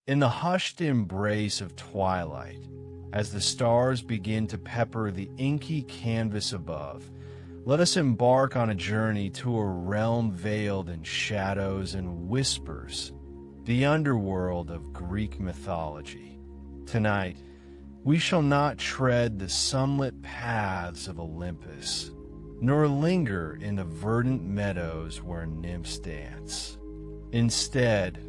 In the hushed embrace of twilight, as the stars begin to pepper the inky canvas above, let us embark on a journey to a realm veiled in shadows and whispers, the underworld of Greek mythology. Tonight, we shall not tread the sunlit paths of Olympus, nor linger in the verdant meadows where nymphs dance. Instead,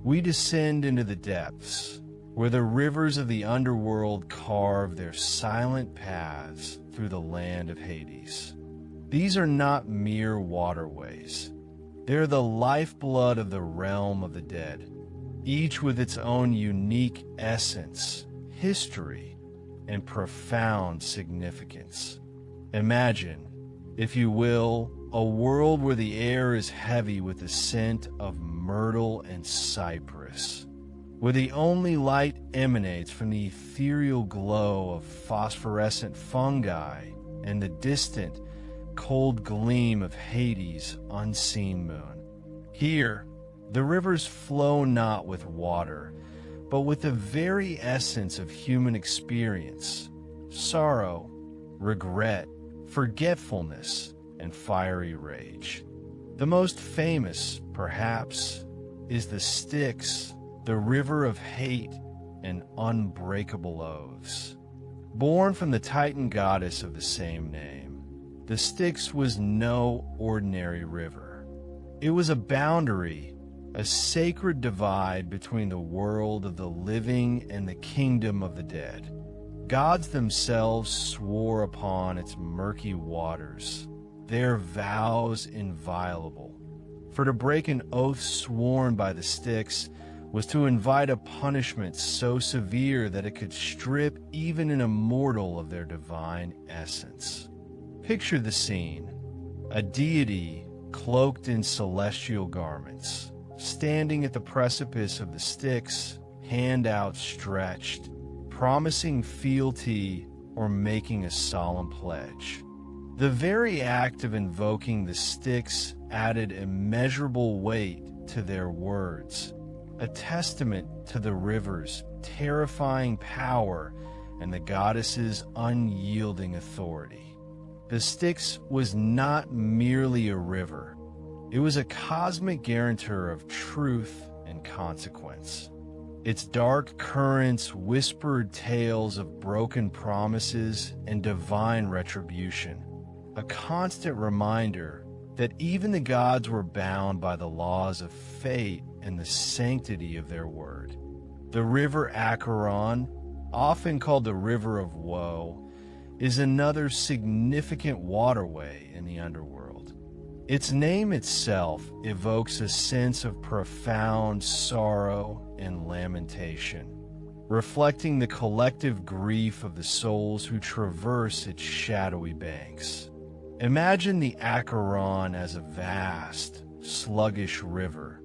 we descend into the depths, where the rivers of the underworld carve their silent paths through the land of Hades. These are not mere waterways. They are the lifeblood of the realm of the dead, each with its own unique essence, history, and profound significance. Imagine, if you will, a world where the air is heavy with the scent of myrtle and cypress, where the only light emanates from the ethereal glow of phosphorescent fungi and the distant, cold gleam of Hades' unseen moon. Here, the rivers flow not with water, but with the very essence of human experience: sorrow, regret, forgetfulness, and fiery rage. The most famous, perhaps, is the Styx, the river of hate and unbreakable oaths. Born from the Titan goddess of the same name, the Styx was no ordinary river. It was a boundary, a sacred divide between the world of the living and the kingdom of the dead. Gods themselves swore upon its murky waters, their vows inviolable. For to break an oath sworn by the Styx was to invite a punishment so severe that it could strip even an immortal of their divine essence. Picture the scene: a deity cloaked in celestial garments, standing at the precipice of the Styx, hand outstretched, promising fealty or making a solemn pledge. The very act of invoking the Styx added immeasurable weight to their words, a testament to the river's terrifying power and the goddess's unyielding authority. The Styx was not merely a river. It was a cosmic guarantor of truth and consequence. Its dark currents whispered tales of broken promises and divine retribution, a constant reminder that even the gods were bound by the laws of fate and the sanctity of their word. The river Acheron, often called the River of Woe, is another significant waterway in the underworld. Its name itself evokes a sense of profound sorrow and lamentation, reflecting the collective grief of the souls who traverse its shadowy banks. Imagine the Acheron as a vast, sluggish river,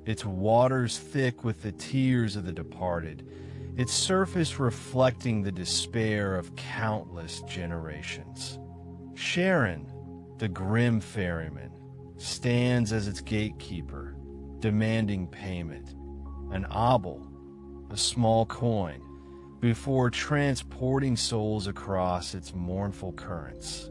its waters thick with the tears of the departed, its surface reflecting the despair of countless generations. Charon, the grim ferryman, stands as its gatekeeper, demanding payment, an obol, a small coin, before transporting souls across its mournful currents.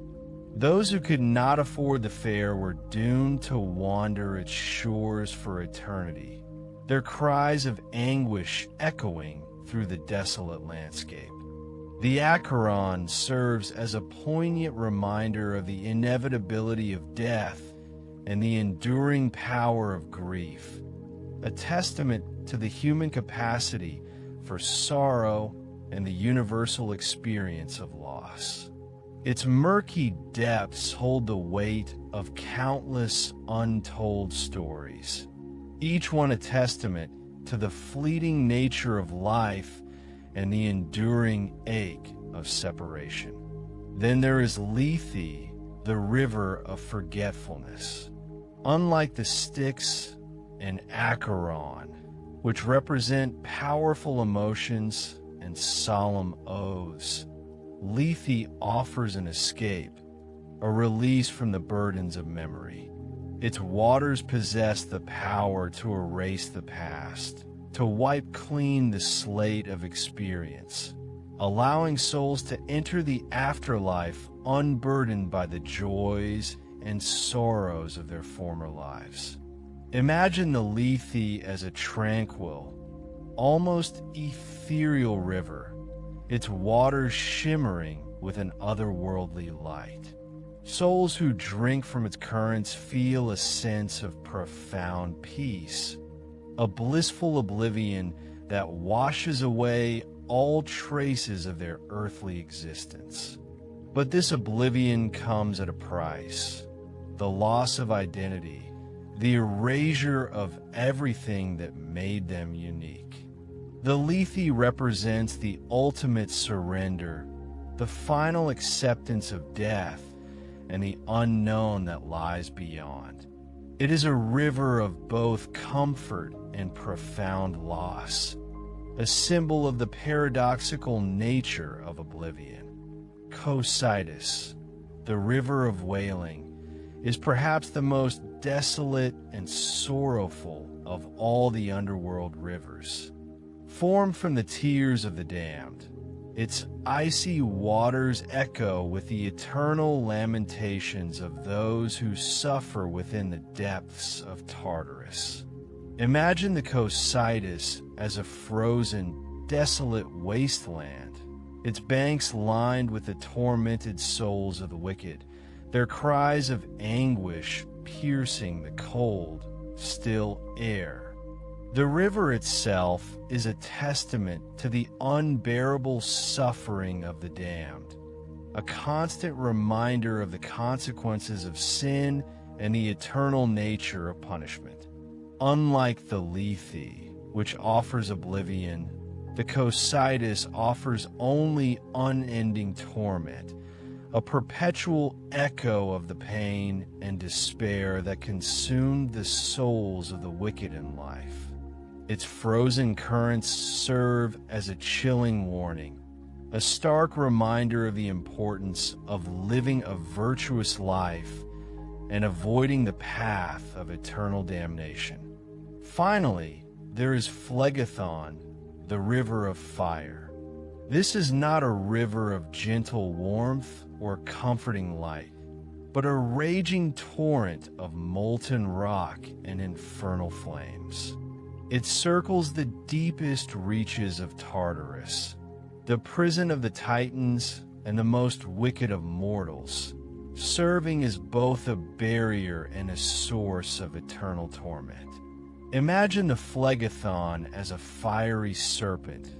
Those who could not afford the fare were doomed to wander its shores for eternity, their cries of anguish echoing through the desolate landscape. The Acheron serves as a poignant reminder of the inevitability of death and the enduring power of grief, a testament to the human capacity for sorrow and the universal experience of loss. Its murky depths hold the weight of countless untold stories, each one a testament to the fleeting nature of life and the enduring ache of separation. Then there is Lethe, the river of forgetfulness. Unlike the Styx and Acheron, which represent powerful emotions and solemn oaths, Lethe offers an escape, a release from the burdens of memory. Its waters possess the power to erase the past, to wipe clean the slate of experience, allowing souls to enter the afterlife unburdened by the joys and sorrows of their former lives. Imagine the Lethe as a tranquil, almost ethereal river, its waters shimmering with an otherworldly light. Souls who drink from its currents feel a sense of profound peace, a blissful oblivion that washes away all traces of their earthly existence. But this oblivion comes at a price: the loss of identity, the erasure of everything that made them unique. The Lethe represents the ultimate surrender, the final acceptance of death, and the unknown that lies beyond. It is a river of both comfort and profound loss, a symbol of the paradoxical nature of oblivion. Cocytus, the river of wailing, is perhaps the most desolate and sorrowful of all the underworld rivers. Formed from the tears of the damned, its icy waters echo with the eternal lamentations of those who suffer within the depths of Tartarus. Imagine the Cocytus as a frozen, desolate wasteland, its banks lined with the tormented souls of the wicked, their cries of anguish piercing the cold, still air. The river itself is a testament to the unbearable suffering of the damned, a constant reminder of the consequences of sin and the eternal nature of punishment. Unlike the Lethe, which offers oblivion, the Cocytus offers only unending torment, a perpetual echo of the pain and despair that consumed the souls of the wicked in life. Its frozen currents serve as a chilling warning, a stark reminder of the importance of living a virtuous life and avoiding the path of eternal damnation. Finally, there is Phlegethon, the river of fire. This is not a river of gentle warmth or comforting light, but a raging torrent of molten rock and infernal flames. It circles the deepest reaches of Tartarus, the prison of the Titans and the most wicked of mortals, serving as both a barrier and a source of eternal torment. Imagine the Phlegethon as a fiery serpent,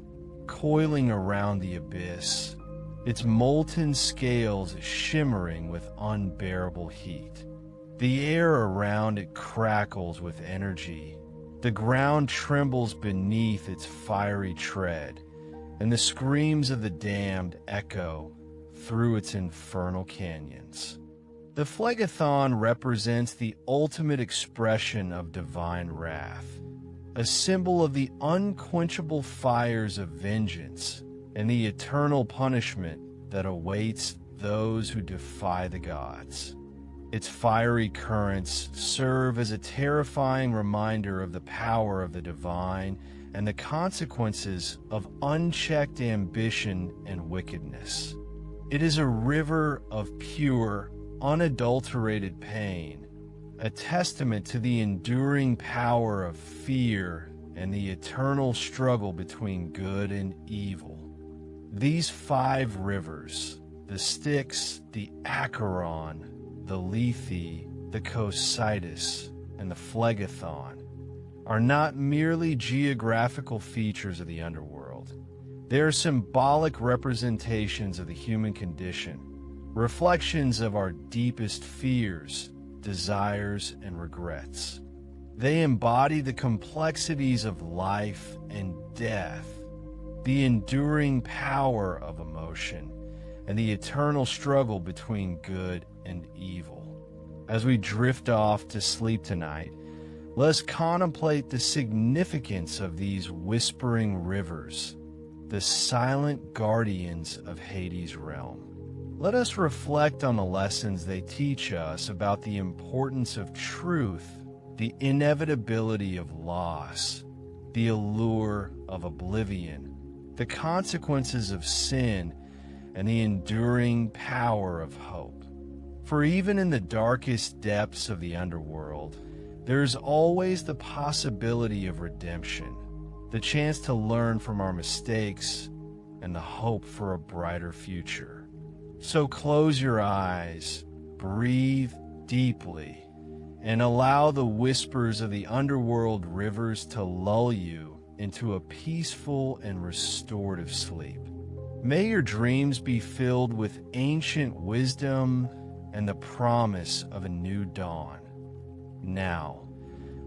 coiling around the abyss, its molten scales shimmering with unbearable heat. The air around it crackles with energy. The ground trembles beneath its fiery tread, and the screams of the damned echo through its infernal canyons. The Phlegethon represents the ultimate expression of divine wrath, a symbol of the unquenchable fires of vengeance and the eternal punishment that awaits those who defy the gods. Its fiery currents serve as a terrifying reminder of the power of the divine and the consequences of unchecked ambition and wickedness. It is a river of pure, unadulterated pain, a testament to the enduring power of fear and the eternal struggle between good and evil. These 5 rivers, the Styx, the Acheron, the Lethe, the Cocytus, and the Phlegethon, are not merely geographical features of the underworld. They are symbolic representations of the human condition, reflections of our deepest fears, desires, and regrets. They embody the complexities of life and death, the enduring power of emotion, and the eternal struggle between good and evil. As we drift off to sleep tonight, let us contemplate the significance of these whispering rivers, the silent guardians of Hades' realm. Let us reflect on the lessons they teach us about the importance of truth, the inevitability of loss, the allure of oblivion, the consequences of sin, and the enduring power of hope. For even in the darkest depths of the underworld, there is always the possibility of redemption, the chance to learn from our mistakes, and the hope for a brighter future. So close your eyes, breathe deeply, and allow the whispers of the underworld rivers to lull you into a peaceful and restorative sleep. May your dreams be filled with ancient wisdom and the promise of a new dawn. Now,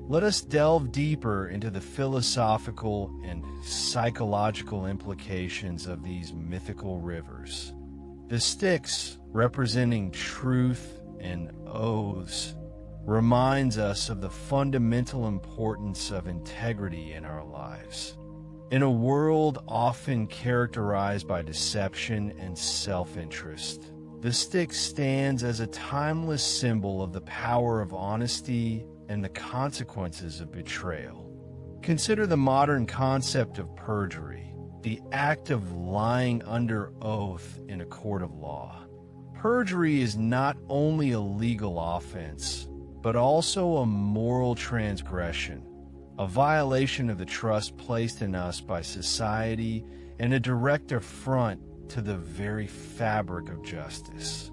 let us delve deeper into the philosophical and psychological implications of these mythical rivers. The Styx, representing truth and oaths, reminds us of the fundamental importance of integrity in our lives. In a world often characterized by deception and self-interest, the Styx stands as a timeless symbol of the power of honesty and the consequences of betrayal. Consider the modern concept of perjury, the act of lying under oath in a court of law. Perjury is not only a legal offense, but also a moral transgression, a violation of the trust placed in us by society and a direct affront to the very fabric of justice.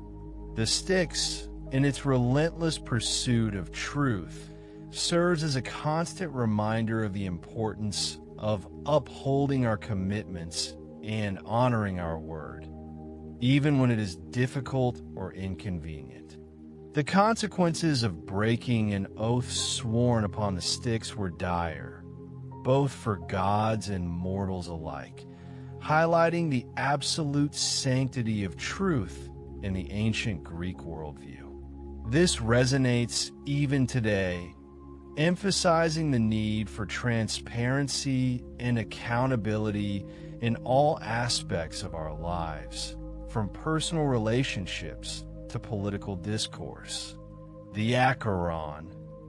The Styx, in its relentless pursuit of truth, serves as a constant reminder of the importance of upholding our commitments and honoring our word, even when it is difficult or inconvenient. The consequences of breaking an oath sworn upon the Styx were dire, both for gods and mortals alike, highlighting the absolute sanctity of truth in the ancient Greek worldview. This resonates even today, emphasizing the need for transparency and accountability in all aspects of our lives, from personal relationships to political discourse. The Acheron,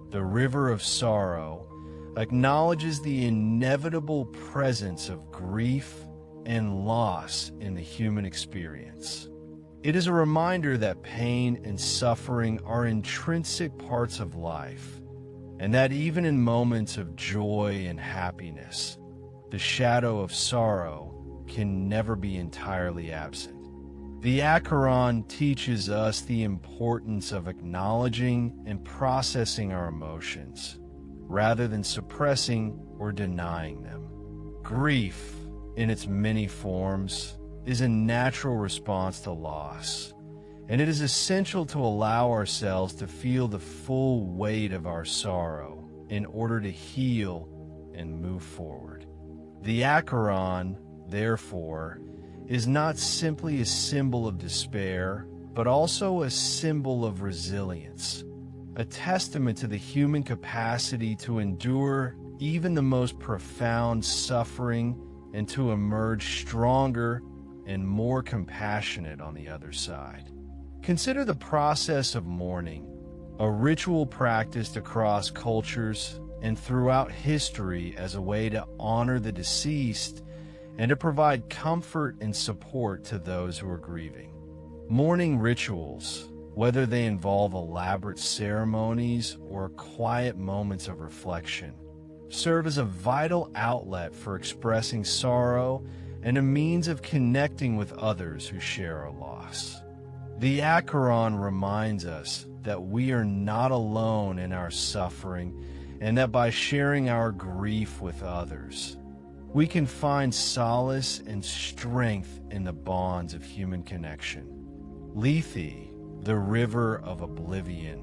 the river of sorrow, acknowledges the inevitable presence of grief and loss in the human experience. It is a reminder that pain and suffering are intrinsic parts of life, and that even in moments of joy and happiness, the shadow of sorrow can never be entirely absent. The Acheron teaches us the importance of acknowledging and processing our emotions, rather than suppressing or denying them. Grief, in its many forms, is a natural response to loss, and it is essential to allow ourselves to feel the full weight of our sorrow in order to heal and move forward. The Acheron, therefore, is not simply a symbol of despair, but also a symbol of resilience, a testament to the human capacity to endure even the most profound suffering and to emerge stronger and more compassionate on the other side. Consider the process of mourning, a ritual practiced across cultures and throughout history as a way to honor the deceased and to provide comfort and support to those who are grieving. Mourning rituals, whether they involve elaborate ceremonies or quiet moments of reflection, serve as a vital outlet for expressing sorrow and a means of connecting with others who share our loss. The Acheron reminds us that we are not alone in our suffering and that by sharing our grief with others, we can find solace and strength in the bonds of human connection. Lethe, the river of oblivion,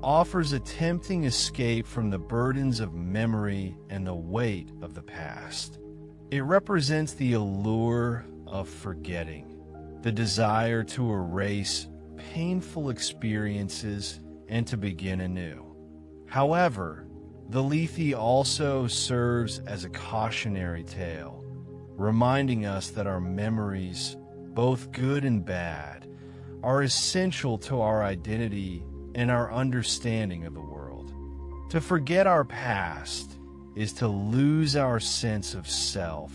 offers a tempting escape from the burdens of memory and the weight of the past. It represents the allure of forgetting, the desire to erase painful experiences and to begin anew. However, the Lethe also serves as a cautionary tale, reminding us that our memories, both good and bad, are essential to our identity and our understanding of the world. To forget our past is to lose our sense of self,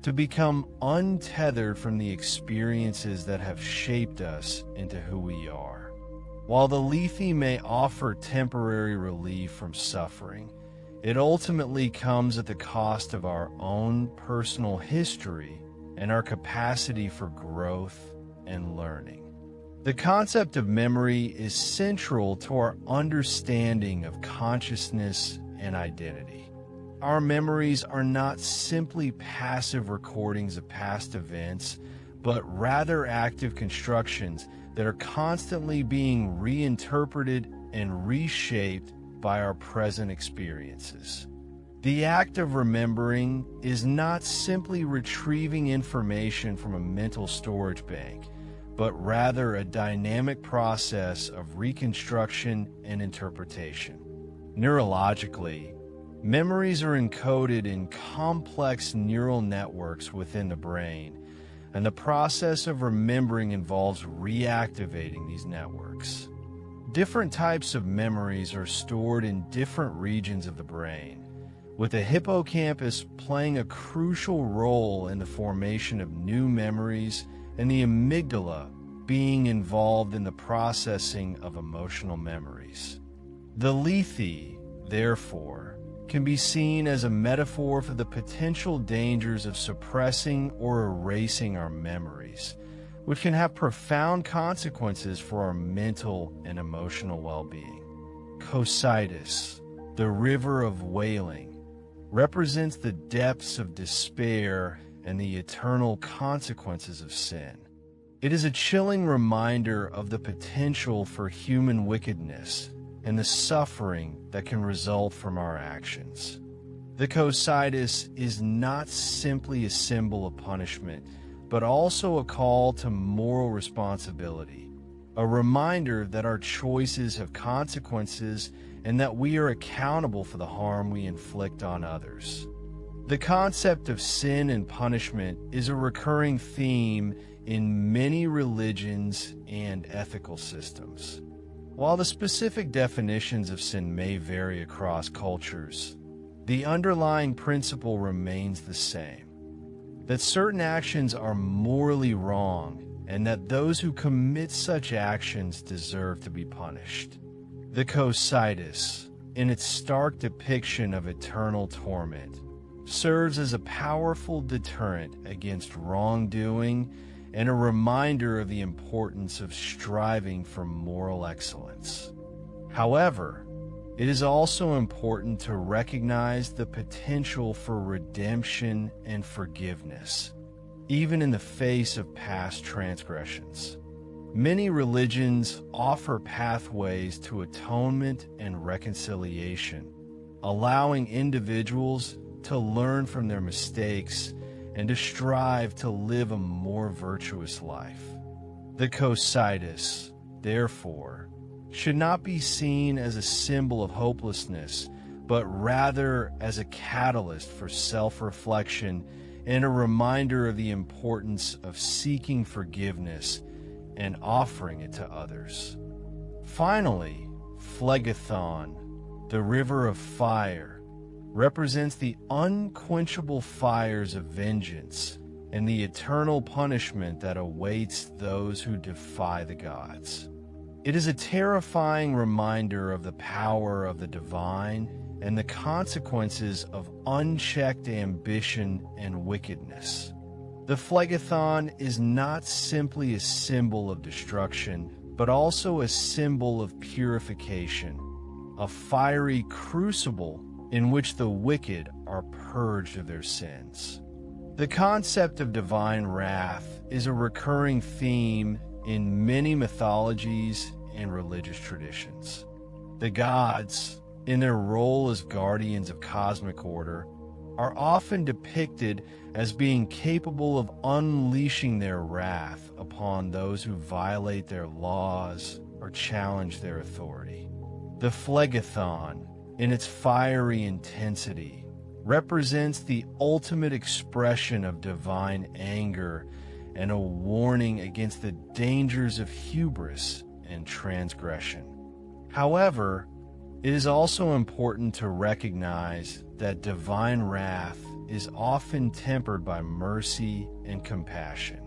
to become untethered from the experiences that have shaped us into who we are. While the lethe may offer temporary relief from suffering, it ultimately comes at the cost of our own personal history and our capacity for growth and learning. The concept of memory is central to our understanding of consciousness and identity. Our memories are not simply passive recordings of past events, but rather active constructions that are constantly being reinterpreted and reshaped by our present experiences. The act of remembering is not simply retrieving information from a mental storage bank, but rather a dynamic process of reconstruction and interpretation. Neurologically, memories are encoded in complex neural networks within the brain, and the process of remembering involves reactivating these networks. Different types of memories are stored in different regions of the brain, with the hippocampus playing a crucial role in the formation of new memories and the amygdala being involved in the processing of emotional memories. The lethe, therefore, can be seen as a metaphor for the potential dangers of suppressing or erasing our memories, which can have profound consequences for our mental and emotional well-being. Cocytus, the river of wailing, represents the depths of despair and the eternal consequences of sin. It is a chilling reminder of the potential for human wickedness and the suffering that can result from our actions. The cocytus is not simply a symbol of punishment, but also a call to moral responsibility, a reminder that our choices have consequences and that we are accountable for the harm we inflict on others. The concept of sin and punishment is a recurring theme in many religions and ethical systems. While the specific definitions of sin may vary across cultures, the underlying principle remains the same: that certain actions are morally wrong and that those who commit such actions deserve to be punished. The cocytus, in its stark depiction of eternal torment, serves as a powerful deterrent against wrongdoing and a reminder of the importance of striving for moral excellence. However, it is also important to recognize the potential for redemption and forgiveness, even in the face of past transgressions. Many religions offer pathways to atonement and reconciliation, allowing individuals to learn from their mistakes and to strive to live a more virtuous life. The cocytus, therefore, should not be seen as a symbol of hopelessness, but rather as a catalyst for self-reflection and a reminder of the importance of seeking forgiveness and offering it to others. Finally, phlegethon, the river of fire, represents the unquenchable fires of vengeance and the eternal punishment that awaits those who defy the gods. It is a terrifying reminder of the power of the divine and the consequences of unchecked ambition and wickedness. The phlegethon is not simply a symbol of destruction, but also a symbol of purification, a fiery crucible in which the wicked are purged of their sins. The concept of divine wrath is a recurring theme in many mythologies and religious traditions. The gods, in their role as guardians of cosmic order, are often depicted as being capable of unleashing their wrath upon those who violate their laws or challenge their authority. The phlegethon, in its fiery intensity, represents the ultimate expression of divine anger and a warning against the dangers of hubris and transgression. However, It is also important to recognize that divine wrath is often tempered by mercy and compassion.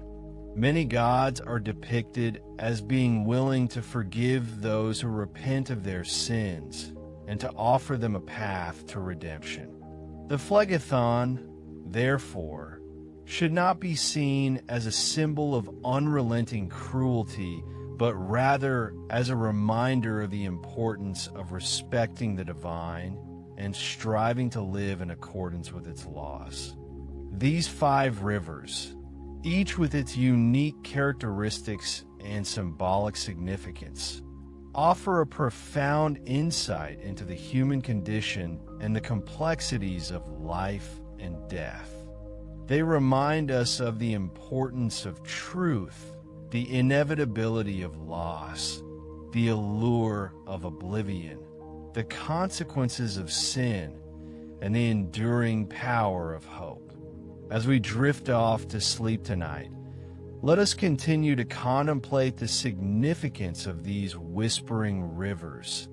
Many gods are depicted as being willing to forgive those who repent of their sins and to offer them a path to redemption. The Phlegethon, therefore, should not be seen as a symbol of unrelenting cruelty, but rather as a reminder of the importance of respecting the divine and striving to live in accordance with its laws. These 5 rivers, each with its unique characteristics and symbolic significance, offer a profound insight into the human condition and the complexities of life and death. They remind us of the importance of truth, the inevitability of loss, the allure of oblivion, the consequences of sin, and the enduring power of hope. As we drift off to sleep tonight, let us continue to contemplate the significance of these whispering rivers,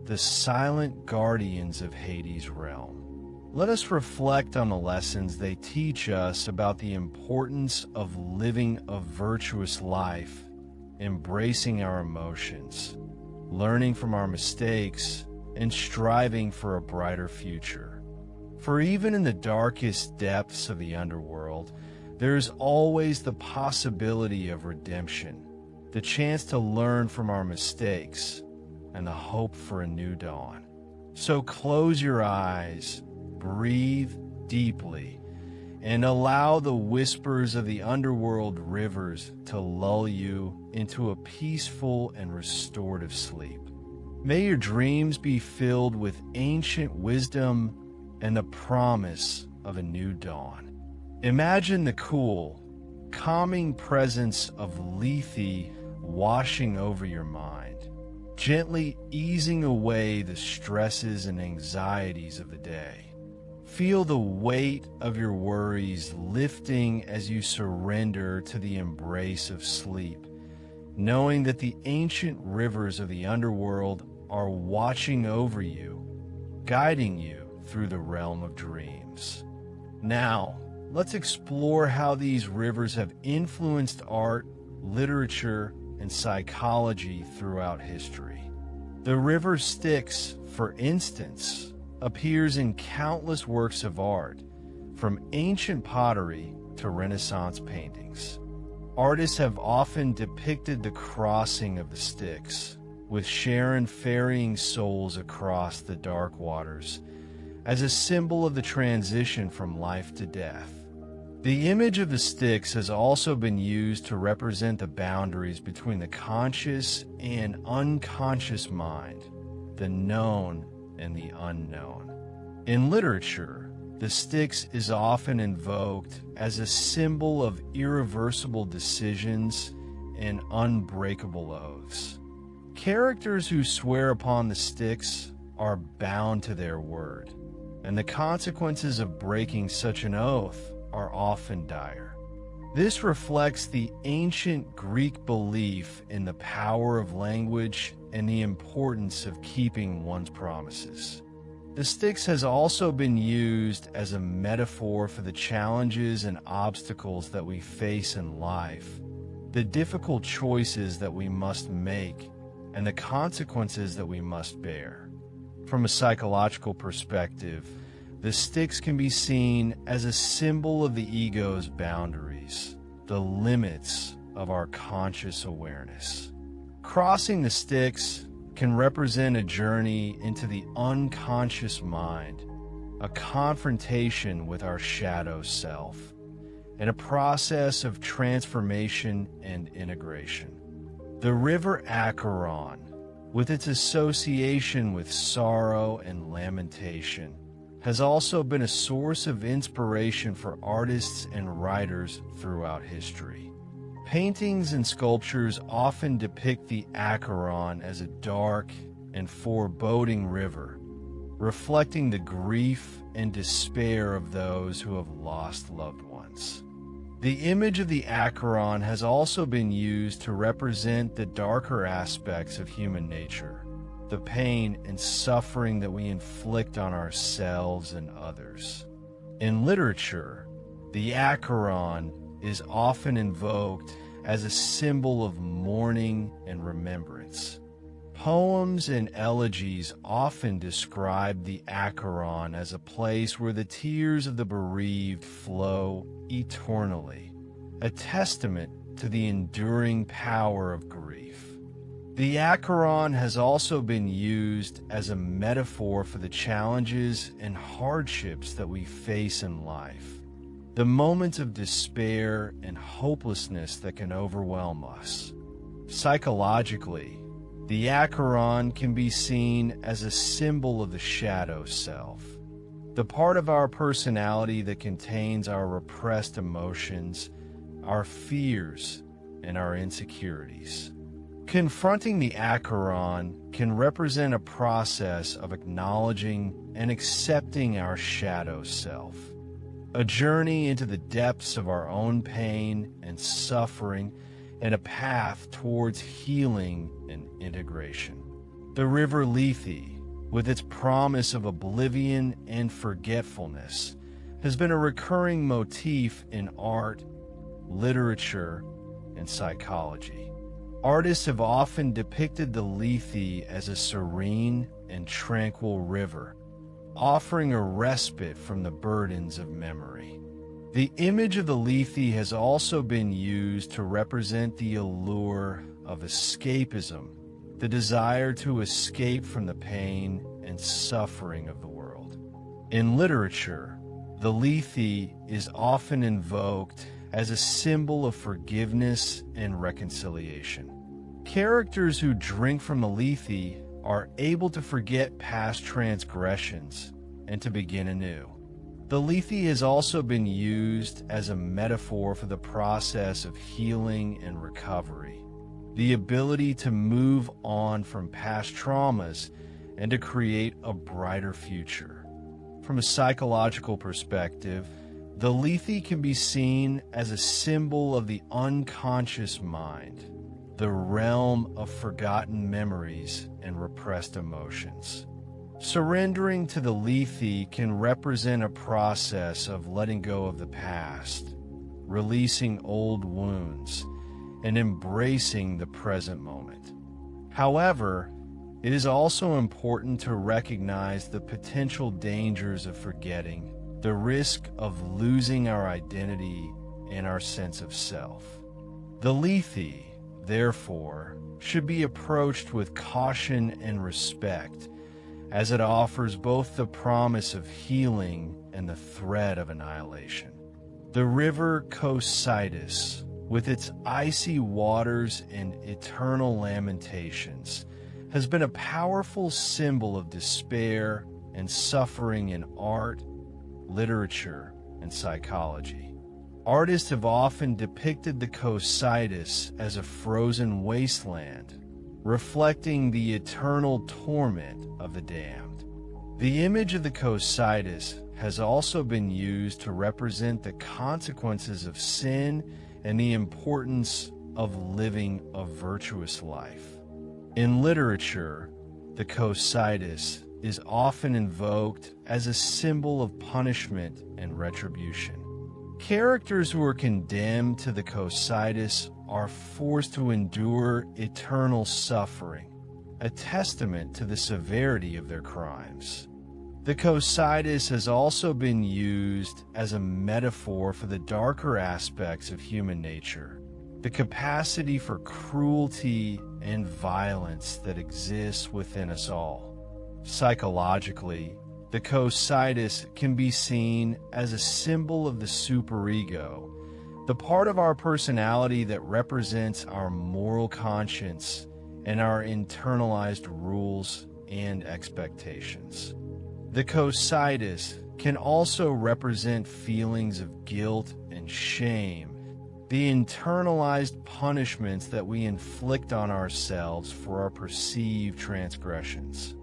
the silent guardians of Hades' realm. Let us reflect on the lessons they teach us about the importance of living a virtuous life, embracing our emotions, learning from our mistakes, and striving for a brighter future. For even in the darkest depths of the underworld, there is always the possibility of redemption, the chance to learn from our mistakes, and the hope for a new dawn. So close your eyes, breathe deeply, and allow the whispers of the underworld rivers to lull you into a peaceful and restorative sleep. May your dreams be filled with ancient wisdom and the promise of a new dawn. Imagine the cool, calming presence of Lethe washing over your mind, gently easing away the stresses and anxieties of the day. Feel the weight of your worries lifting as you surrender to the embrace of sleep, knowing that the ancient rivers of the underworld are watching over you, guiding you through the realm of dreams. Now, let's explore how these rivers have influenced art, literature, and psychology throughout history. The river Styx, for instance, appears in countless works of art, from ancient pottery to Renaissance paintings. Artists have often depicted the crossing of the Styx, with Charon ferrying souls across the dark waters, as a symbol of the transition from life to death. The image of the Styx has also been used to represent the boundaries between the conscious and unconscious mind, the known and the unknown. In literature, the Styx is often invoked as a symbol of irreversible decisions and unbreakable oaths. Characters who swear upon the Styx are bound to their word, and the consequences of breaking such an oath are often dire. This reflects the ancient Greek belief in the power of language and the importance of keeping one's promises. The Styx has also been used as a metaphor for the challenges and obstacles that we face in life, the difficult choices that we must make, and the consequences that we must bear. From a psychological perspective, the Styx can be seen as a symbol of the ego's boundaries, the limits of our conscious awareness. Crossing the Styx can represent a journey into the unconscious mind, a confrontation with our shadow self, and a process of transformation and integration. The river Acheron, with its association with sorrow and lamentation, has also been a source of inspiration for artists and writers throughout history. Paintings and sculptures often depict the Acheron as a dark and foreboding river, reflecting the grief and despair of those who have lost loved ones. The image of the Acheron has also been used to represent the darker aspects of human nature, the pain and suffering that we inflict on ourselves and others. In literature, the Acheron is often invoked as a symbol of mourning and remembrance. Poems and elegies often describe the Acheron as a place where the tears of the bereaved flow eternally, a testament to the enduring power of grief. The Acheron has also been used as a metaphor for the challenges and hardships that we face in life, the moments of despair and hopelessness that can overwhelm us. Psychologically, the Acheron can be seen as a symbol of the shadow self, the part of our personality that contains our repressed emotions, our fears, and our insecurities. Confronting the Acheron can represent a process of acknowledging and accepting our shadow self, a journey into the depths of our own pain and suffering, and a path towards healing and integration. The river Lethe, with its promise of oblivion and forgetfulness, has been a recurring motif in art, literature, and psychology. Artists have often depicted the Lethe as a serene and tranquil river, offering a respite from the burdens of memory. The image of the Lethe has also been used to represent the allure of escapism, the desire to escape from the pain and suffering of the world. In literature, the Lethe is often invoked as a symbol of forgiveness and reconciliation. Characters who drink from the Lethe are able to forget past transgressions and to begin anew. The Lethe has also been used as a metaphor for the process of healing and recovery, the ability to move on from past traumas and to create a brighter future. From a psychological perspective, the Lethe can be seen as a symbol of the unconscious mind, the realm of forgotten memories and repressed emotions. Surrendering to the Lethe can represent a process of letting go of the past, releasing old wounds, and embracing the present moment. However, it is also important to recognize the potential dangers of forgetting, the risk of losing our identity and our sense of self. The Lethe, therefore, should be approached with caution and respect, as it offers both the promise of healing and the threat of annihilation. The river Cocytus, with its icy waters and eternal lamentations, has been a powerful symbol of despair and suffering in art, literature, and psychology. Artists have often depicted the Cocytus as a frozen wasteland, reflecting the eternal torment of the damned. The image of the Cocytus has also been used to represent the consequences of sin and the importance of living a virtuous life. In literature, the Cocytus is often invoked as a symbol of punishment and retribution. Characters who are condemned to the Cocytus are forced to endure eternal suffering, a testament to the severity of their crimes. The Cocytus has also been used as a metaphor for the darker aspects of human nature, the capacity for cruelty and violence that exists within us all. Psychologically, the Cocytus can be seen as a symbol of the superego, the part of our personality that represents our moral conscience and our internalized rules and expectations. The Cocytus can also represent feelings of guilt and shame, the internalized punishments that we inflict on ourselves for our perceived transgressions.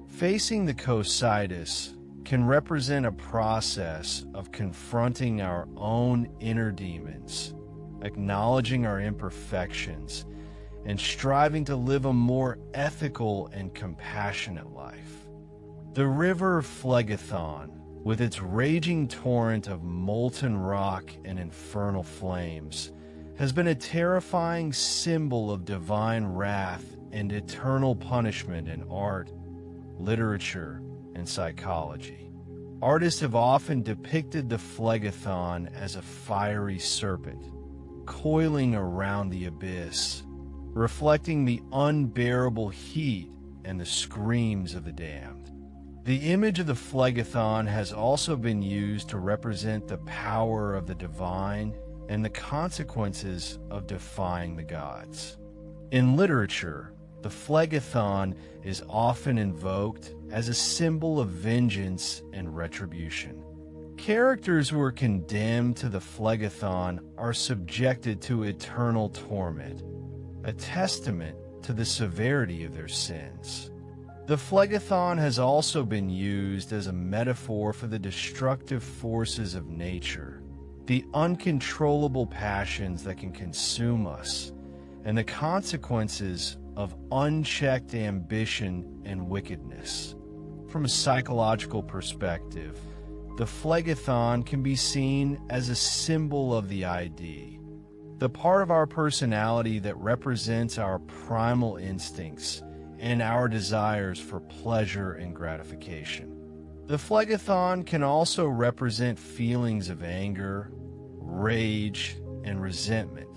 Facing the Cocytus can represent a process of confronting our own inner demons, acknowledging our imperfections, and striving to live a more ethical and compassionate life. The river Phlegethon, with its raging torrent of molten rock and infernal flames, has been a terrifying symbol of divine wrath and eternal punishment in art, literature, and psychology. Artists have often depicted the Phlegethon as a fiery serpent, coiling around the abyss, reflecting the unbearable heat and the screams of the damned. The image of the Phlegethon has also been used to represent the power of the divine and the consequences of defying the gods. In literature, the Phlegethon is often invoked as a symbol of vengeance and retribution. Characters who are condemned to the Phlegethon are subjected to eternal torment, a testament to the severity of their sins. The Phlegethon has also been used as a metaphor for the destructive forces of nature, the uncontrollable passions that can consume us, and the consequences of unchecked ambition and wickedness. From a psychological perspective, the Phlegethon can be seen as a symbol of the ID, the part of our personality that represents our primal instincts and our desires for pleasure and gratification. The Phlegethon can also represent feelings of anger, rage, and resentment,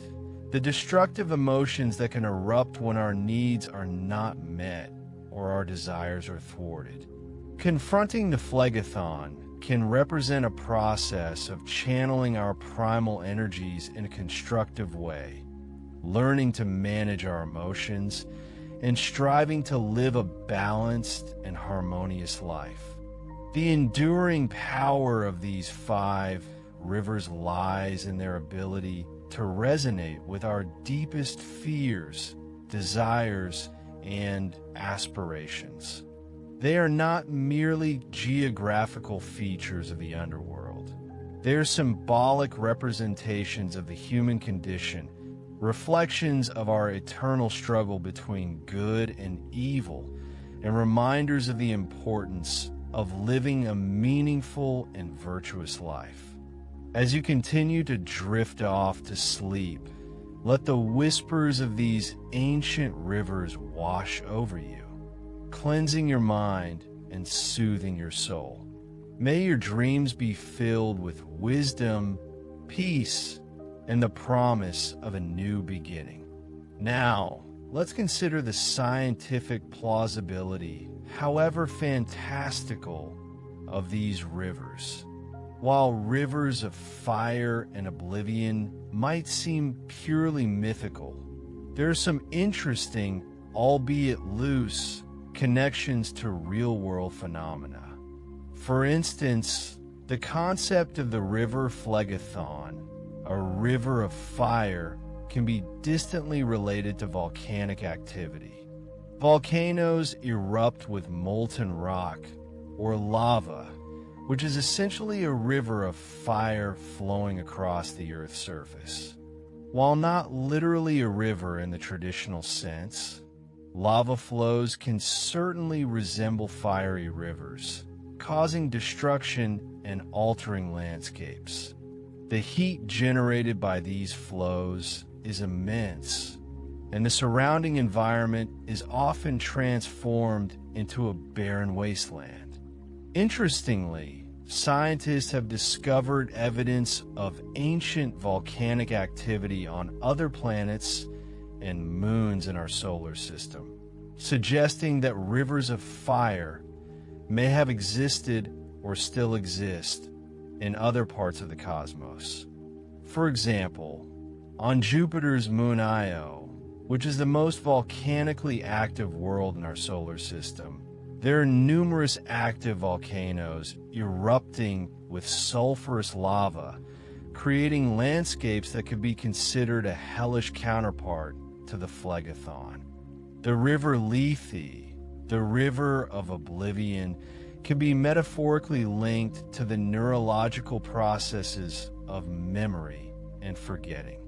the destructive emotions that can erupt when our needs are not met or our desires are thwarted. Confronting the Phlegethon can represent a process of channeling our primal energies in a constructive way, learning to manage our emotions, and striving to live a balanced and harmonious life. The enduring power of these 5 rivers lies in their ability to resonate with our deepest fears, desires, and aspirations. They are not merely geographical features of the underworld. They are symbolic representations of the human condition, reflections of our eternal struggle between good and evil, and reminders of the importance of living a meaningful and virtuous life. As you continue to drift off to sleep, let the whispers of these ancient rivers wash over you, cleansing your mind and soothing your soul. May your dreams be filled with wisdom, peace, and the promise of a new beginning. Now, let's consider the scientific plausibility, however fantastical, of these rivers. While rivers of fire and oblivion might seem purely mythical, there are some interesting, albeit loose, connections to real-world phenomena. For instance, the concept of the river Phlegethon, a river of fire, can be distantly related to volcanic activity. Volcanoes erupt with molten rock, or lava, which is essentially a river of fire flowing across the Earth's surface. While not literally a river in the traditional sense, lava flows can certainly resemble fiery rivers, causing destruction and altering landscapes. The heat generated by these flows is immense, and the surrounding environment is often transformed into a barren wasteland. Interestingly, scientists have discovered evidence of ancient volcanic activity on other planets and moons in our solar system, suggesting that rivers of fire may have existed or still exist in other parts of the cosmos. For example, on Jupiter's moon Io, which is the most volcanically active world in our solar system, there are numerous active volcanoes erupting with sulfurous lava, creating landscapes that could be considered a hellish counterpart to the Phlegethon. The river Lethe, the river of oblivion, can be metaphorically linked to the neurological processes of memory and forgetting.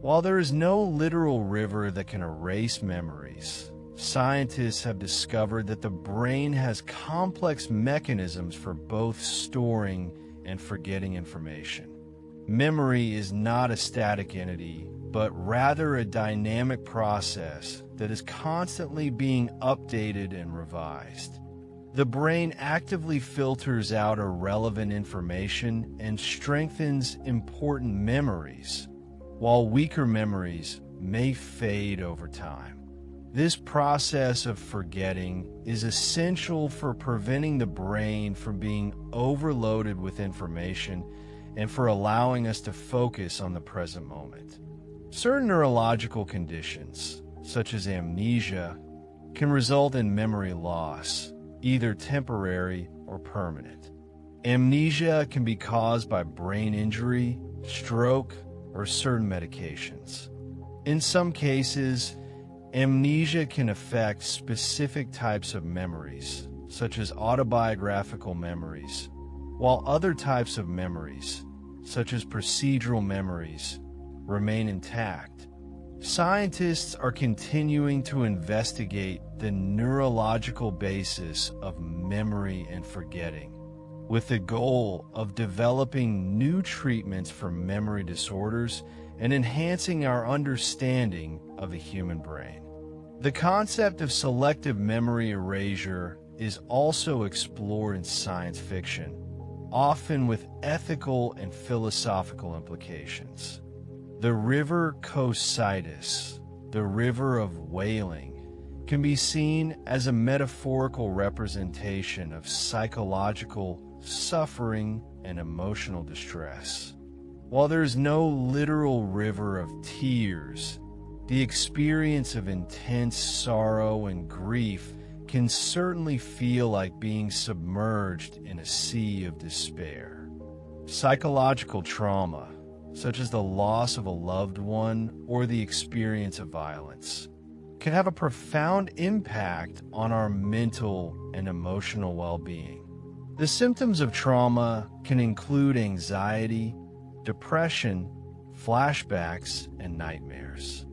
While there is no literal river that can erase memories, scientists have discovered that the brain has complex mechanisms for both storing and forgetting information. Memory is not a static entity, but rather a dynamic process that is constantly being updated and revised. The brain actively filters out irrelevant information and strengthens important memories, while weaker memories may fade over time. This process of forgetting is essential for preventing the brain from being overloaded with information and for allowing us to focus on the present moment. Certain neurological conditions, such as amnesia, can result in memory loss, either temporary or permanent. Amnesia can be caused by brain injury, stroke, or certain medications. In some cases, amnesia can affect specific types of memories, such as autobiographical memories, while other types of memories, such as procedural memories, remain intact. Scientists are continuing to investigate the neurological basis of memory and forgetting, with the goal of developing new treatments for memory disorders and enhancing our understanding of the human brain. The concept of selective memory erasure is also explored in science fiction, often with ethical and philosophical implications. The river Cocytus, the river of wailing, can be seen as a metaphorical representation of psychological suffering and emotional distress. While there is no literal river of tears, the experience of intense sorrow and grief can certainly feel like being submerged in a sea of despair. Psychological trauma, such as the loss of a loved one or the experience of violence, can have a profound impact on our mental and emotional well-being. The symptoms of trauma can include anxiety, depression, flashbacks, and nightmares.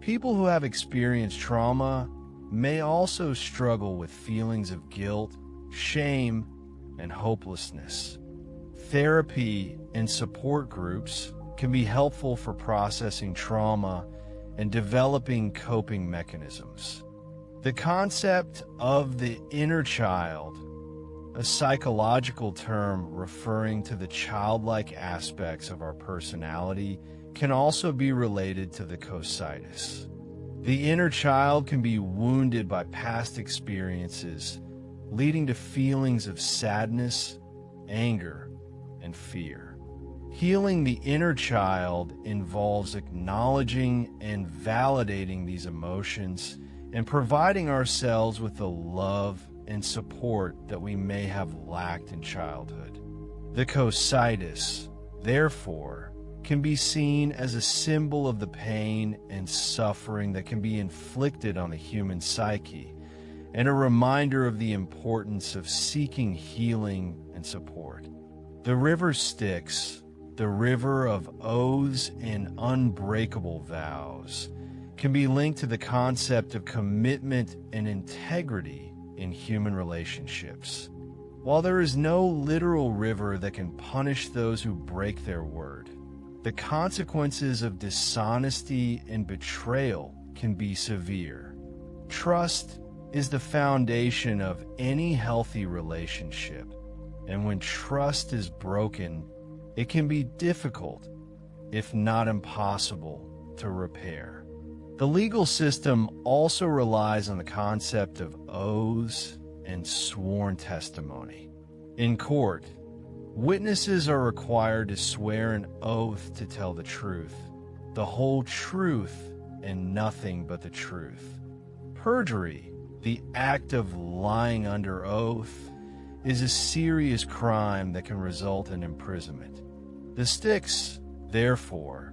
People who have experienced trauma may also struggle with feelings of guilt, shame, and hopelessness. Therapy and support groups can be helpful for processing trauma and developing coping mechanisms. The concept of the inner child, a psychological term referring to the childlike aspects of our personality, can also be related to the Cocytus. The inner child can be wounded by past experiences, leading to feelings of sadness, anger, and fear. Healing the inner child involves acknowledging and validating these emotions and providing ourselves with the love and support that we may have lacked in childhood. The Cocytus, therefore, can be seen as a symbol of the pain and suffering that can be inflicted on the human psyche, and a reminder of the importance of seeking healing and support. The river Styx, the river of oaths and unbreakable vows, can be linked to the concept of commitment and integrity in human relationships. While there is no literal river that can punish those who break their word, the consequences of dishonesty and betrayal can be severe. Trust is the foundation of any healthy relationship, and when trust is broken, it can be difficult, if not impossible, to repair. The legal system also relies on the concept of oaths and sworn testimony. In court, witnesses are required to swear an oath to tell the truth, the whole truth, and nothing but the truth. Perjury, the act of lying under oath, is a serious crime that can result in imprisonment. The Styx, therefore,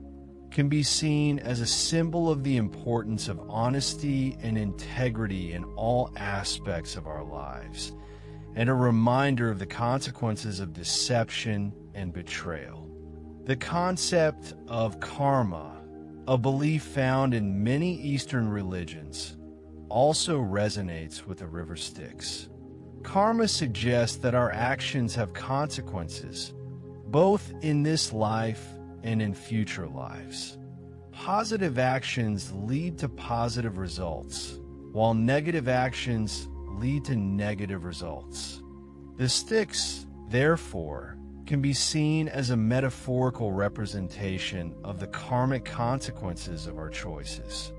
can be seen as a symbol of the importance of honesty and integrity in all aspects of our lives, and a reminder of the consequences of deception and betrayal. The concept of karma, a belief found in many Eastern religions, also resonates with the river Styx. Karma suggests that our actions have consequences, both in this life and in future lives. Positive actions lead to positive results, while negative actions lead to negative results. The Styx, therefore, can be seen as a metaphorical representation of the karmic consequences of our choices.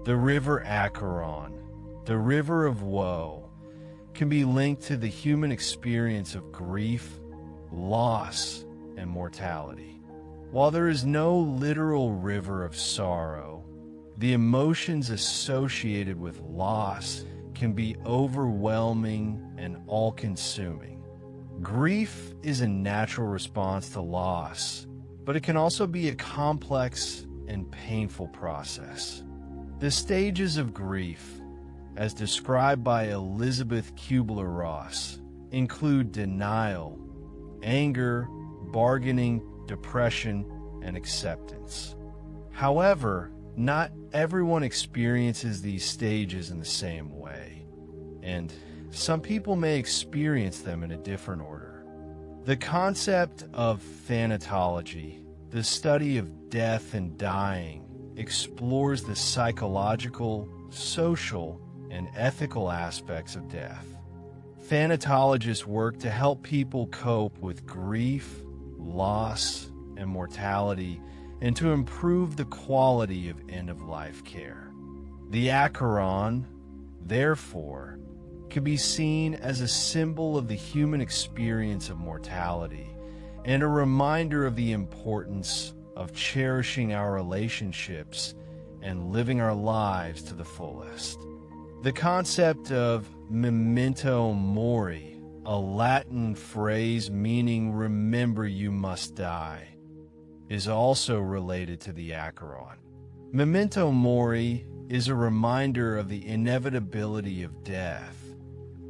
The river Acheron, the river of woe, can be linked to the human experience of grief, loss, and mortality. While there is no literal river of sorrow, the emotions associated with loss can be overwhelming and all-consuming. Grief is a natural response to loss, but it can also be a complex and painful process. The stages of grief, as described by Elizabeth Kubler-Ross, include denial, anger, bargaining, depression, and acceptance. However, not everyone experiences these stages in the same way, and some people may experience them in a different order. The concept of thanatology, the study of death and dying, explores the psychological, social, and ethical aspects of death. Thanatologists work to help people cope with grief, loss, and mortality, and to improve the quality of end-of-life care. The Acheron, therefore, can be seen as a symbol of the human experience of mortality and a reminder of the importance of cherishing our relationships and living our lives to the fullest. The concept of memento mori, a Latin phrase meaning remember you must die, is also related to the Acheron. Memento mori is a reminder of the inevitability of death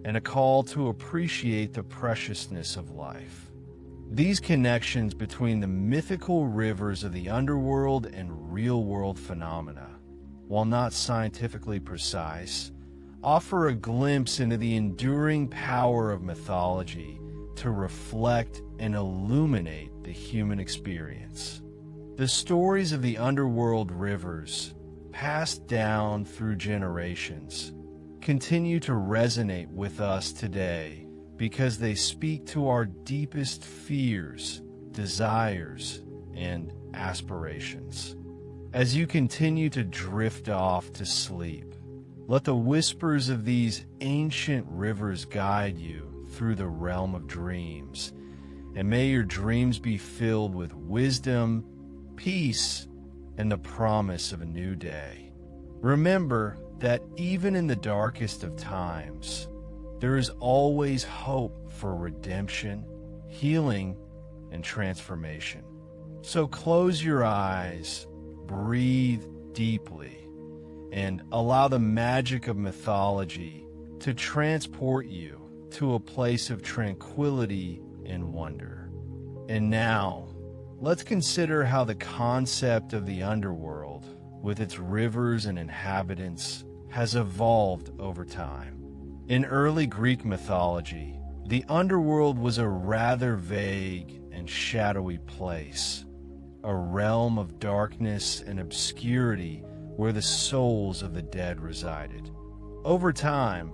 and a call to appreciate the preciousness of life. These connections between the mythical rivers of the underworld and real-world phenomena, while not scientifically precise, offer a glimpse into the enduring power of mythology to reflect and illuminate the human experience. The stories of the underworld rivers, passed down through generations, continue to resonate with us today because they speak to our deepest fears, desires, and aspirations. As you continue to drift off to sleep, let the whispers of these ancient rivers guide you through the realm of dreams, and may your dreams be filled with wisdom, peace, and the promise of a new day. Remember that even in the darkest of times, there is always hope for redemption, healing, and transformation. So close your eyes, breathe deeply, and allow the magic of mythology to transport you to a place of tranquility and wonder. And now, let's consider how the concept of the underworld, with its rivers and inhabitants, has evolved over time. In early Greek mythology, the underworld was a rather vague and shadowy place, a realm of darkness and obscurity where the souls of the dead resided. Over time,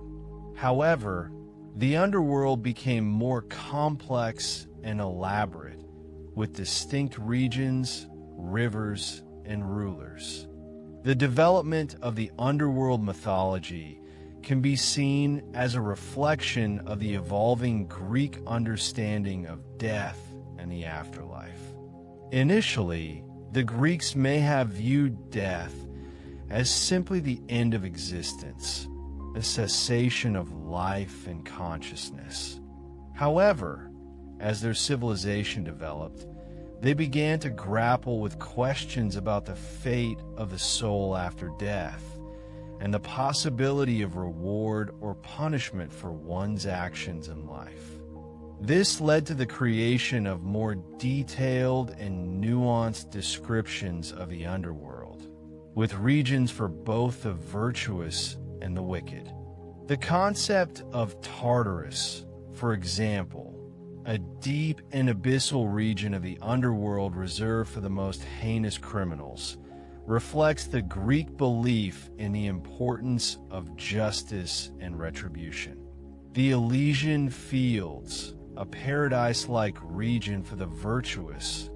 however, the underworld became more complex and elaborate, with distinct regions, rivers, and rulers. The development of the underworld mythology can be seen as a reflection of the evolving Greek understanding of death and the afterlife. Initially, the Greeks may have viewed death as simply the end of existence, the cessation of life and consciousness. However, as their civilization developed, they began to grapple with questions about the fate of the soul after death and the possibility of reward or punishment for one's actions in life. This led to the creation of more detailed and nuanced descriptions of the underworld, with regions for both the virtuous and the wicked. The concept of Tartarus, for example, a deep and abyssal region of the underworld reserved for the most heinous criminals, reflects the Greek belief in the importance of justice and retribution. The Elysian Fields, a paradise-like region for the virtuous,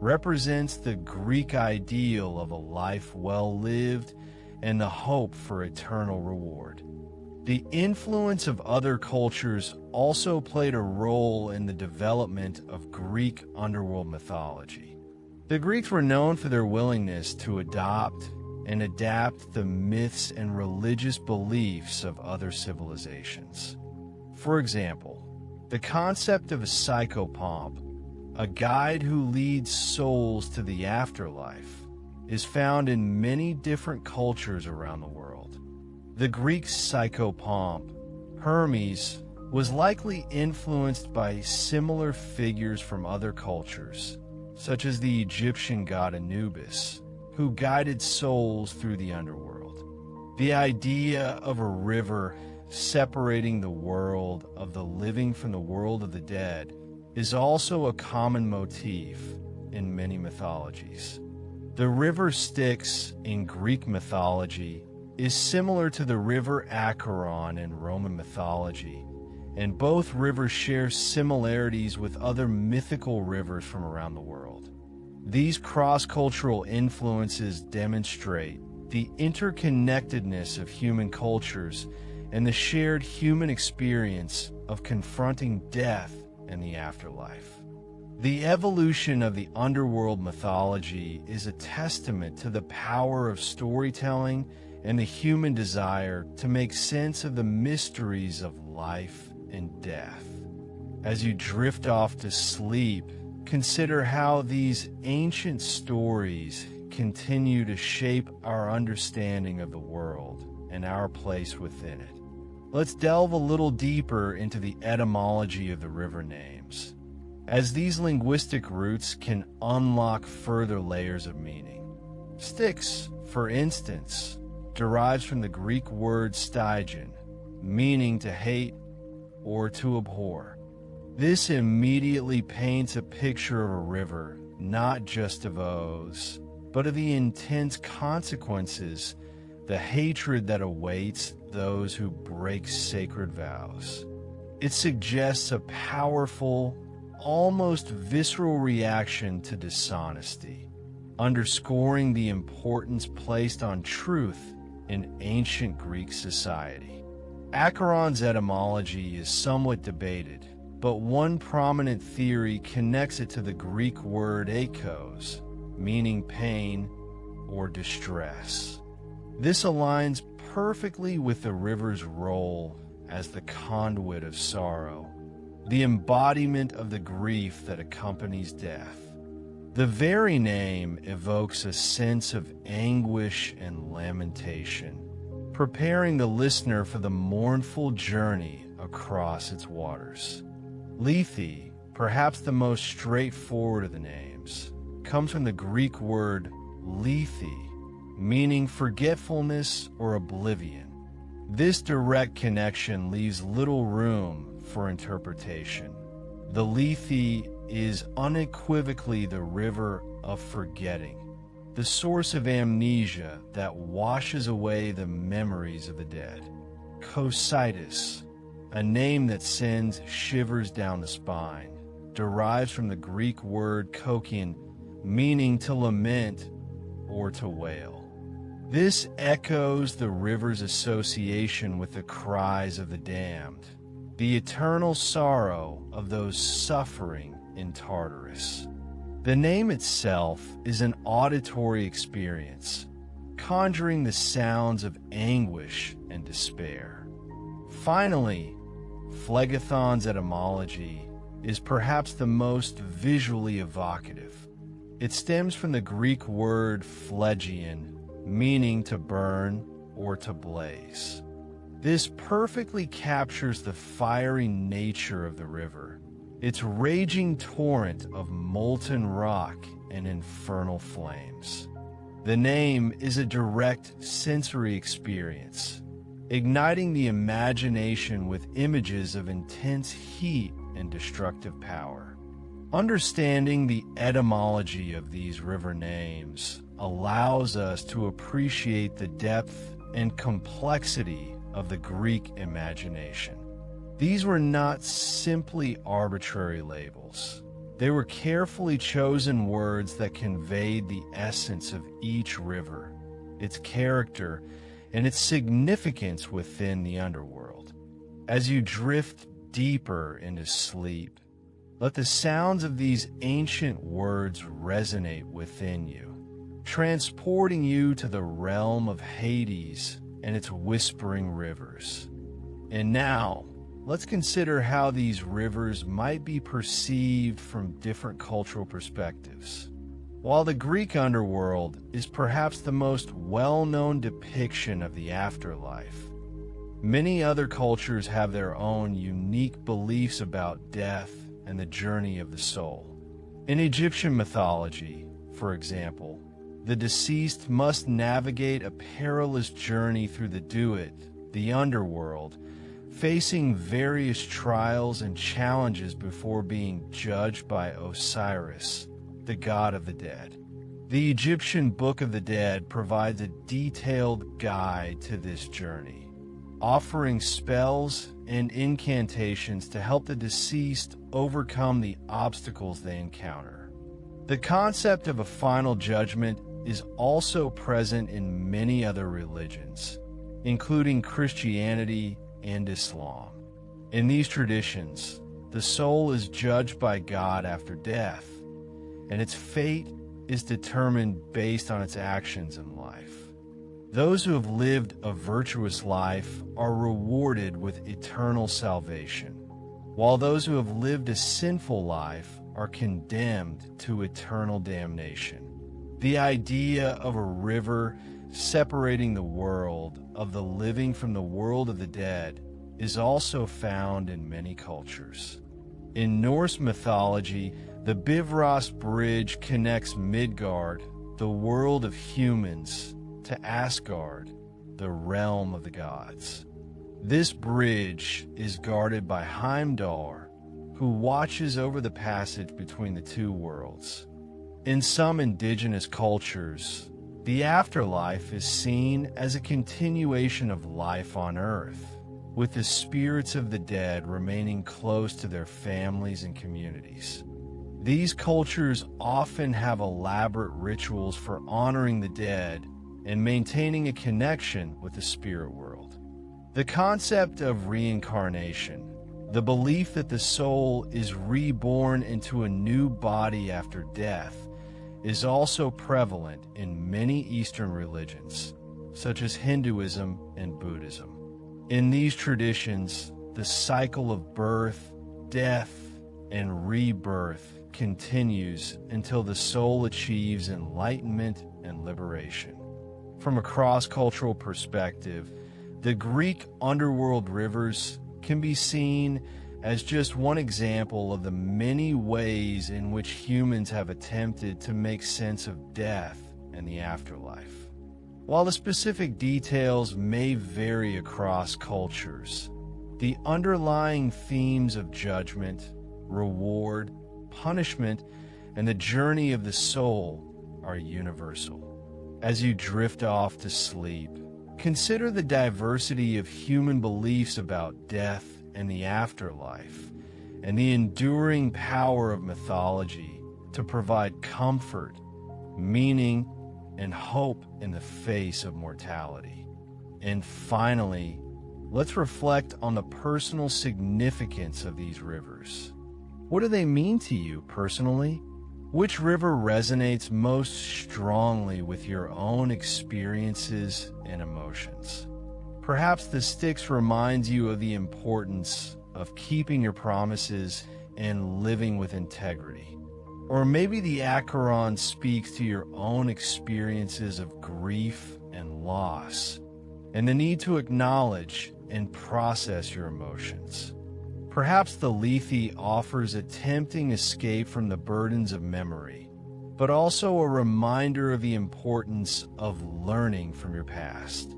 represents the Greek ideal of a life well lived and the hope for eternal reward. The influence of other cultures also played a role in the development of Greek underworld mythology. The Greeks were known for their willingness to adopt and adapt the myths and religious beliefs of other civilizations. For example, the concept of a psychopomp, a guide who leads souls to the afterlife, is found in many different cultures around the world. The Greek psychopomp, Hermes, was likely influenced by similar figures from other cultures, such as the Egyptian god Anubis, who guided souls through the underworld. The idea of a river separating the world of the living from the world of the dead is also a common motif in many mythologies. The river Styx in Greek mythology is similar to the river Acheron in Roman mythology, and both rivers share similarities with other mythical rivers from around the world. These cross-cultural influences demonstrate the interconnectedness of human cultures and the shared human experience of confronting death and the afterlife. The evolution of the underworld mythology is a testament to the power of storytelling and the human desire to make sense of the mysteries of life and death. As you drift off to sleep, consider how these ancient stories continue to shape our understanding of the world and our place within it. Let's delve a little deeper into the etymology of the river names, as these linguistic roots can unlock further layers of meaning. Styx, for instance, derives from the Greek word stygion, meaning to hate or to abhor. This immediately paints a picture of a river, not just of woes, but of the intense consequences, the hatred that awaits those who break sacred vows. It suggests a powerful, almost visceral reaction to dishonesty, underscoring the importance placed on truth in ancient Greek society. Acheron's etymology is somewhat debated, but one prominent theory connects it to the Greek word akos, meaning pain or distress. This aligns perfectly with the river's role as the conduit of sorrow, the embodiment of the grief that accompanies death. The very name evokes a sense of anguish and lamentation, preparing the listener for the mournful journey across its waters. Lethe, perhaps the most straightforward of the names, comes from the Greek word lethe, meaning forgetfulness or oblivion. This direct connection leaves little room for interpretation. The Lethe is unequivocally the river of forgetting, the source of amnesia that washes away the memories of the dead. Cocytus, a name that sends shivers down the spine, derives from the Greek word kokion, meaning to lament or to wail. This echoes the river's association with the cries of the damned, the eternal sorrow of those suffering in Tartarus. The name itself is an auditory experience, conjuring the sounds of anguish and despair. Finally, Phlegethon's etymology is perhaps the most visually evocative. It stems from the Greek word phlegion, meaning to burn or to blaze. This perfectly captures the fiery nature of the river, its raging torrent of molten rock and infernal flames. The name is a direct sensory experience, igniting the imagination with images of intense heat and destructive power. Understanding the etymology of these river names allows us to appreciate the depth and complexity of the Greek imagination. These were not simply arbitrary labels. They were carefully chosen words that conveyed the essence of each river, its character, and its significance within the underworld. As you drift deeper into sleep, let the sounds of these ancient words resonate within you, transporting you to the realm of Hades and its whispering rivers. And now, let's consider how these rivers might be perceived from different cultural perspectives. While the Greek underworld is perhaps the most well-known depiction of the afterlife, many other cultures have their own unique beliefs about death and the journey of the soul. In Egyptian mythology, for example, the deceased must navigate a perilous journey through the Duat, the underworld, facing various trials and challenges before being judged by Osiris, the god of the dead. The Egyptian Book of the Dead provides a detailed guide to this journey, offering spells and incantations to help the deceased overcome the obstacles they encounter. The concept of a final judgment is also present in many other religions, including Christianity and Islam. In these traditions, the soul is judged by God after death, and its fate is determined based on its actions in life. Those who have lived a virtuous life are rewarded with eternal salvation, while those who have lived a sinful life are condemned to eternal damnation. The idea of a river separating the world of the living from the world of the dead is also found in many cultures. In Norse mythology, the Bifrost Bridge connects Midgard, the world of humans, to Asgard, the realm of the gods. This bridge is guarded by Heimdall, who watches over the passage between the two worlds. In some indigenous cultures, the afterlife is seen as a continuation of life on Earth, with the spirits of the dead remaining close to their families and communities. These cultures often have elaborate rituals for honoring the dead and maintaining a connection with the spirit world. The concept of reincarnation, the belief that the soul is reborn into a new body after death, is also prevalent in many Eastern religions, such as Hinduism and Buddhism. In these traditions, the cycle of birth, death, and rebirth continues until the soul achieves enlightenment and liberation. From a cross-cultural perspective, the Greek underworld rivers can be seen as just one example of the many ways in which humans have attempted to make sense of death and the afterlife. While the specific details may vary across cultures, the underlying themes of judgment, reward, punishment, and the journey of the soul are universal. As you drift off to sleep, consider the diversity of human beliefs about death and the afterlife, and the enduring power of mythology to provide comfort, meaning, and hope in the face of mortality. And finally, let's reflect on the personal significance of these rivers. What do they mean to you personally? Which river resonates most strongly with your own experiences and emotions? Perhaps the Styx reminds you of the importance of keeping your promises and living with integrity. Or maybe the Acheron speaks to your own experiences of grief and loss, and the need to acknowledge and process your emotions. Perhaps the Lethe offers a tempting escape from the burdens of memory, but also a reminder of the importance of learning from your past.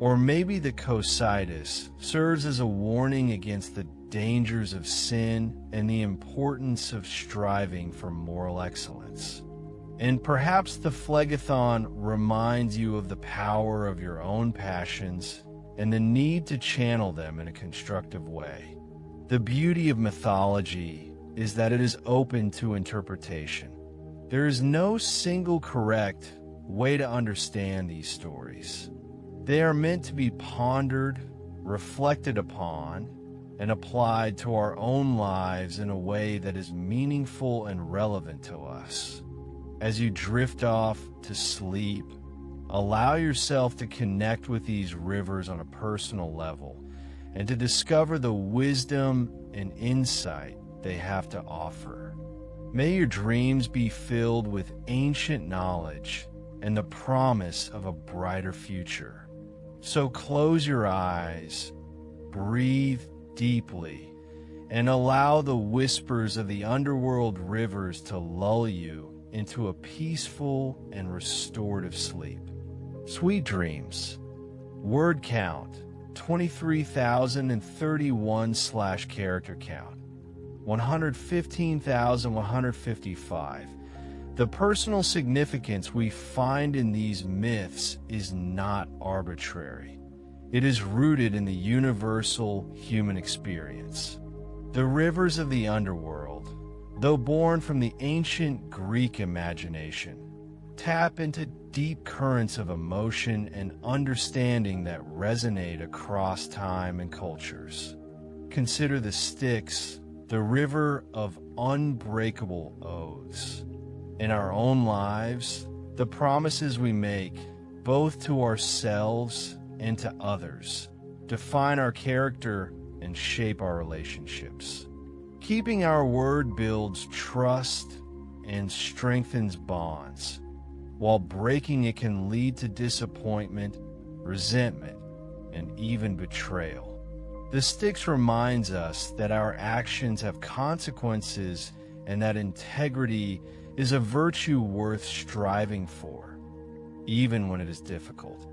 Or maybe the Cocytus serves as a warning against the dangers of sin and the importance of striving for moral excellence. And perhaps the Phlegethon reminds you of the power of your own passions and the need to channel them in a constructive way. The beauty of mythology is that it is open to interpretation. There is no single correct way to understand these stories. They are meant to be pondered, reflected upon, and applied to our own lives in a way that is meaningful and relevant to us. As you drift off to sleep, allow yourself to connect with these rivers on a personal level and to discover the wisdom and insight they have to offer. May your dreams be filled with ancient knowledge and the promise of a brighter future. So close your eyes, breathe deeply, and allow the whispers of the underworld rivers to lull you into a peaceful and restorative sleep. Sweet dreams. Word count 23,031/character count 115,155. The personal significance we find in these myths is not arbitrary. It is rooted in the universal human experience. The rivers of the underworld, though born from the ancient Greek imagination, tap into deep currents of emotion and understanding that resonate across time and cultures. Consider the Styx, the river of unbreakable oaths. In our own lives, the promises we make, both to ourselves and to others, define our character and shape our relationships. Keeping our word builds trust and strengthens bonds, while breaking it can lead to disappointment, resentment, and even betrayal. The Styx reminds us that our actions have consequences and that integrity is a virtue worth striving for, even when it is difficult.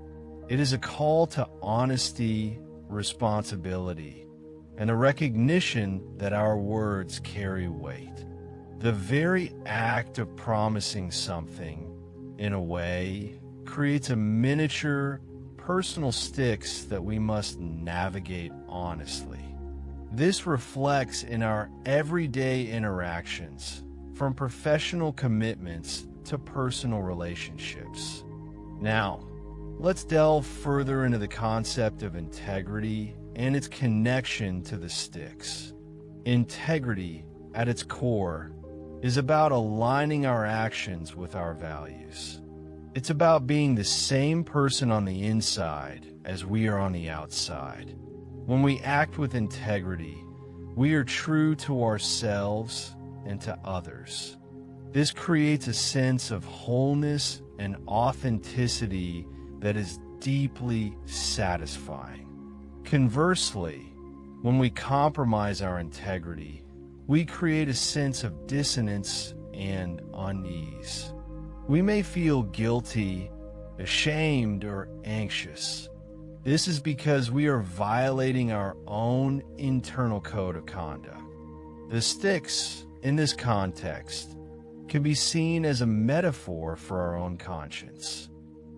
It is a call to honesty, responsibility, and a recognition that our words carry weight. The very act of promising something, in a way, creates a miniature, personal Styx that we must navigate honestly. This reflects in our everyday interactions, from professional commitments to personal relationships. Now, let's delve further into the concept of integrity and its connection to the Styx. Integrity, at its core, is about aligning our actions with our values. It's about being the same person on the inside as we are on the outside. When we act with integrity, we are true to ourselves and to others. This creates a sense of wholeness and authenticity that is deeply satisfying. Conversely, when we compromise our integrity, we create a sense of dissonance and unease. We may feel guilty, ashamed, or anxious. This is because we are violating our own internal code of conduct. The Styx, in this context, can be seen as a metaphor for our own conscience.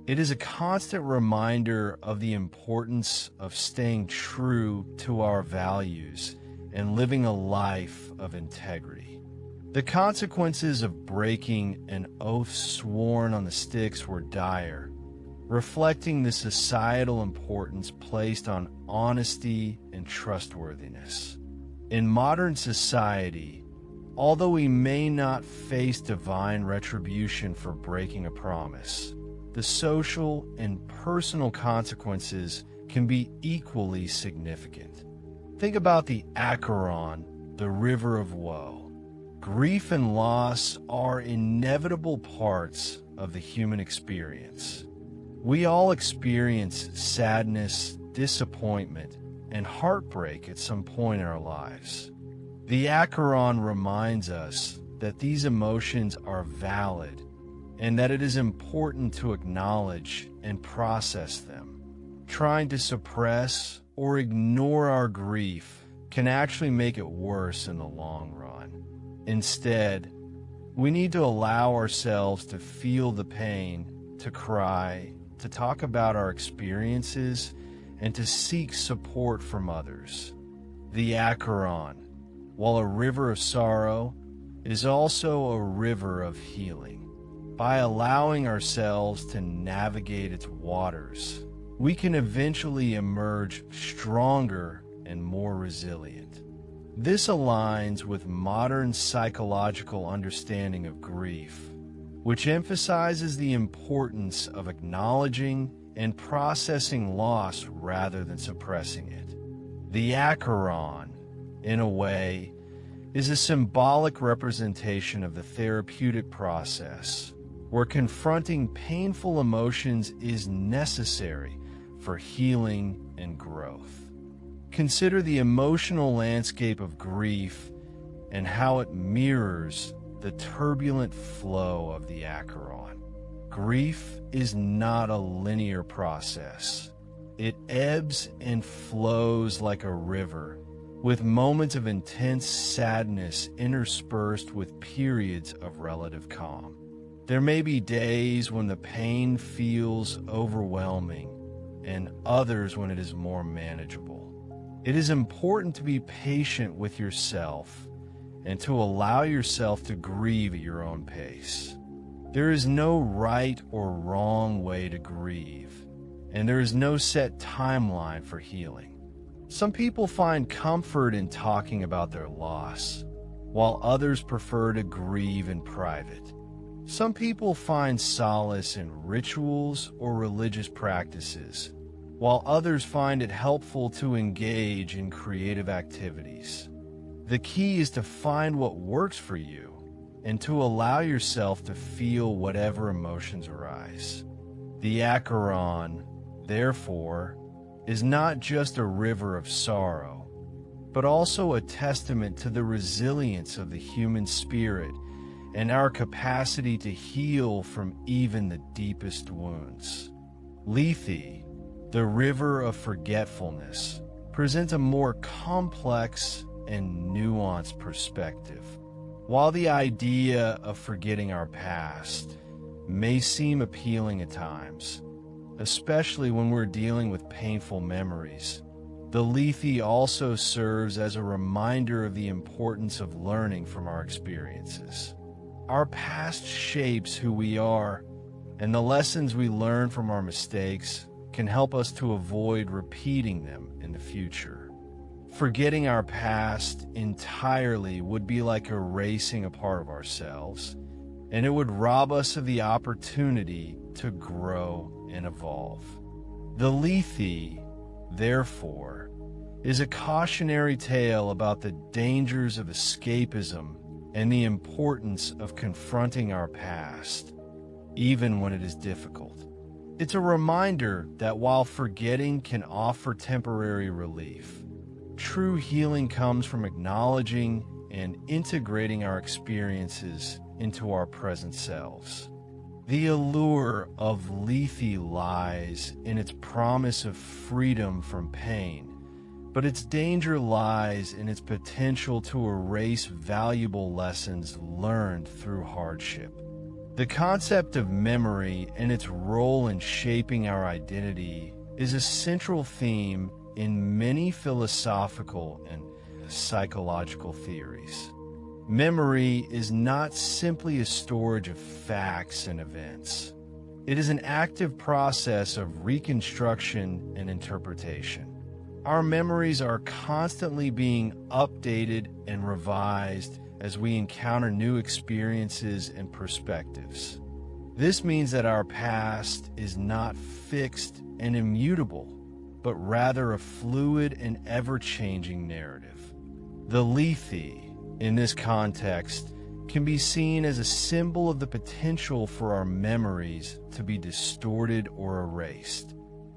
It is a constant reminder of the importance of staying true to our values and living a life of integrity. The consequences of breaking an oath sworn on the Styx were dire, reflecting the societal importance placed on honesty and trustworthiness. In modern society, although we may not face divine retribution for breaking a promise, the social and personal consequences can be equally significant. Think about the Acheron, the river of woe. Grief and loss are inevitable parts of the human experience. We all experience sadness, disappointment, and heartbreak at some point in our lives. The Acheron reminds us that these emotions are valid and that it is important to acknowledge and process them. Trying to suppress or ignore our grief can actually make it worse in the long run. Instead, we need to allow ourselves to feel the pain, to cry, to talk about our experiences, and to seek support from others. The Acheron, while a river of sorrow, is also a river of healing. By allowing ourselves to navigate its waters, we can eventually emerge stronger and more resilient. This aligns with modern psychological understanding of grief, which emphasizes the importance of acknowledging and processing loss rather than suppressing it. The Acheron, in a way, is a symbolic representation of the therapeutic process, where confronting painful emotions is necessary for healing and growth. Consider the emotional landscape of grief and how it mirrors the turbulent flow of the Acheron. Grief is not a linear process. It ebbs and flows like a river, with moments of intense sadness interspersed with periods of relative calm. There may be days when the pain feels overwhelming, and others when it is more manageable. It is important to be patient with yourself and to allow yourself to grieve at your own pace. There is no right or wrong way to grieve, and there is no set timeline for healing. Some people find comfort in talking about their loss, while others prefer to grieve in private. Some people find solace in rituals or religious practices, while others find it helpful to engage in creative activities. The key is to find what works for you and to allow yourself to feel whatever emotions arise. The Acheron, therefore, is not just a river of sorrow, but also a testament to the resilience of the human spirit and our capacity to heal from even the deepest wounds. Lethe, the river of forgetfulness, presents a more complex and nuanced perspective. While the idea of forgetting our past may seem appealing at times, especially when we're dealing with painful memories, the Lethe also serves as a reminder of the importance of learning from our experiences. Our past shapes who we are, and the lessons we learn from our mistakes can help us to avoid repeating them in the future. Forgetting our past entirely would be like erasing a part of ourselves, and it would rob us of the opportunity to grow and evolve. The Lethe, therefore, is a cautionary tale about the dangers of escapism and the importance of confronting our past, even when it is difficult. It's a reminder that while forgetting can offer temporary relief, true healing comes from acknowledging and integrating our experiences into our present selves. The allure of Lethe lies in its promise of freedom from pain, but its danger lies in its potential to erase valuable lessons learned through hardship. The concept of memory and its role in shaping our identity is a central theme in many philosophical and psychological theories. Memory is not simply a storage of facts and events. It is an active process of reconstruction and interpretation. Our memories are constantly being updated and revised as we encounter new experiences and perspectives. This means that our past is not fixed and immutable, but rather a fluid and ever-changing narrative. The Lethe, in this context, can be seen as a symbol of the potential for our memories to be distorted or erased.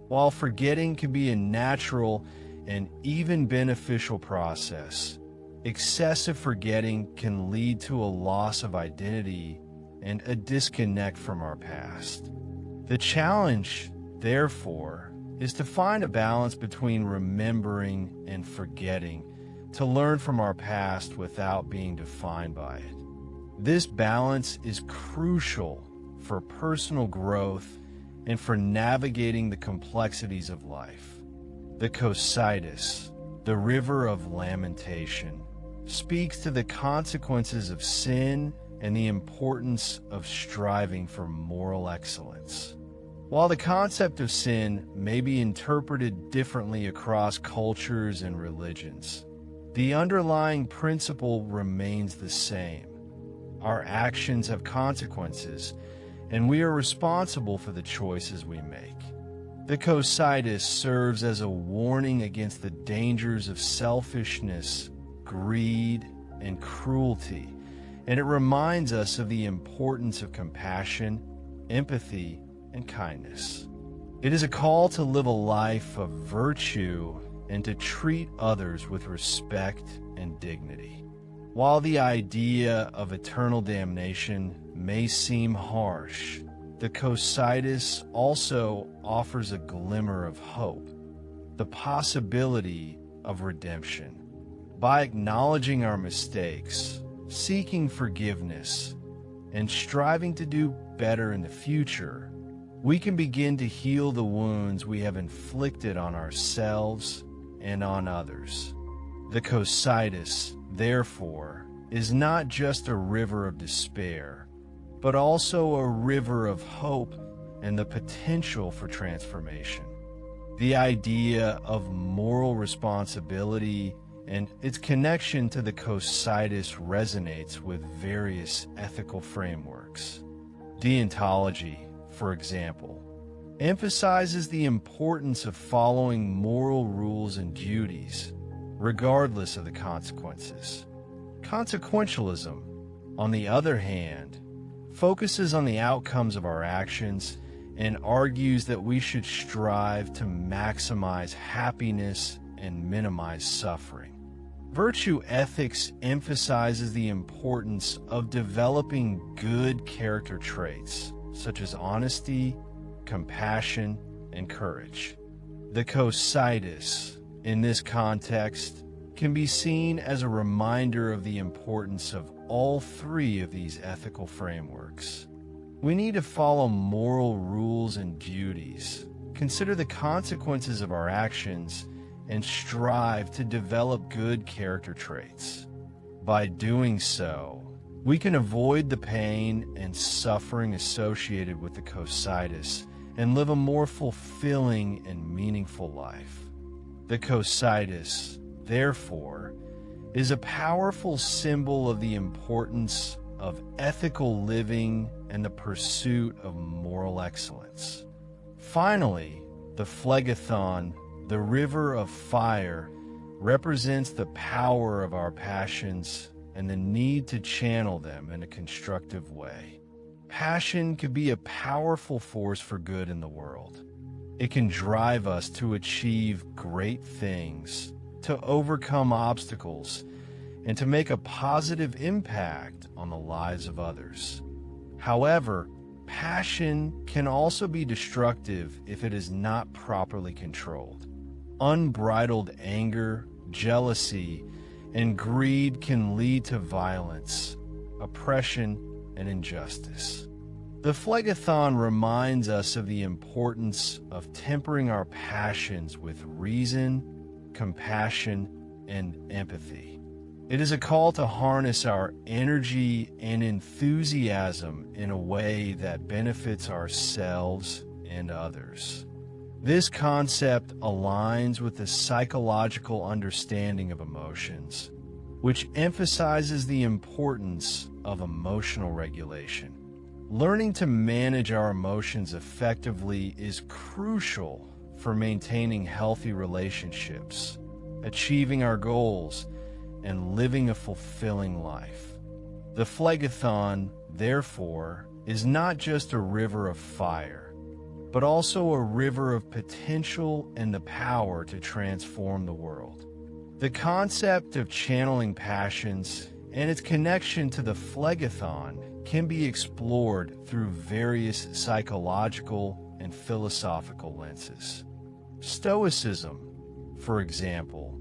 While forgetting can be a natural and even beneficial process. Excessive forgetting can lead to a loss of identity and a disconnect from our past. The challenge, therefore, is to find a balance between remembering and forgetting, to learn from our past without being defined by it. This balance is crucial for personal growth and for navigating the complexities of life. The Cocytus, the river of lamentation, speaks to the consequences of sin and the importance of striving for moral excellence. While the concept of sin may be interpreted differently across cultures and religions, the underlying principle remains the same. Our actions have consequences, and we are responsible for the choices we make. The Cocytus serves as a warning against the dangers of selfishness, greed, and cruelty, and it reminds us of the importance of compassion, empathy, and kindness. It is a call to live a life of virtue and to treat others with respect and dignity. While the idea of eternal damnation may seem harsh, the Cocytus also offers a glimmer of hope, the possibility of redemption. By acknowledging our mistakes, seeking forgiveness, and striving to do better in the future, we can begin to heal the wounds we have inflicted on ourselves and on others. The Cocytus, therefore, is not just a river of despair, but also a river of hope and the potential for transformation. The idea of moral responsibility and its connection to the Cocytus resonates with various ethical frameworks. Deontology, for example, emphasizes the importance of following moral rules and duties, regardless of the consequences. Consequentialism, on the other hand, focuses on the outcomes of our actions and argues that we should strive to maximize happiness and minimize suffering. Virtue ethics emphasizes the importance of developing good character traits, such as honesty, compassion, and courage. The Cocytus, in this context, can be seen as a reminder of the importance of all three of these ethical frameworks. We need to follow moral rules and duties, consider the consequences of our actions, and strive to develop good character traits. By doing so, we can avoid the pain and suffering associated with the Cocytus and live a more fulfilling and meaningful life. The Cocytus, therefore, is a powerful symbol of the importance of ethical living and the pursuit of moral excellence. Finally, the Phlegethon, the river of fire, represents the power of our passions and the need to channel them in a constructive way. Passion can be a powerful force for good in the world. It can drive us to achieve great things, to overcome obstacles, and to make a positive impact on the lives of others. However, passion can also be destructive if it is not properly controlled. Unbridled anger, jealousy, and greed can lead to violence, oppression, and injustice. The Phlegethon reminds us of the importance of tempering our passions with reason, compassion, and empathy. It is a call to harness our energy and enthusiasm in a way that benefits ourselves and others. This concept aligns with the psychological understanding of emotions, which emphasizes the importance of emotional regulation. Learning to manage our emotions effectively is crucial for maintaining healthy relationships, achieving our goals, and living a fulfilling life. The Phlegethon, therefore, is not just a river of fire. but also a river of potential and the power to transform the world. The concept of channeling passions and its connection to the phlegethon can be explored through various psychological and philosophical lenses. Stoicism, for example,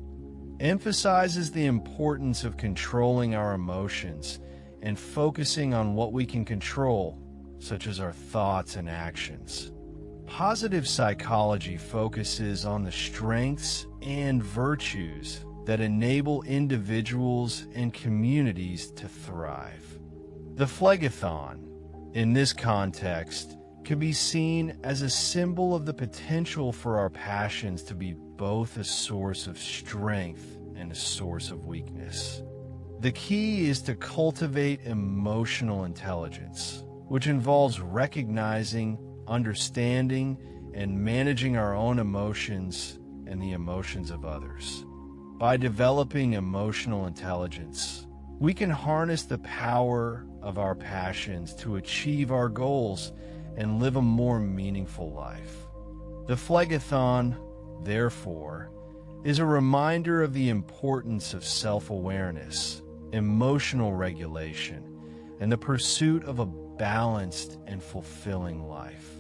emphasizes the importance of controlling our emotions and focusing on what we can control, such as our thoughts and actions. Positive psychology focuses on the strengths and virtues that enable individuals and communities to thrive. The phlegethon, in this context, can be seen as a symbol of the potential for our passions to be both a source of strength and a source of weakness. The key is to cultivate emotional intelligence, which involves recognizing, understanding, and managing our own emotions and the emotions of others. By developing emotional intelligence, we can harness the power of our passions to achieve our goals and live a more meaningful life. The phlegethon, therefore, is a reminder of the importance of self-awareness, emotional regulation, and the pursuit of a balanced and fulfilling life.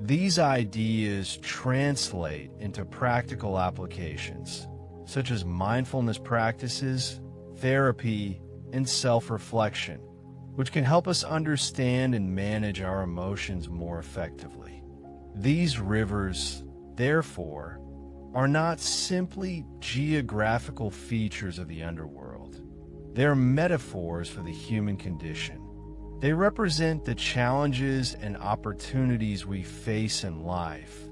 These ideas translate into practical applications, such as mindfulness practices, therapy, and self-reflection, which can help us understand and manage our emotions more effectively. These rivers, therefore, are not simply geographical features of the underworld. They're metaphors for the human condition. They represent the challenges and opportunities we face in life,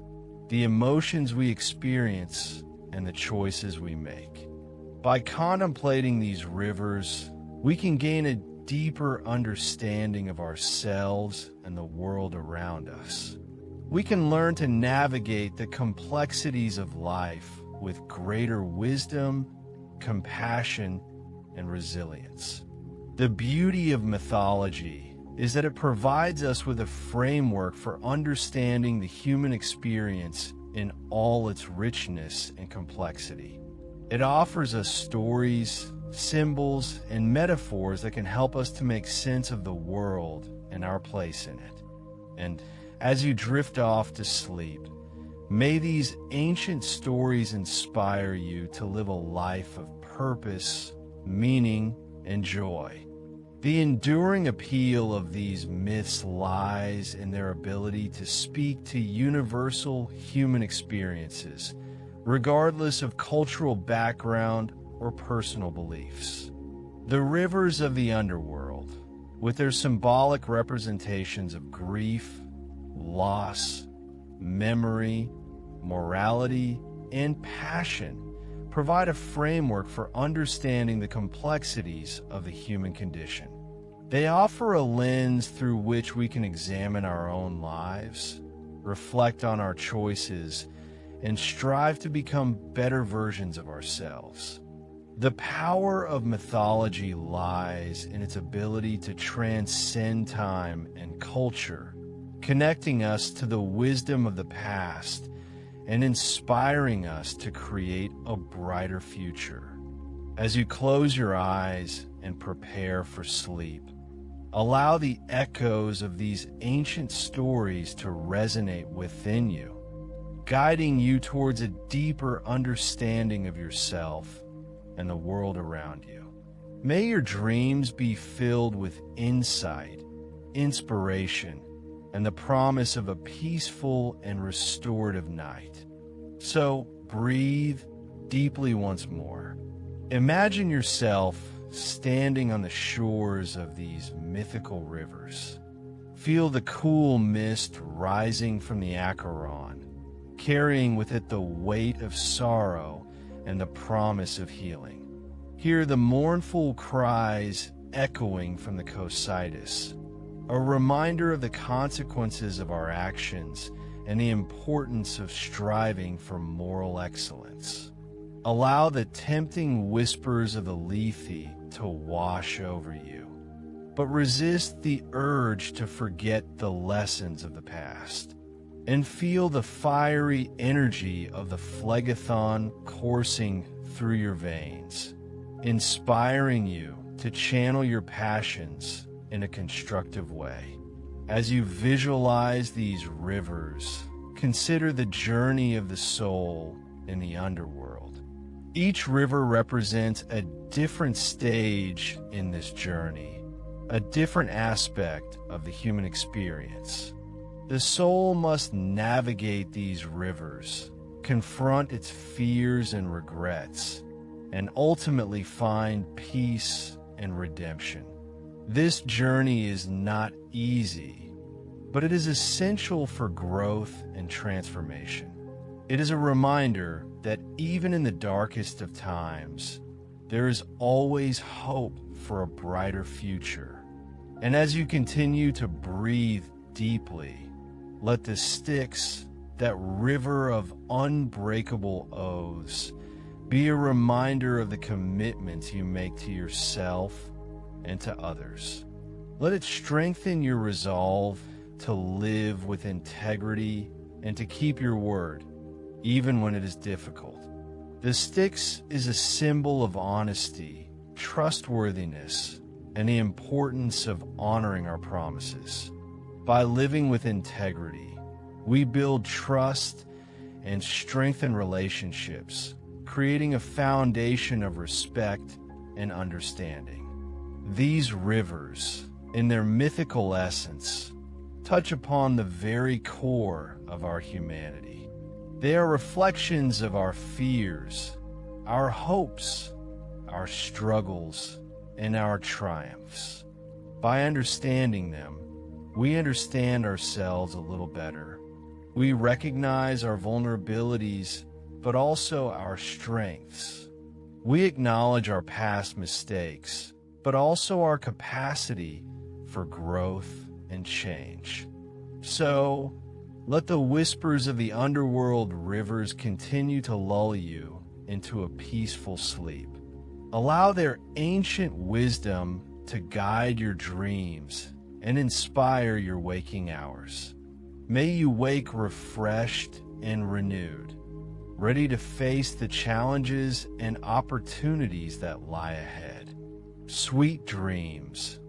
the emotions we experience, and the choices we make. By contemplating these rivers, we can gain a deeper understanding of ourselves and the world around us. We can learn to navigate the complexities of life with greater wisdom, compassion, and resilience. The beauty of mythology is that it provides us with a framework for understanding the human experience in all its richness and complexity. It offers us stories, symbols, and metaphors that can help us to make sense of the world and our place in it. And as you drift off to sleep, may these ancient stories inspire you to live a life of purpose, meaning, and joy. The enduring appeal of these myths lies in their ability to speak to universal human experiences, regardless of cultural background or personal beliefs. The rivers of the underworld, with their symbolic representations of grief, loss, memory, morality, and passion, provide a framework for understanding the complexities of the human condition. They offer a lens through which we can examine our own lives, reflect on our choices, and strive to become better versions of ourselves. The power of mythology lies in its ability to transcend time and culture, connecting us to the wisdom of the past and inspiring us to create a brighter future. As you close your eyes and prepare for sleep, allow the echoes of these ancient stories to resonate within you, guiding you towards a deeper understanding of yourself and the world around you. May your dreams be filled with insight, inspiration, and the promise of a peaceful and restorative night. So breathe deeply once more. Imagine yourself standing on the shores of these mythical rivers. Feel the cool mist rising from the Acheron, carrying with it the weight of sorrow and the promise of healing. Hear the mournful cries echoing from the Cocytus, a reminder of the consequences of our actions and the importance of striving for moral excellence. Allow the tempting whispers of the Lethe to wash over you, but resist the urge to forget the lessons of the past. and feel the fiery energy of the phlegethon coursing through your veins, inspiring you to channel your passions in a constructive way. As you visualize these rivers, consider the journey of the soul in the underworld. Each river represents a different stage in this journey, a different aspect of the human experience. The soul must navigate these rivers, confront its fears and regrets, and ultimately find peace and redemption. This journey is not easy, but it is essential for growth and transformation. It is a reminder that even in the darkest of times, there is always hope for a brighter future. And as you continue to breathe deeply, let the Styx, that river of unbreakable oaths, be a reminder of the commitments you make to yourself and to others. Let it strengthen your resolve to live with integrity and to keep your word, even when it is difficult. The Styx is a symbol of honesty, trustworthiness, and the importance of honoring our promises. By living with integrity, we build trust and strengthen relationships, creating a foundation of respect and understanding. These rivers, in their mythical essence, touch upon the very core of our humanity. They are reflections of our fears, our hopes, our struggles, and our triumphs. By understanding them, we understand ourselves a little better. We recognize our vulnerabilities, but also our strengths. We acknowledge our past mistakes, but also our capacity for growth and change. So, let the whispers of the underworld rivers continue to lull you into a peaceful sleep. Allow their ancient wisdom to guide your dreams and inspire your waking hours. May you wake refreshed and renewed, ready to face the challenges and opportunities that lie ahead. Sweet dreams,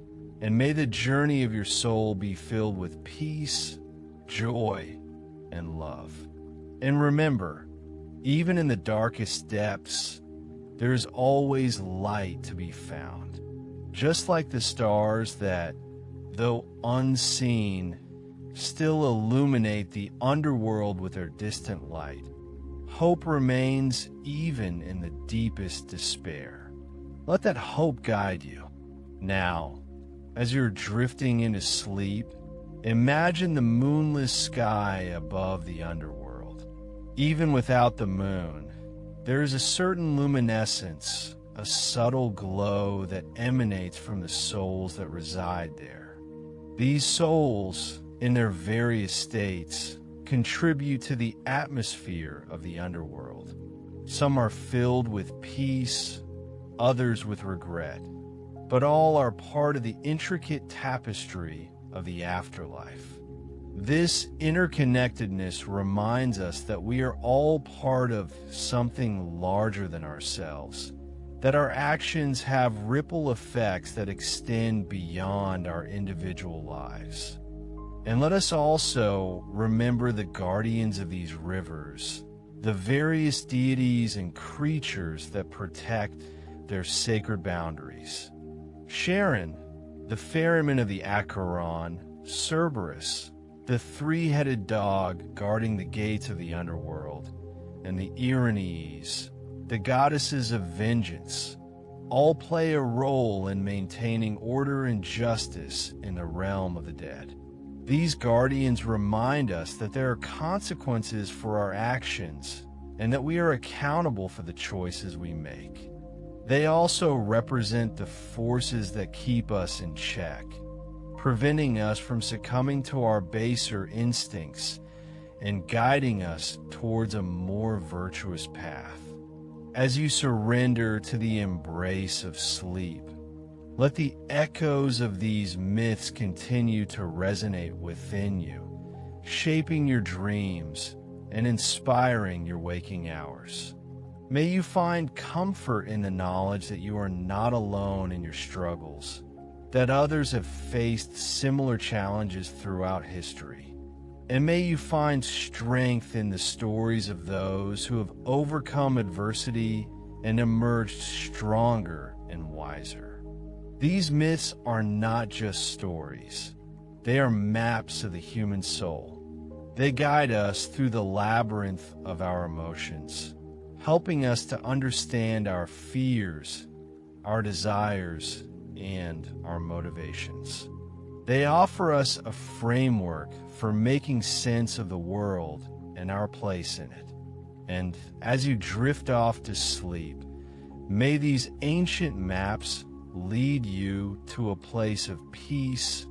and may the journey of your soul be filled with peace, joy, and love. And remember, even in the darkest depths, there is always light to be found. Just like the stars that, though unseen, still illuminate the underworld with their distant light, hope remains even in the deepest despair. Let that hope guide you. Now, as you're drifting into sleep, imagine the moonless sky above the underworld. Even without the moon, there is a certain luminescence, a subtle glow that emanates from the souls that reside there. These souls, in their various states, contribute to the atmosphere of the underworld. Some are filled with peace, others with regret, but all are part of the intricate tapestry of the afterlife. This interconnectedness reminds us that we are all part of something larger than ourselves, that our actions have ripple effects that extend beyond our individual lives. And let us also remember the guardians of these rivers, the various deities and creatures that protect their sacred boundaries. Charon, the ferryman of the Acheron, Cerberus, the three-headed dog guarding the gates of the underworld, and the Erinyes, the goddesses of vengeance, all play a role in maintaining order and justice in the realm of the dead. These guardians remind us that there are consequences for our actions and that we are accountable for the choices we make. They also represent the forces that keep us in check, preventing us from succumbing to our baser instincts and guiding us towards a more virtuous path. As you surrender to the embrace of sleep, let the echoes of these myths continue to resonate within you, shaping your dreams and inspiring your waking hours. May you find comfort in the knowledge that you are not alone in your struggles, that others have faced similar challenges throughout history. And may you find strength in the stories of those who have overcome adversity and emerged stronger and wiser. These myths are not just stories. They are maps of the human soul. They guide us through the labyrinth of our emotions, helping us to understand our fears, our desires, and our motivations. They offer us a framework for making sense of the world and our place in it. And as you drift off to sleep, may these ancient maps lead you to a place of peace,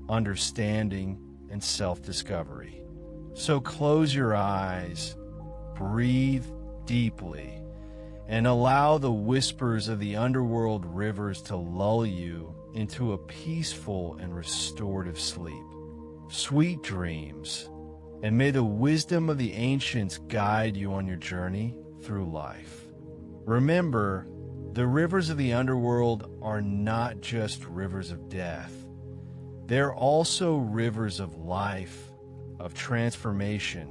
understanding, and self-discovery. So close your eyes, breathe deeply, and allow the whispers of the underworld rivers to lull you into a peaceful and restorative sleep. Sweet dreams, and may the wisdom of the ancients guide you on your journey through life. Remember, the rivers of the underworld are not just rivers of death. They're also rivers of life, of transformation,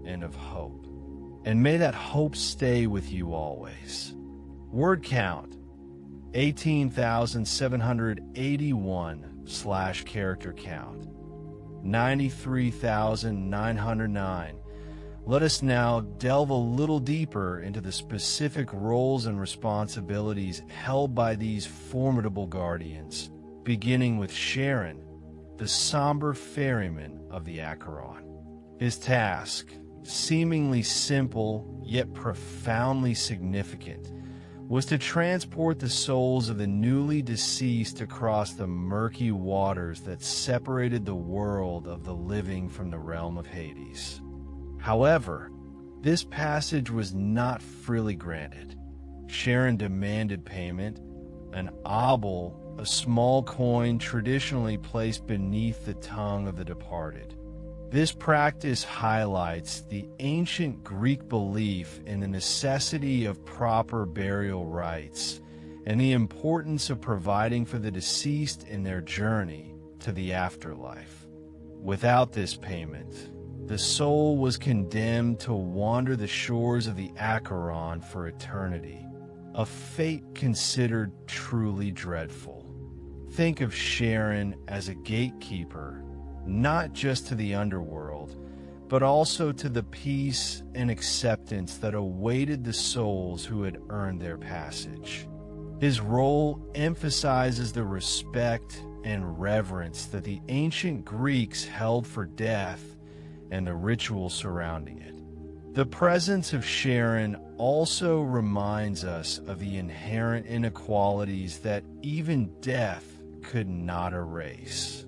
and of hope. And may that hope stay with you always. Word count, 18,781 / character count, 93,909. Let us now delve a little deeper into the specific roles and responsibilities held by these formidable guardians, beginning with Sharon, the somber ferryman of the Acheron. His task, seemingly simple yet profoundly significant, was to transport the souls of the newly deceased across the murky waters that separated the world of the living from the realm of Hades. However, this passage was not freely granted. Sharon demanded payment, an obol, a small coin traditionally placed beneath the tongue of the departed. This practice highlights the ancient Greek belief in the necessity of proper burial rites and the importance of providing for the deceased in their journey to the afterlife. Without this payment, the soul was condemned to wander the shores of the Acheron for eternity, a fate considered truly dreadful. Think of Sharon as a gatekeeper, not just to the underworld, but also to the peace and acceptance that awaited the souls who had earned their passage. His role emphasizes the respect and reverence that the ancient Greeks held for death and the ritual surrounding it. The presence of Sharon also reminds us of the inherent inequalities that even death could not erase.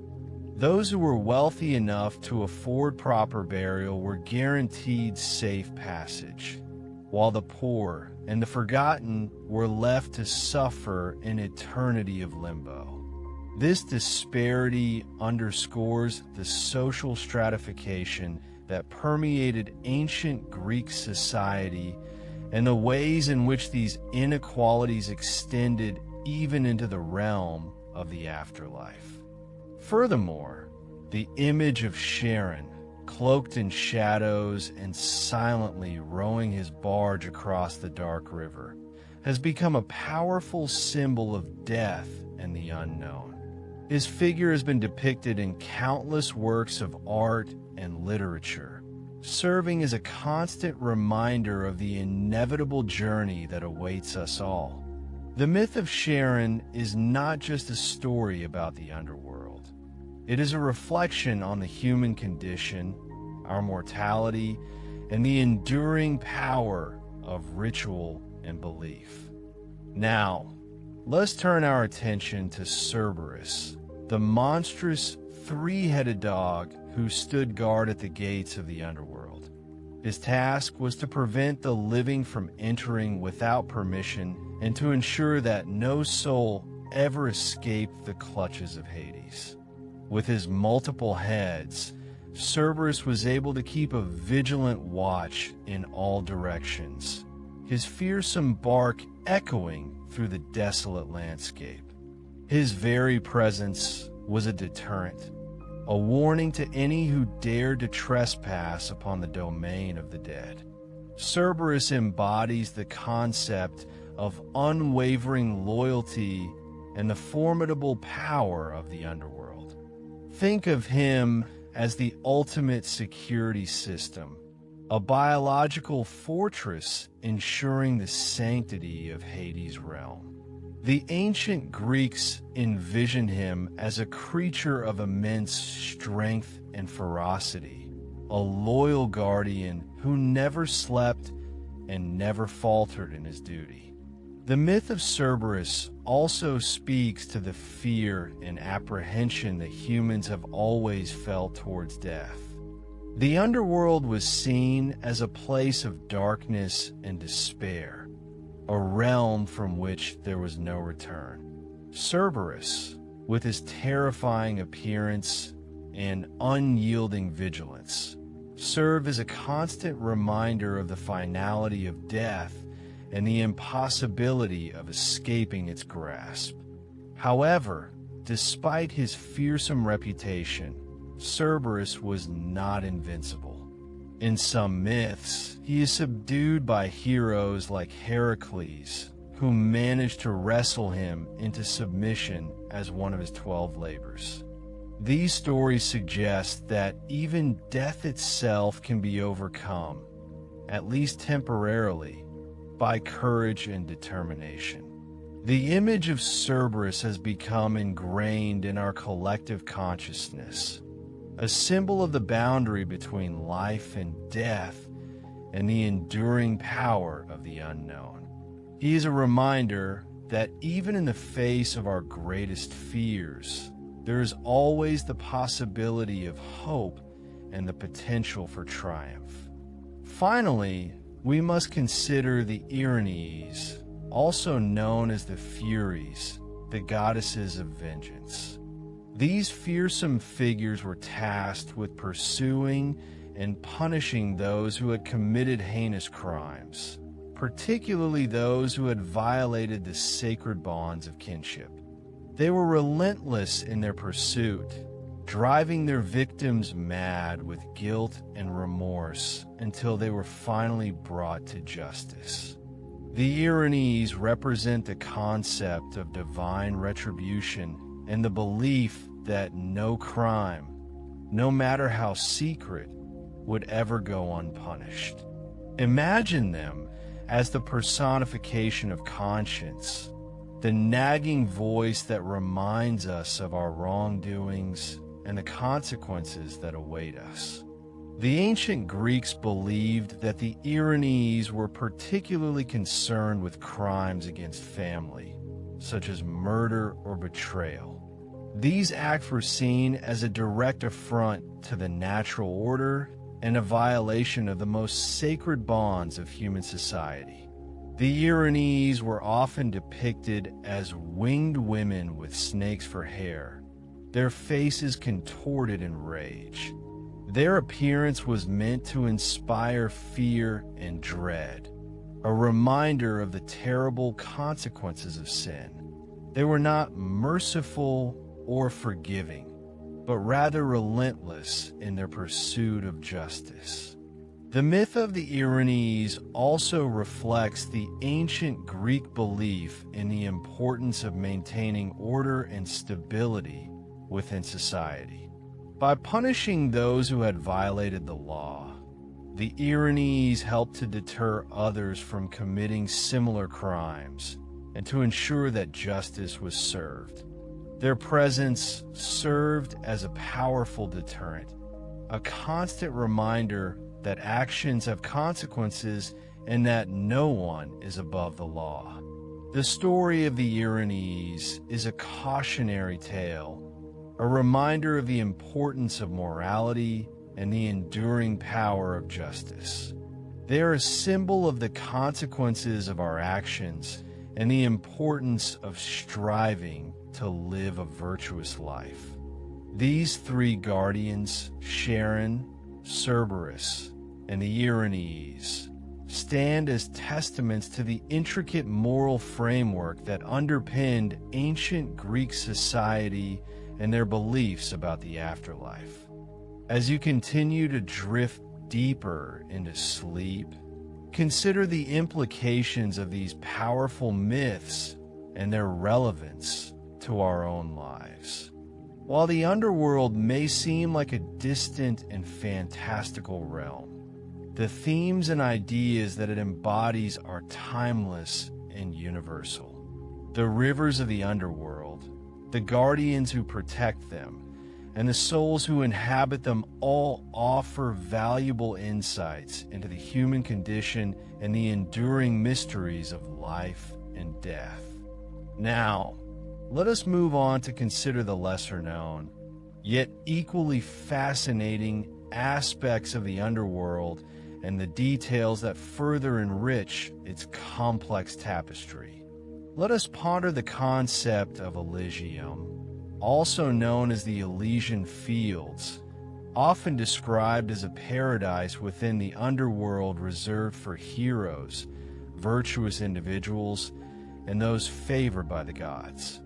Those who were wealthy enough to afford proper burial were guaranteed safe passage, while the poor and the forgotten were left to suffer an eternity of limbo. This disparity underscores the social stratification that permeated ancient Greek society and the ways in which these inequalities extended even into the realm of the afterlife. Furthermore, the image of Sharon, cloaked in shadows and silently rowing his barge across the dark river, has become a powerful symbol of death and the unknown. His figure has been depicted in countless works of art and literature, serving as a constant reminder of the inevitable journey that awaits us all. The myth of Sharon is not just a story about the underworld. It is a reflection on the human condition, our mortality, and the enduring power of ritual and belief. Now, let's turn our attention to Cerberus, the monstrous three-headed dog who stood guard at the gates of the underworld. His task was to prevent the living from entering without permission and to ensure that no soul ever escaped the clutches of Hades. With his multiple heads, Cerberus was able to keep a vigilant watch in all directions, his fearsome bark echoing through the desolate landscape. His very presence was a deterrent, a warning to any who dared to trespass upon the domain of the dead. Cerberus embodies the concept of unwavering loyalty and the formidable power of the underworld. Think of him as the ultimate security system, a biological fortress ensuring the sanctity of Hades' realm. The ancient Greeks envisioned him as a creature of immense strength and ferocity, a loyal guardian who never slept and never faltered in his duty. The myth of Cerberus also speaks to the fear and apprehension that humans have always felt towards death. The underworld was seen as a place of darkness and despair, a realm from which there was no return. Cerberus, with his terrifying appearance and unyielding vigilance, served as a constant reminder of the finality of death and the impossibility of escaping its grasp. However, despite his fearsome reputation, Cerberus was not invincible. In some myths, he is subdued by heroes like Heracles, who managed to wrestle him into submission as one of his 12 labors. These stories suggest that even death itself can be overcome, at least temporarily, by courage and determination. The image of Cerberus has become ingrained in our collective consciousness, a symbol of the boundary between life and death and the enduring power of the unknown. He is a reminder that even in the face of our greatest fears, there is always the possibility of hope and the potential for triumph. Finally, we must consider the Erinyes, also known as the Furies, the goddesses of vengeance. These fearsome figures were tasked with pursuing and punishing those who had committed heinous crimes, particularly those who had violated the sacred bonds of kinship. They were relentless in their pursuit, driving their victims mad with guilt and remorse until they were finally brought to justice. The Erinyes represent the concept of divine retribution and the belief that no crime, no matter how secret, would ever go unpunished. Imagine them as the personification of conscience, the nagging voice that reminds us of our wrongdoings and the consequences that await us. The ancient Greeks believed that the Erinyes were particularly concerned with crimes against family, such as murder or betrayal. These acts were seen as a direct affront to the natural order and a violation of the most sacred bonds of human society. The Erinyes were often depicted as winged women with snakes for hair, their faces contorted in rage. Their appearance was meant to inspire fear and dread, a reminder of the terrible consequences of sin. They were not merciful or forgiving, but rather relentless in their pursuit of justice. The myth of the Erinyes also reflects the ancient Greek belief in the importance of maintaining order and stability within society. By punishing those who had violated the law, the Erinyes helped to deter others from committing similar crimes and to ensure that justice was served. Their presence served as a powerful deterrent, a constant reminder that actions have consequences and that no one is above the law. The story of the Erinyes is a cautionary tale, a reminder of the importance of morality and the enduring power of justice. They are a symbol of the consequences of our actions and the importance of striving to live a virtuous life. These three guardians, Charon, Cerberus, and the Erinyes, stand as testaments to the intricate moral framework that underpinned ancient Greek society and their beliefs about the afterlife. As you continue to drift deeper into sleep, consider the implications of these powerful myths and their relevance to our own lives. While the underworld may seem like a distant and fantastical realm, the themes and ideas that it embodies are timeless and universal. The rivers of the underworld, the guardians who protect them, and the souls who inhabit them all offer valuable insights into the human condition and the enduring mysteries of life and death. Now, let us move on to consider the lesser-known, yet equally fascinating aspects of the underworld and the details that further enrich its complex tapestry. Let us ponder the concept of Elysium, also known as the Elysian Fields, often described as a paradise within the underworld reserved for heroes, virtuous individuals, and those favored by the gods.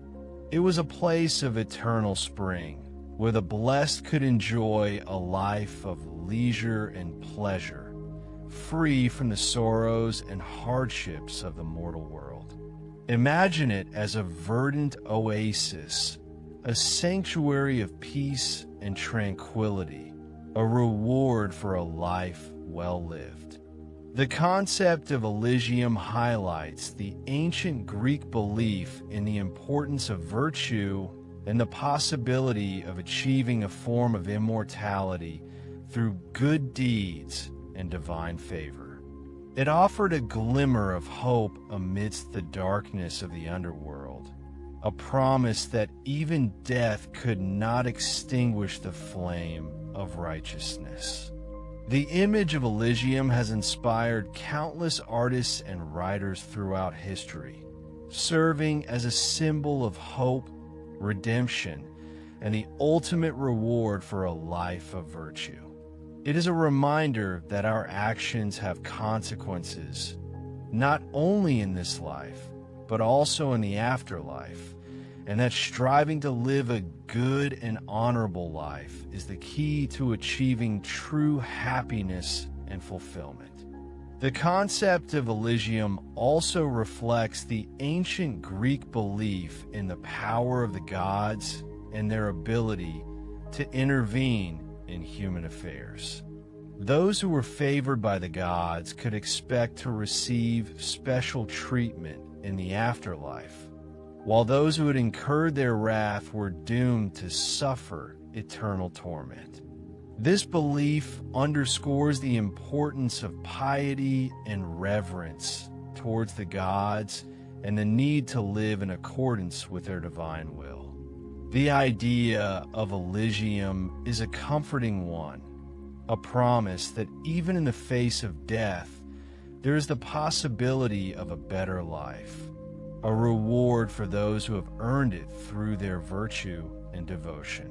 It was a place of eternal spring, where the blessed could enjoy a life of leisure and pleasure, free from the sorrows and hardships of the mortal world. Imagine it as a verdant oasis, a sanctuary of peace and tranquility, a reward for a life well lived. The concept of Elysium highlights the ancient Greek belief in the importance of virtue and the possibility of achieving a form of immortality through good deeds and divine favor. It offered a glimmer of hope amidst the darkness of the underworld, a promise that even death could not extinguish the flame of righteousness. The image of Elysium has inspired countless artists and writers throughout history, serving as a symbol of hope, redemption, and the ultimate reward for a life of virtue. It is a reminder that our actions have consequences, not only in this life, but also in the afterlife, and that striving to live a good and honorable life is the key to achieving true happiness and fulfillment. The concept of Elysium also reflects the ancient Greek belief in the power of the gods and their ability to intervene in human affairs. Those who were favored by the gods could expect to receive special treatment in the afterlife, while those who had incurred their wrath were doomed to suffer eternal torment. This belief underscores the importance of piety and reverence towards the gods and the need to live in accordance with their divine will. The idea of Elysium is a comforting one, a promise that even in the face of death, there is the possibility of a better life, a reward for those who have earned it through their virtue and devotion.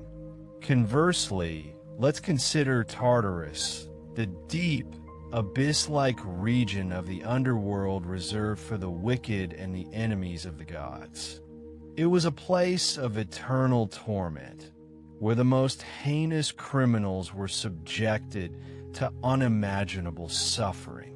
Conversely, let's consider Tartarus, the deep, abyss-like region of the underworld reserved for the wicked and the enemies of the gods. It was a place of eternal torment, where the most heinous criminals were subjected to unimaginable suffering.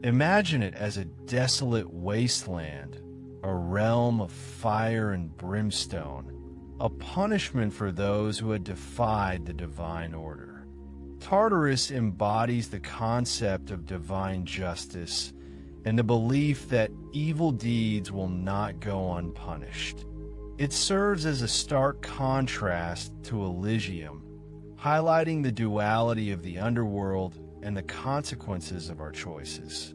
Imagine it as a desolate wasteland, a realm of fire and brimstone, a punishment for those who had defied the divine order. Tartarus embodies the concept of divine justice and the belief that evil deeds will not go unpunished. It serves as a stark contrast to Elysium, highlighting the duality of the underworld and the consequences of our choices.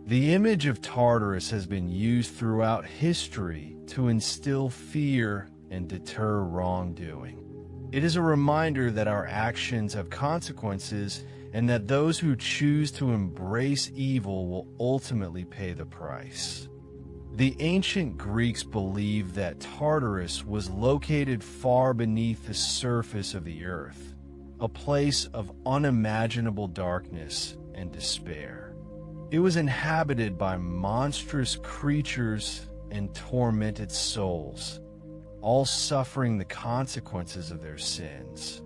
The image of Tartarus has been used throughout history to instill fear and deter wrongdoing. It is a reminder that our actions have consequences and that those who choose to embrace evil will ultimately pay the price. The ancient Greeks believed that Tartarus was located far beneath the surface of the earth, a place of unimaginable darkness and despair. It was inhabited by monstrous creatures and tormented souls, all suffering the consequences of their sins.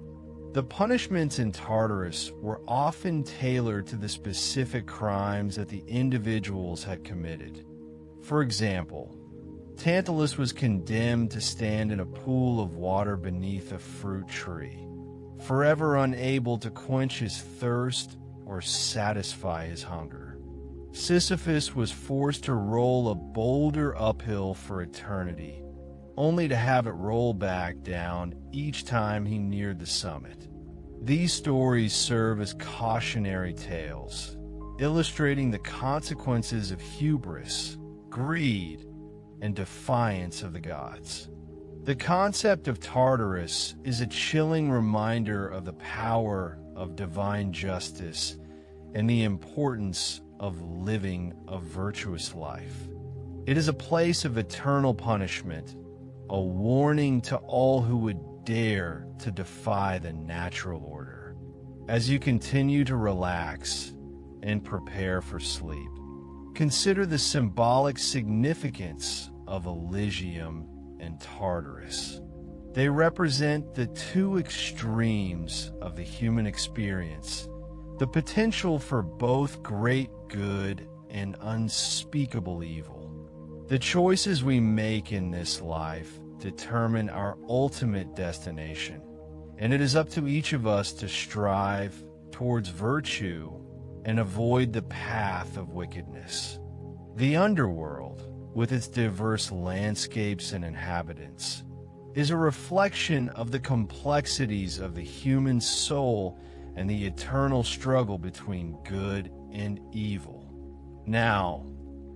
The punishments in Tartarus were often tailored to the specific crimes that the individuals had committed. For example, Tantalus was condemned to stand in a pool of water beneath a fruit tree, forever unable to quench his thirst or satisfy his hunger. Sisyphus was forced to roll a boulder uphill for eternity, only to have it roll back down each time he neared the summit. These stories serve as cautionary tales, illustrating the consequences of hubris, greed, and defiance of the gods. The concept of Tartarus is a chilling reminder of the power of divine justice and the importance of living a virtuous life. It is a place of eternal punishment, a warning to all who would dare to defy the natural order. As you continue to relax and prepare for sleep, consider the symbolic significance of Elysium and Tartarus. They represent the two extremes of the human experience, the potential for both great good and unspeakable evil. The choices we make in this life determine our ultimate destination, and it is up to each of us to strive towards virtue and avoid the path of wickedness. The Underworld, with its diverse landscapes and inhabitants, is a reflection of the complexities of the human soul and the eternal struggle between good and evil. Now,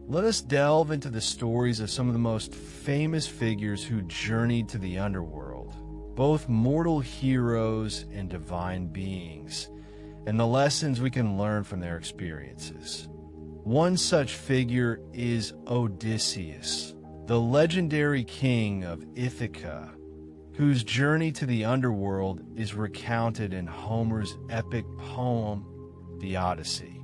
let us delve into the stories of some of the most famous figures who journeyed to the underworld, both mortal heroes and divine beings, and the lessons we can learn from their experiences. One such figure is Odysseus, the legendary king of Ithaca, whose journey to the underworld is recounted in Homer's epic poem, The Odyssey.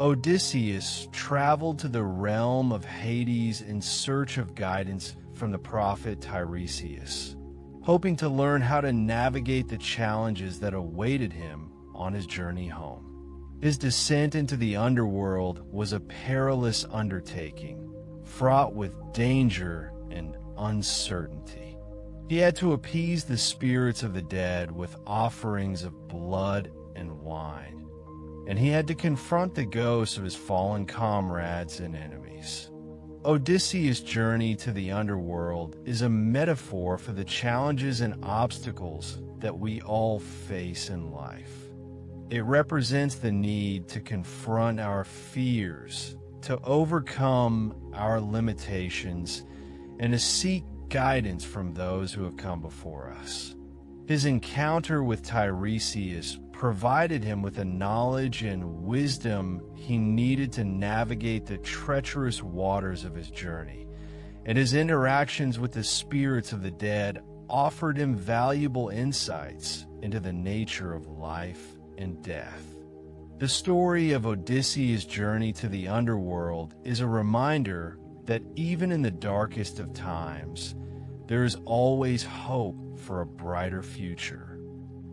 Odysseus traveled to the realm of Hades in search of guidance from the prophet Tiresias, hoping to learn how to navigate the challenges that awaited him on his journey home. His descent into the underworld was a perilous undertaking, fraught with danger and uncertainty. He had to appease the spirits of the dead with offerings of blood and wine, and he had to confront the ghosts of his fallen comrades and enemies. Odysseus' journey to the underworld is a metaphor for the challenges and obstacles that we all face in life. It represents the need to confront our fears, to overcome our limitations, and to seek guidance from those who have come before us. His encounter with Tiresias provided him with the knowledge and wisdom he needed to navigate the treacherous waters of his journey, and his interactions with the spirits of the dead offered him valuable insights into the nature of life and death. The story of Odysseus' journey to the underworld is a reminder that even in the darkest of times, there is always hope for a brighter future.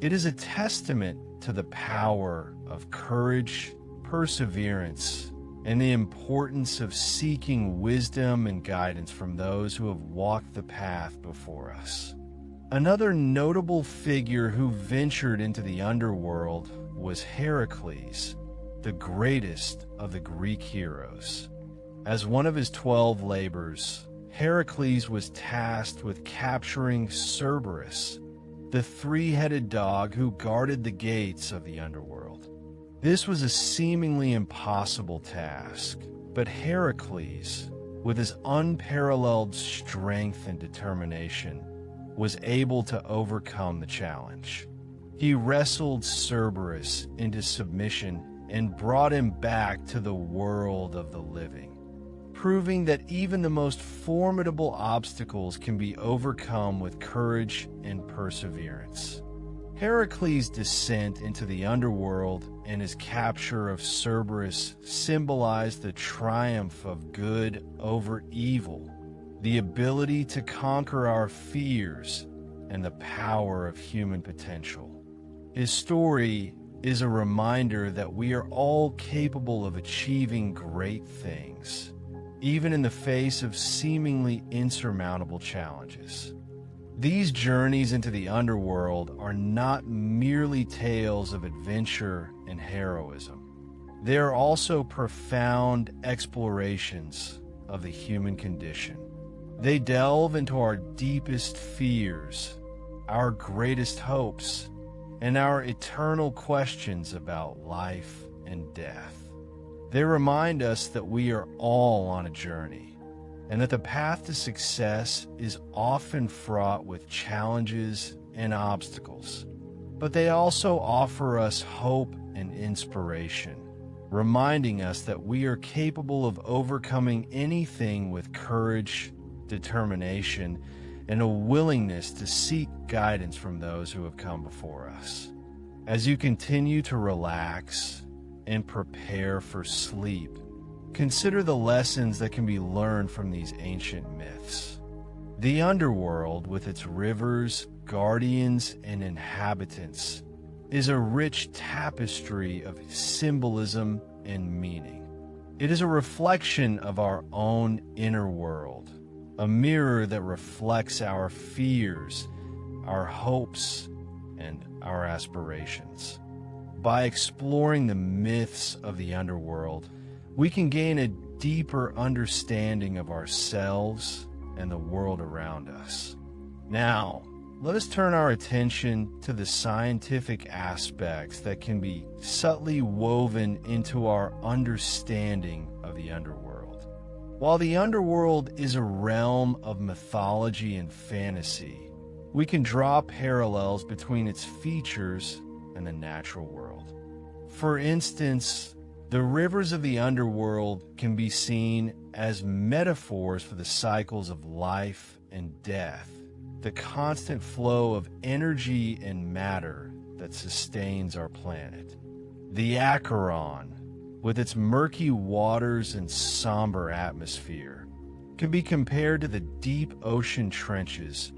It is a testament to the power of courage, perseverance, and the importance of seeking wisdom and guidance from those who have walked the path before us. Another notable figure who ventured into the underworld was Heracles, the greatest of the Greek heroes. As one of his 12 labors, Heracles was tasked with capturing Cerberus, the three-headed dog who guarded the gates of the underworld. This was a seemingly impossible task, but Heracles, with his unparalleled strength and determination, was able to overcome the challenge. He wrestled Cerberus into submission and brought him back to the world of the living, proving that even the most formidable obstacles can be overcome with courage and perseverance. Heracles' descent into the underworld and his capture of Cerberus symbolized the triumph of good over evil, the ability to conquer our fears, and the power of human potential. His story is a reminder that we are all capable of achieving great things, even in the face of seemingly insurmountable challenges. These journeys into the underworld are not merely tales of adventure and heroism. They are also profound explorations of the human condition. They delve into our deepest fears, our greatest hopes, and our eternal questions about life and death. They remind us that we are all on a journey, and that the path to success is often fraught with challenges and obstacles. But they also offer us hope and inspiration, reminding us that we are capable of overcoming anything with courage, determination, and a willingness to seek guidance from those who have come before us. As you continue to relax and prepare for sleep, consider the lessons that can be learned from these ancient myths. The underworld, with its rivers, guardians, and inhabitants, is a rich tapestry of symbolism and meaning. It is a reflection of our own inner world, a mirror that reflects our fears, our hopes, and our aspirations. By exploring the myths of the underworld, we can gain a deeper understanding of ourselves and the world around us. Now, let us turn our attention to the scientific aspects that can be subtly woven into our understanding of the underworld. While the underworld is a realm of mythology and fantasy, we can draw parallels between its features and the natural world. For instance, the rivers of the underworld can be seen as metaphors for the cycles of life and death, the constant flow of energy and matter that sustains our planet. The Acheron, with its murky waters and somber atmosphere, can be compared to the deep ocean trenches,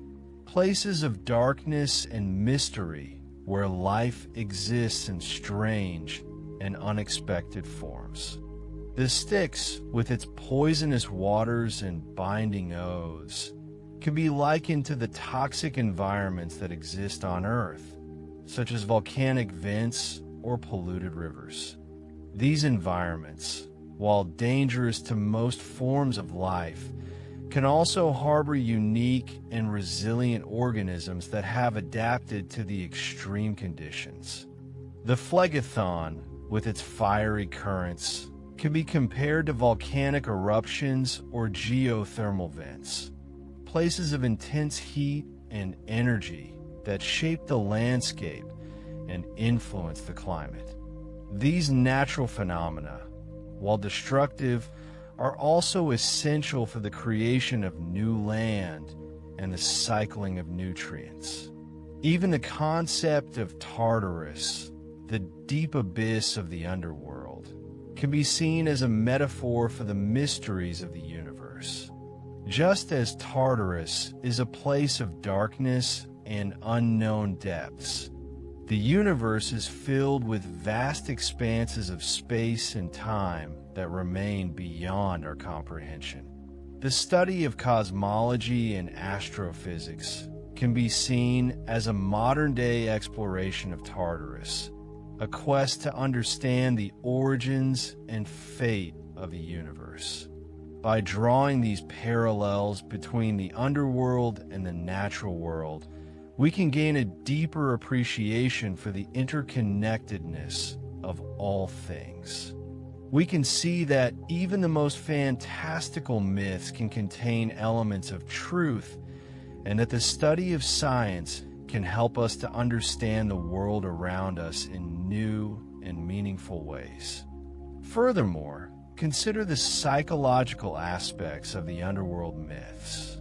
places of darkness and mystery where life exists in strange and unexpected forms. The Styx, with its poisonous waters and binding oaths, can be likened to the toxic environments that exist on Earth, such as volcanic vents or polluted rivers. These environments, while dangerous to most forms of life, can also harbor unique and resilient organisms that have adapted to the extreme conditions. The Phlegethon, with its fiery currents, can be compared to volcanic eruptions or geothermal vents, places of intense heat and energy that shape the landscape and influence the climate. These natural phenomena, while destructive, are also essential for the creation of new land and the cycling of nutrients. Even the concept of Tartarus, the deep abyss of the underworld, can be seen as a metaphor for the mysteries of the universe. Just as Tartarus is a place of darkness and unknown depths, the universe is filled with vast expanses of space and time that remain beyond our comprehension. The study of cosmology and astrophysics can be seen as a modern-day exploration of Tartarus, a quest to understand the origins and fate of the universe. By drawing these parallels between the underworld and the natural world, we can gain a deeper appreciation for the interconnectedness of all things. We can see that even the most fantastical myths can contain elements of truth, and that the study of science can help us to understand the world around us in new and meaningful ways. Furthermore, consider the psychological aspects of the underworld myths.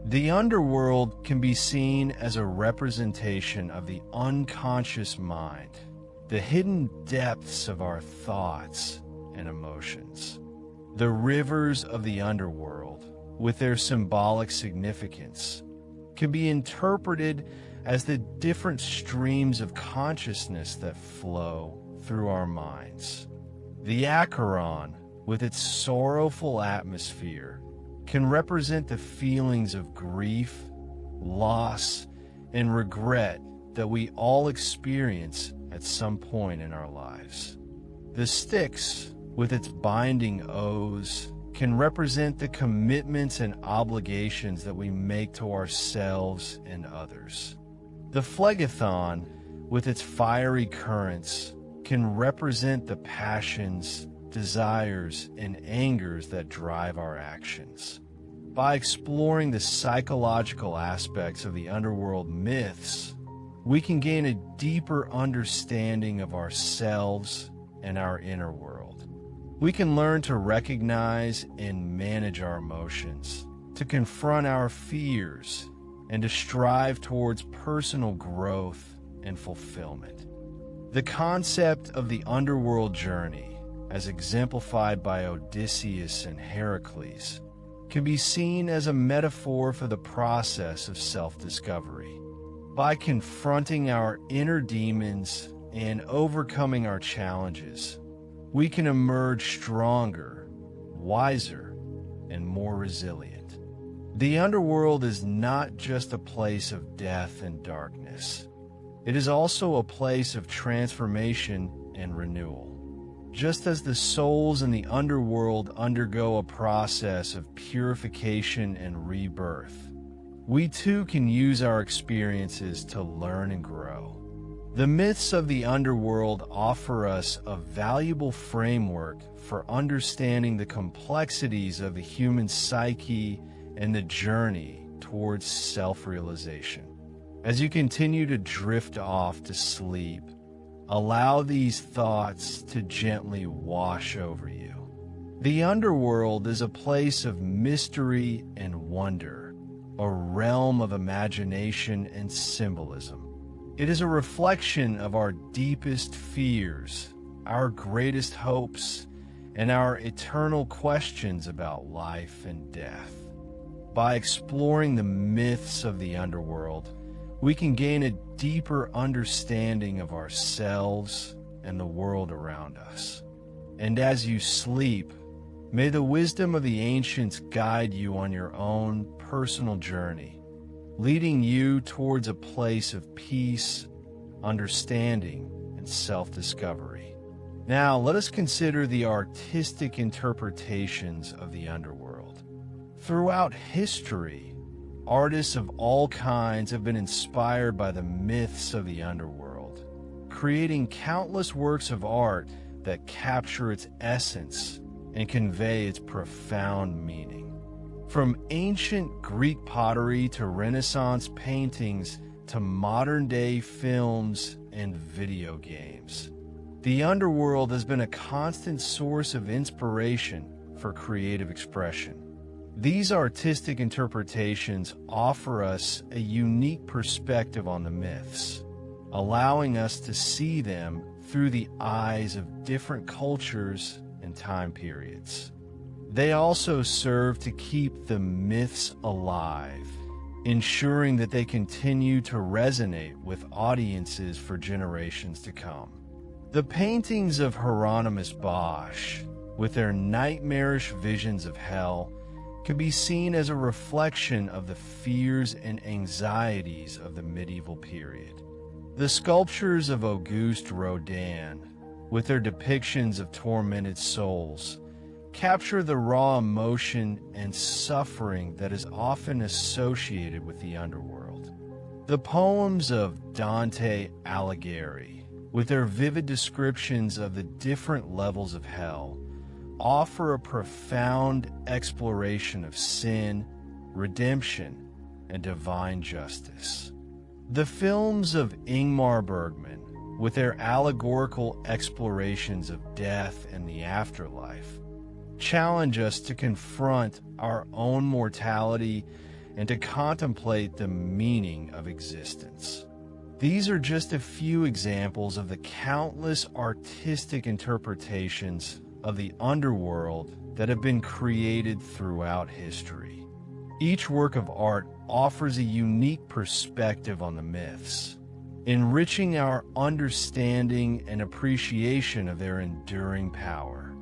The underworld can be seen as a representation of the unconscious mind, the hidden depths of our thoughts and emotions. The rivers of the underworld, with their symbolic significance, can be interpreted as the different streams of consciousness that flow through our minds. The Acheron, with its sorrowful atmosphere, can represent the feelings of grief, loss, and regret that we all experience at some point in our lives. The Styx, with its binding oaths, can represent the commitments and obligations that we make to ourselves and others. The Phlegethon, with its fiery currents, can represent the passions, desires, and angers that drive our actions. By exploring the psychological aspects of the underworld myths, we can gain a deeper understanding of ourselves and our inner world. We can learn to recognize and manage our emotions, to confront our fears, and to strive towards personal growth and fulfillment. The concept of the underworld journey, as exemplified by Odysseus and Heracles, can be seen as a metaphor for the process of self-discovery. By confronting our inner demons and overcoming our challenges, we can emerge stronger, wiser, and more resilient. The underworld is not just a place of death and darkness. It is also a place of transformation and renewal. Just as the souls in the underworld undergo a process of purification and rebirth, we too can use our experiences to learn and grow. The myths of the underworld offer us a valuable framework for understanding the complexities of the human psyche and the journey towards self-realization. As you continue to drift off to sleep, allow these thoughts to gently wash over you. The underworld is a place of mystery and wonder, a realm of imagination and symbolism. It is a reflection of our deepest fears, our greatest hopes, and our eternal questions about life and death. By exploring the myths of the underworld, we can gain a deeper understanding of ourselves and the world around us. And as you sleep, may the wisdom of the ancients guide you on your own personal journey, leading you towards a place of peace, understanding, and self-discovery. Now, let us consider the artistic interpretations of the underworld. Throughout history, artists of all kinds have been inspired by the myths of the underworld, creating countless works of art that capture its essence and convey its profound meaning. From ancient Greek pottery to Renaissance paintings to modern-day films and video games, the underworld has been a constant source of inspiration for creative expression. These artistic interpretations offer us a unique perspective on the myths, allowing us to see them through the eyes of different cultures and time periods. They also serve to keep the myths alive, ensuring that they continue to resonate with audiences for generations to come. The paintings of Hieronymus Bosch, with their nightmarish visions of hell, can be seen as a reflection of the fears and anxieties of the medieval period. The sculptures of Auguste Rodin, with their depictions of tormented souls, capture the raw emotion and suffering that is often associated with the underworld. The poems of Dante Alighieri, with their vivid descriptions of the different levels of hell, offer a profound exploration of sin, redemption, and divine justice. The films of Ingmar Bergman, with their allegorical explorations of death and the afterlife, challenge us to confront our own mortality and to contemplate the meaning of existence. These are just a few examples of the countless artistic interpretations of the underworld that have been created throughout history. Each work of art offers a unique perspective on the myths, enriching our understanding and appreciation of their enduring power.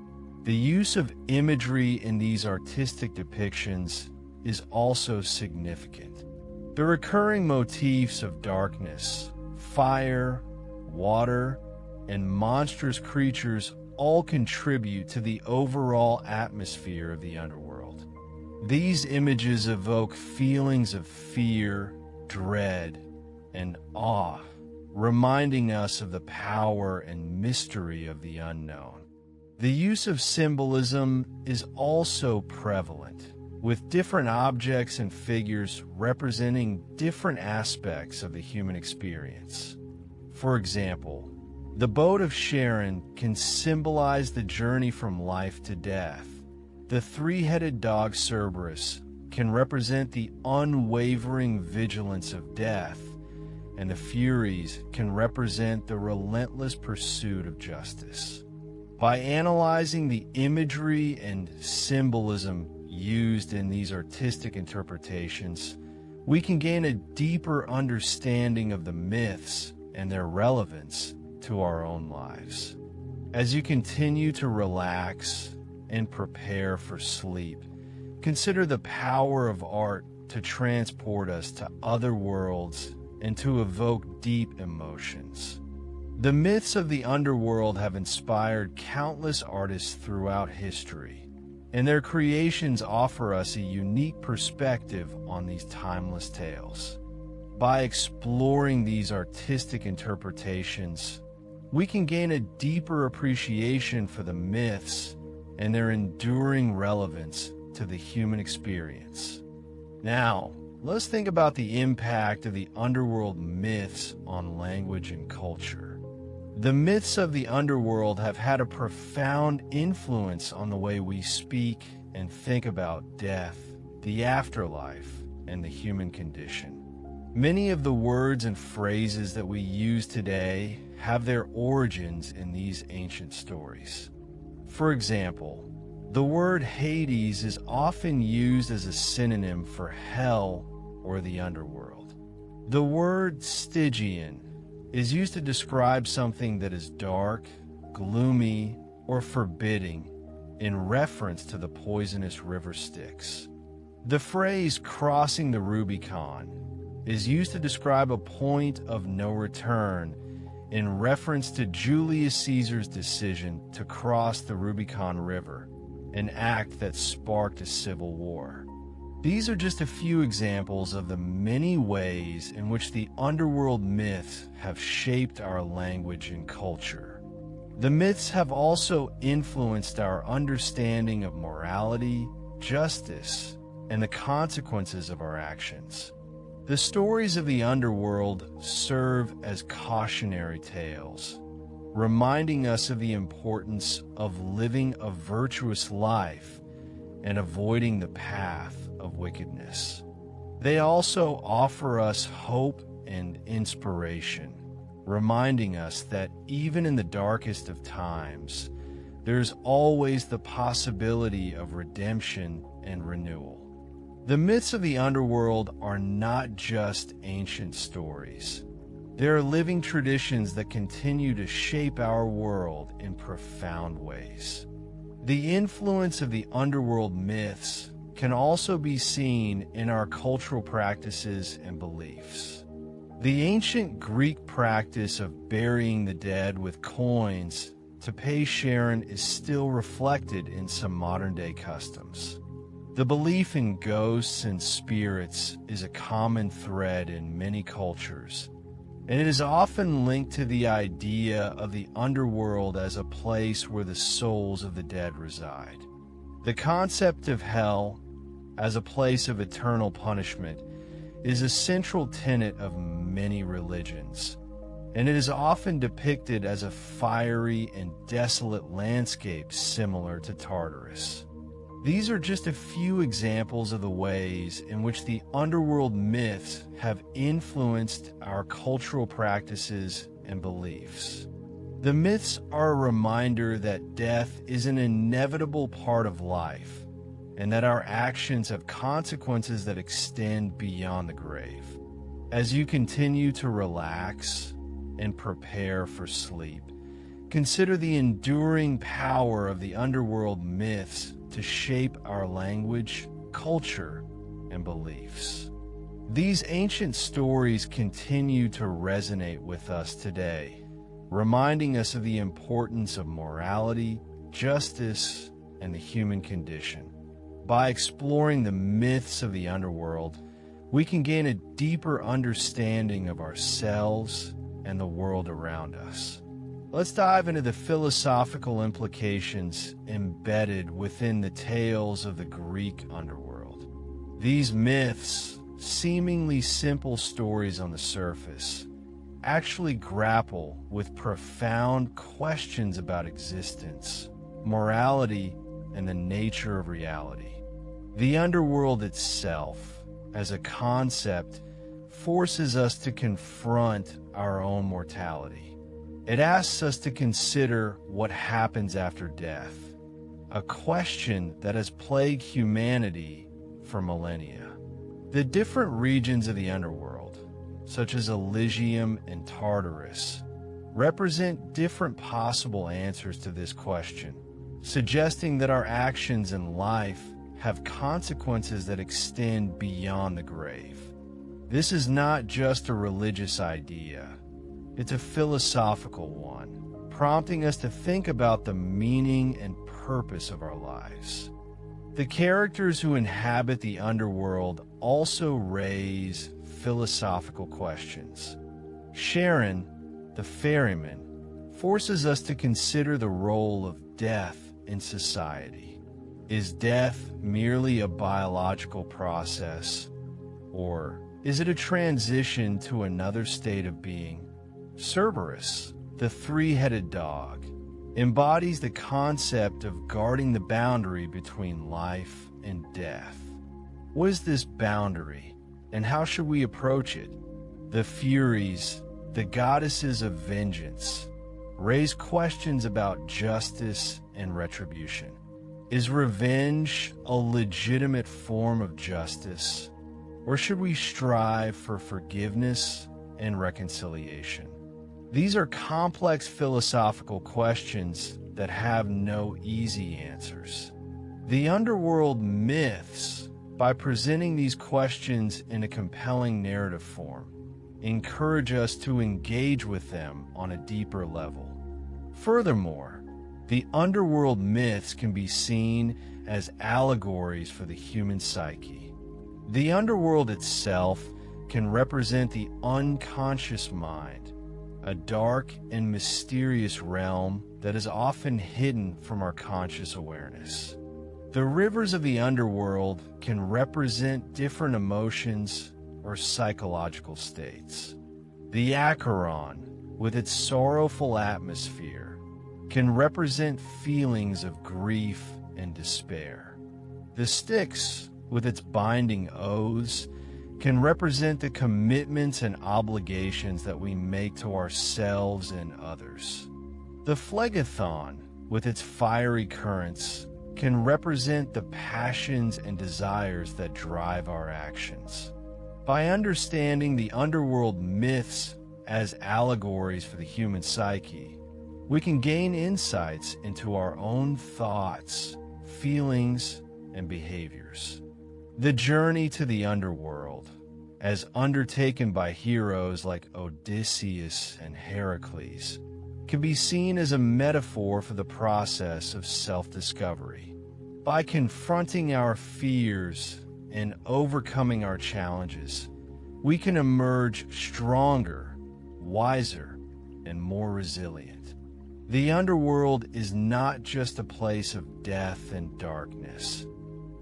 The use of imagery in these artistic depictions is also significant. The recurring motifs of darkness, fire, water, and monstrous creatures all contribute to the overall atmosphere of the underworld. These images evoke feelings of fear, dread, and awe, reminding us of the power and mystery of the unknown. The use of symbolism is also prevalent, with different objects and figures representing different aspects of the human experience. For example, the boat of Sharon can symbolize the journey from life to death. The three-headed dog Cerberus can represent the unwavering vigilance of death, and the Furies can represent the relentless pursuit of justice. By analyzing the imagery and symbolism used in these artistic interpretations, we can gain a deeper understanding of the myths and their relevance to our own lives. As you continue to relax and prepare for sleep, consider the power of art to transport us to other worlds and to evoke deep emotions. The myths of the underworld have inspired countless artists throughout history, and their creations offer us a unique perspective on these timeless tales. By exploring these artistic interpretations, we can gain a deeper appreciation for the myths and their enduring relevance to the human experience. Now, let's think about the impact of the underworld myths on language and culture. The myths of the underworld have had a profound influence on the way we speak and think about death, the afterlife, and the human condition. Many of the words and phrases that we use today have their origins in these ancient stories. For example, the word Hades is often used as a synonym for hell or the underworld. The word Stygian is used to describe something that is dark, gloomy, or forbidding in reference to the poisonous river Styx. The phrase crossing the Rubicon is used to describe a point of no return in reference to Julius Caesar's decision to cross the Rubicon River, an act that sparked a civil war. These are just a few examples of the many ways in which the underworld myths have shaped our language and culture. The myths have also influenced our understanding of morality, justice, and the consequences of our actions. The stories of the underworld serve as cautionary tales, reminding us of the importance of living a virtuous life and avoiding the path of wickedness. They also offer us hope and inspiration, reminding us that even in the darkest of times, there's always the possibility of redemption and renewal. The myths of the underworld are not just ancient stories. They are living traditions that continue to shape our world in profound ways. The influence of the underworld myths can also be seen in our cultural practices and beliefs. The ancient Greek practice of burying the dead with coins to pay Sharon is still reflected in some modern-day customs. The belief in ghosts and spirits is a common thread in many cultures, and it is often linked to the idea of the underworld as a place where the souls of the dead reside. The concept of hell as a place of eternal punishment is a central tenet of many religions, and it is often depicted as a fiery and desolate landscape similar to Tartarus. These are just a few examples of the ways in which the underworld myths have influenced our cultural practices and beliefs. The myths are a reminder that death is an inevitable part of life, and that our actions have consequences that extend beyond the grave. As you continue to relax and prepare for sleep, consider the enduring power of the underworld myths to shape our language, culture, and beliefs. These ancient stories continue to resonate with us today, reminding us of the importance of morality, justice, and the human condition. By exploring the myths of the underworld, we can gain a deeper understanding of ourselves and the world around us. Let's dive into the philosophical implications embedded within the tales of the Greek underworld. These myths, seemingly simple stories on the surface, actually grapple with profound questions about existence, morality, and the nature of reality. The underworld itself, as a concept, forces us to confront our own mortality. It asks us to consider what happens after death, a question that has plagued humanity for millennia. The different regions of the underworld, such as Elysium and Tartarus, represent different possible answers to this question, suggesting that our actions in life have consequences that extend beyond the grave. This is not just a religious idea. It's a philosophical one, prompting us to think about the meaning and purpose of our lives. The characters who inhabit the underworld also raise philosophical questions. Sharon, the ferryman, forces us to consider the role of death in society. Is death merely a biological process, or is it a transition to another state of being? Cerberus, the three-headed dog, embodies the concept of guarding the boundary between life and death. What is this boundary, and how should we approach it? The Furies, the goddesses of vengeance, raise questions about justice and retribution. Is revenge a legitimate form of justice, or should we strive for forgiveness and reconciliation? These are complex philosophical questions that have no easy answers. The underworld myths, by presenting these questions in a compelling narrative form, encourage us to engage with them on a deeper level. Furthermore, the underworld myths can be seen as allegories for the human psyche. The underworld itself can represent the unconscious mind, a dark and mysterious realm that is often hidden from our conscious awareness. The rivers of the underworld can represent different emotions or psychological states. The Acheron, with its sorrowful atmosphere, can represent feelings of grief and despair. The Styx, with its binding oaths, can represent the commitments and obligations that we make to ourselves and others. The Phlegethon, with its fiery currents, can represent the passions and desires that drive our actions. By understanding the underworld myths as allegories for the human psyche, we can gain insights into our own thoughts, feelings, and behaviors. The journey to the underworld, as undertaken by heroes like Odysseus and Heracles, can be seen as a metaphor for the process of self-discovery. By confronting our fears and overcoming our challenges, we can emerge stronger, wiser, and more resilient. The underworld is not just a place of death and darkness.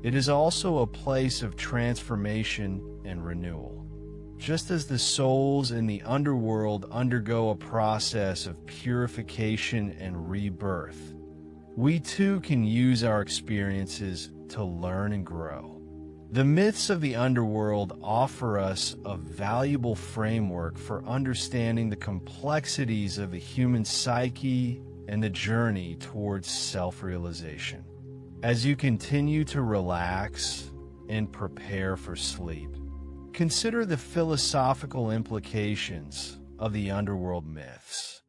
It is also a place of transformation and renewal. just as the souls in the underworld undergo a process of purification and rebirth, we too can use our experiences to learn and grow. The myths of the underworld offer us a valuable framework for understanding the complexities of the human psyche and the journey towards self-realization. As you continue to relax and prepare for sleep, consider the philosophical implications of the underworld myths.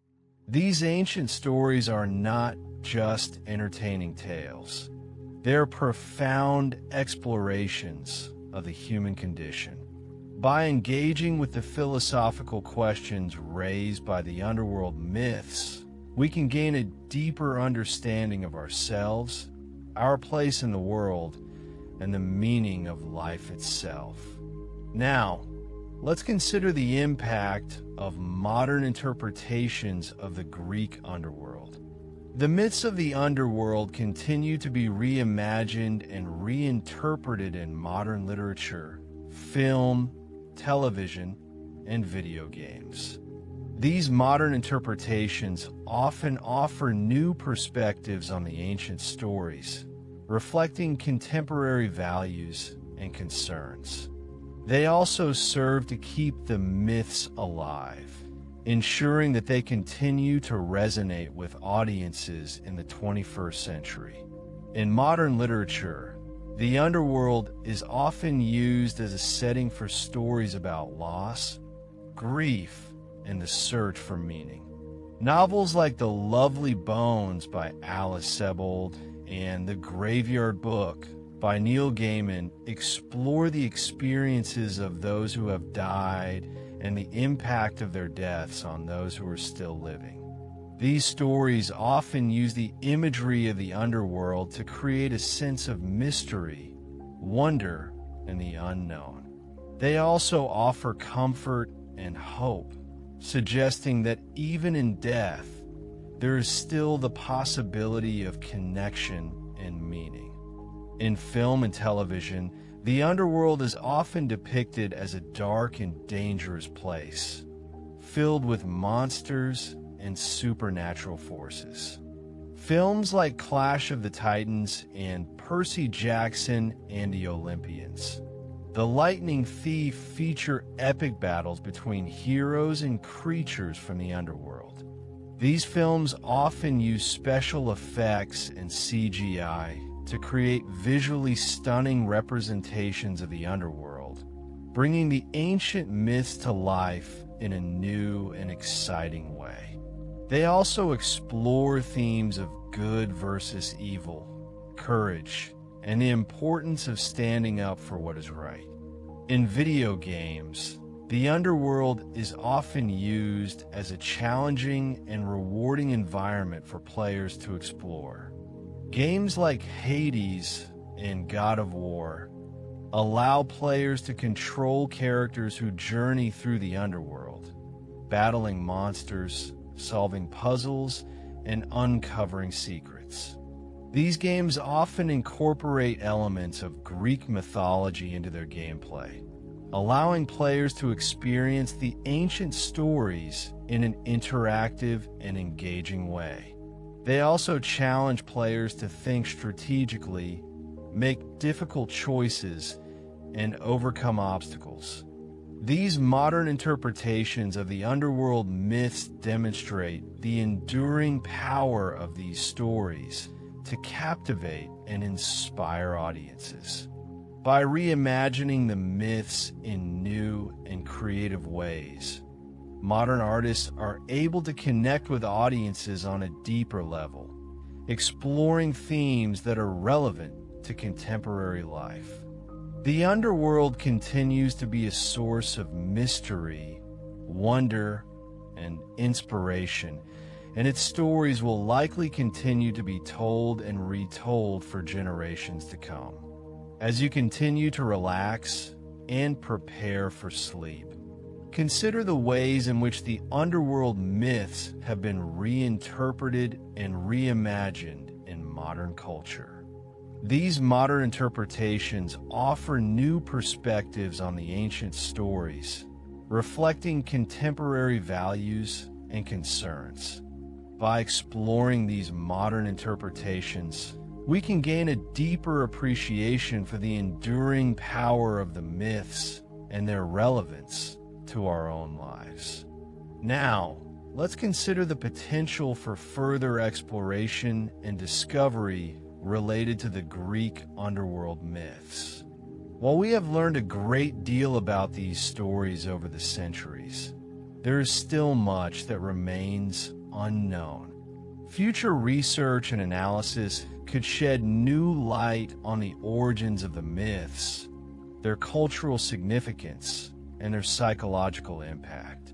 These ancient stories are not just entertaining tales. They're profound explorations of the human condition. By engaging with the philosophical questions raised by the underworld myths, we can gain a deeper understanding of ourselves, our place in the world, and the meaning of life itself. Now, let's consider the impact of modern interpretations of the Greek underworld. The myths of the underworld continue to be reimagined and reinterpreted in modern literature, film, television, and video games. These modern interpretations often offer new perspectives on the ancient stories, reflecting contemporary values and concerns. They also serve to keep the myths alive, ensuring that they continue to resonate with audiences in the 21st century. In modern literature, the underworld is often used as a setting for stories about loss, grief, and the search for meaning. Novels like The Lovely Bones by Alice Sebold and The Graveyard Book by Neil Gaiman explore the experiences of those who have died and the impact of their deaths on those who are still living. These stories often use the imagery of the underworld to create a sense of mystery, wonder, and the unknown. They also offer comfort and hope, suggesting that even in death, there is still the possibility of connection and meaning. In film and television, the underworld is often depicted as a dark and dangerous place, filled with monsters and supernatural forces. Films like Clash of the Titans and Percy Jackson and the Olympians, The Lightning Thief feature epic battles between heroes and creatures from the underworld. These films often use special effects and CGI to create visually stunning representations of the underworld, bringing the ancient myths to life in a new and exciting way. They also explore themes of good versus evil, courage, and the importance of standing up for what is right. In video games, the underworld is often used as a challenging and rewarding environment for players to explore. Games like Hades and God of War allow players to control characters who journey through the underworld, battling monsters, solving puzzles, and uncovering secrets. These games often incorporate elements of Greek mythology into their gameplay, allowing players to experience the ancient stories in an interactive and engaging way. They also challenge players to think strategically, make difficult choices, and overcome obstacles. These modern interpretations of the underworld myths demonstrate the enduring power of these stories to captivate and inspire audiences. By reimagining the myths in new and creative ways, modern artists are able to connect with audiences on a deeper level, exploring themes that are relevant to contemporary life. The underworld continues to be a source of mystery, wonder, and inspiration, and its stories will likely continue to be told and retold for generations to come. As you continue to relax and prepare for sleep, consider the ways in which the underworld myths have been reinterpreted and reimagined in modern culture. These modern interpretations offer new perspectives on the ancient stories, reflecting contemporary values and concerns. By exploring these modern interpretations, we can gain a deeper appreciation for the enduring power of the myths and their relevance to our own lives. Now, let's consider the potential for further exploration and discovery related to the Greek underworld myths. While we have learned a great deal about these stories over the centuries, there is still much that remains unknown. Future research and analysis could shed new light on the origins of the myths, their cultural significance, and their psychological impact.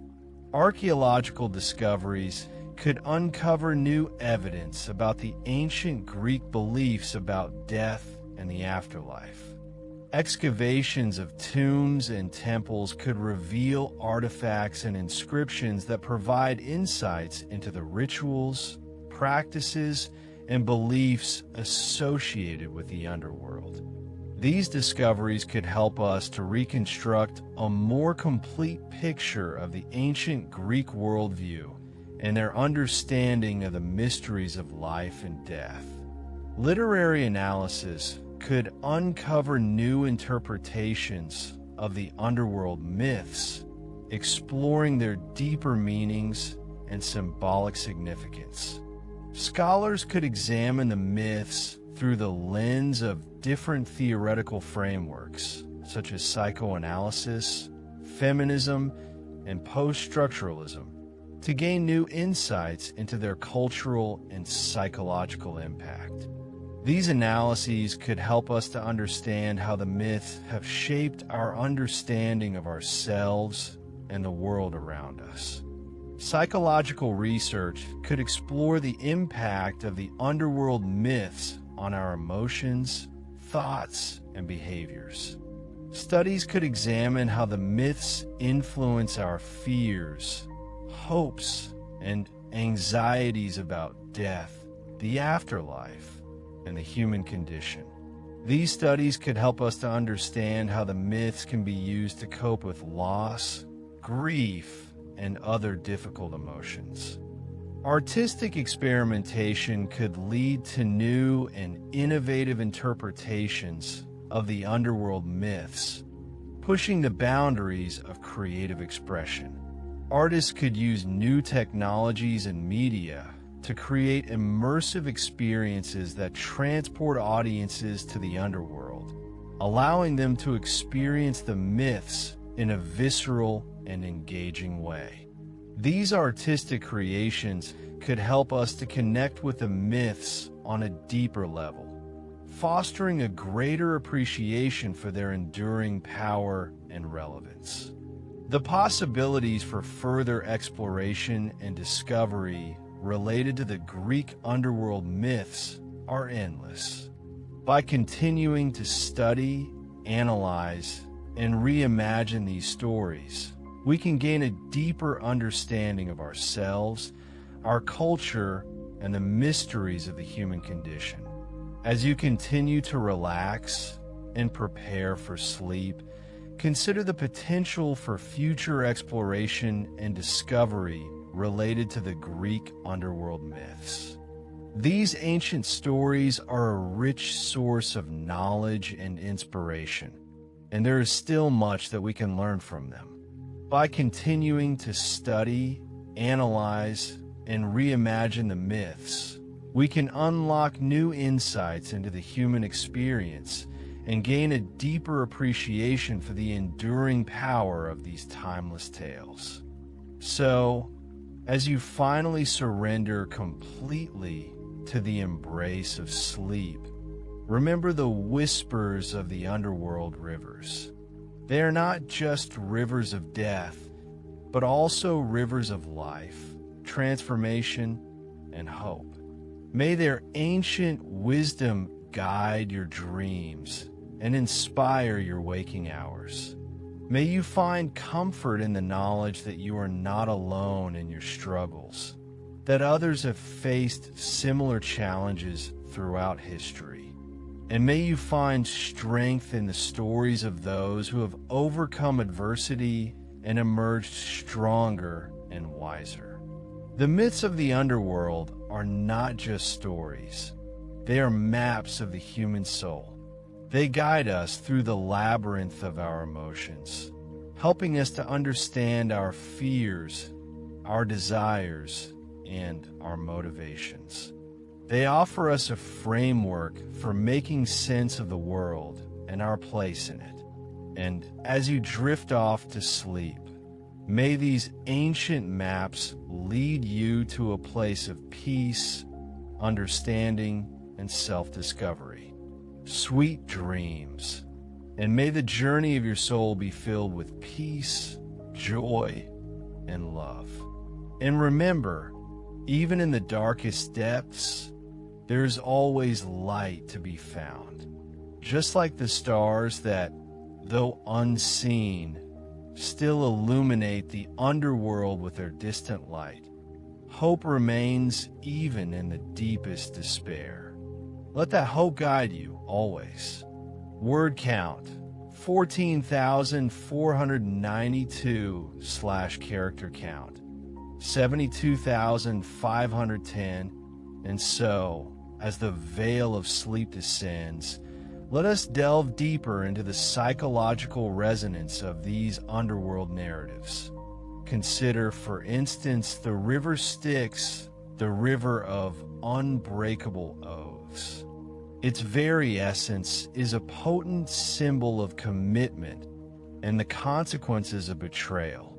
Archaeological discoveries could uncover new evidence about the ancient Greek beliefs about death and the afterlife. Excavations of tombs and temples could reveal artifacts and inscriptions that provide insights into the rituals, practices, and beliefs associated with the underworld. These discoveries could help us to reconstruct a more complete picture of the ancient Greek worldview and their understanding of the mysteries of life and death. Literary analysis could uncover new interpretations of the underworld myths, exploring their deeper meanings and symbolic significance. Scholars could examine the myths through the lens of different theoretical frameworks, such as psychoanalysis, feminism, and post-structuralism, to gain new insights into their cultural and psychological impact. These analyses could help us to understand how the myths have shaped our understanding of ourselves and the world around us. Psychological research could explore the impact of the underworld myths on our emotions, thoughts, and behaviors. Studies could examine how the myths influence our fears, hopes, and anxieties about death, the afterlife, and the human condition. These studies could help us to understand how the myths can be used to cope with loss, grief, and other difficult emotions. Artistic experimentation could lead to new and innovative interpretations of the underworld myths, pushing the boundaries of creative expression. Artists could use new technologies and media to create immersive experiences that transport audiences to the underworld, allowing them to experience the myths in a visceral and engaging way. These artistic creations could help us to connect with the myths on a deeper level, fostering a greater appreciation for their enduring power and relevance. The possibilities for further exploration and discovery related to the Greek underworld myths are endless. By continuing to study, analyze, and reimagine these stories, we can gain a deeper understanding of ourselves, our culture, and the mysteries of the human condition. As you continue to relax and prepare for sleep, consider the potential for future exploration and discovery related to the Greek underworld myths. These ancient stories are a rich source of knowledge and inspiration, and there is still much that we can learn from them. By continuing to study, analyze, and reimagine the myths, we can unlock new insights into the human experience and gain a deeper appreciation for the enduring power of these timeless tales. So, as you finally surrender completely to the embrace of sleep, remember the whispers of the underworld rivers. They are not just rivers of death, but also rivers of life, transformation, and hope. May their ancient wisdom guide your dreams and inspire your waking hours. May you find comfort in the knowledge that you are not alone in your struggles, that others have faced similar challenges throughout history. And may you find strength in the stories of those who have overcome adversity and emerged stronger and wiser. The myths of the underworld are not just stories. They are maps of the human soul. They guide us through the labyrinth of our emotions, helping us to understand our fears, our desires, and our motivations. They offer us a framework for making sense of the world and our place in it. And as you drift off to sleep, may these ancient maps lead you to a place of peace, understanding, and self-discovery. Sweet dreams, and may the journey of your soul be filled with peace, joy, and love. And remember, even in the darkest depths, there is always light to be found. Just like the stars that, though unseen, still illuminate the underworld with their distant light, hope remains even in the deepest despair. Let that hope guide you always. Word count 14,492/character count 72,510. And so, as the veil of sleep descends, let us delve deeper into the psychological resonance of these underworld narratives. Consider, for instance, the river Styx, the river of unbreakable oaths. Its very essence is a potent symbol of commitment and the consequences of betrayal.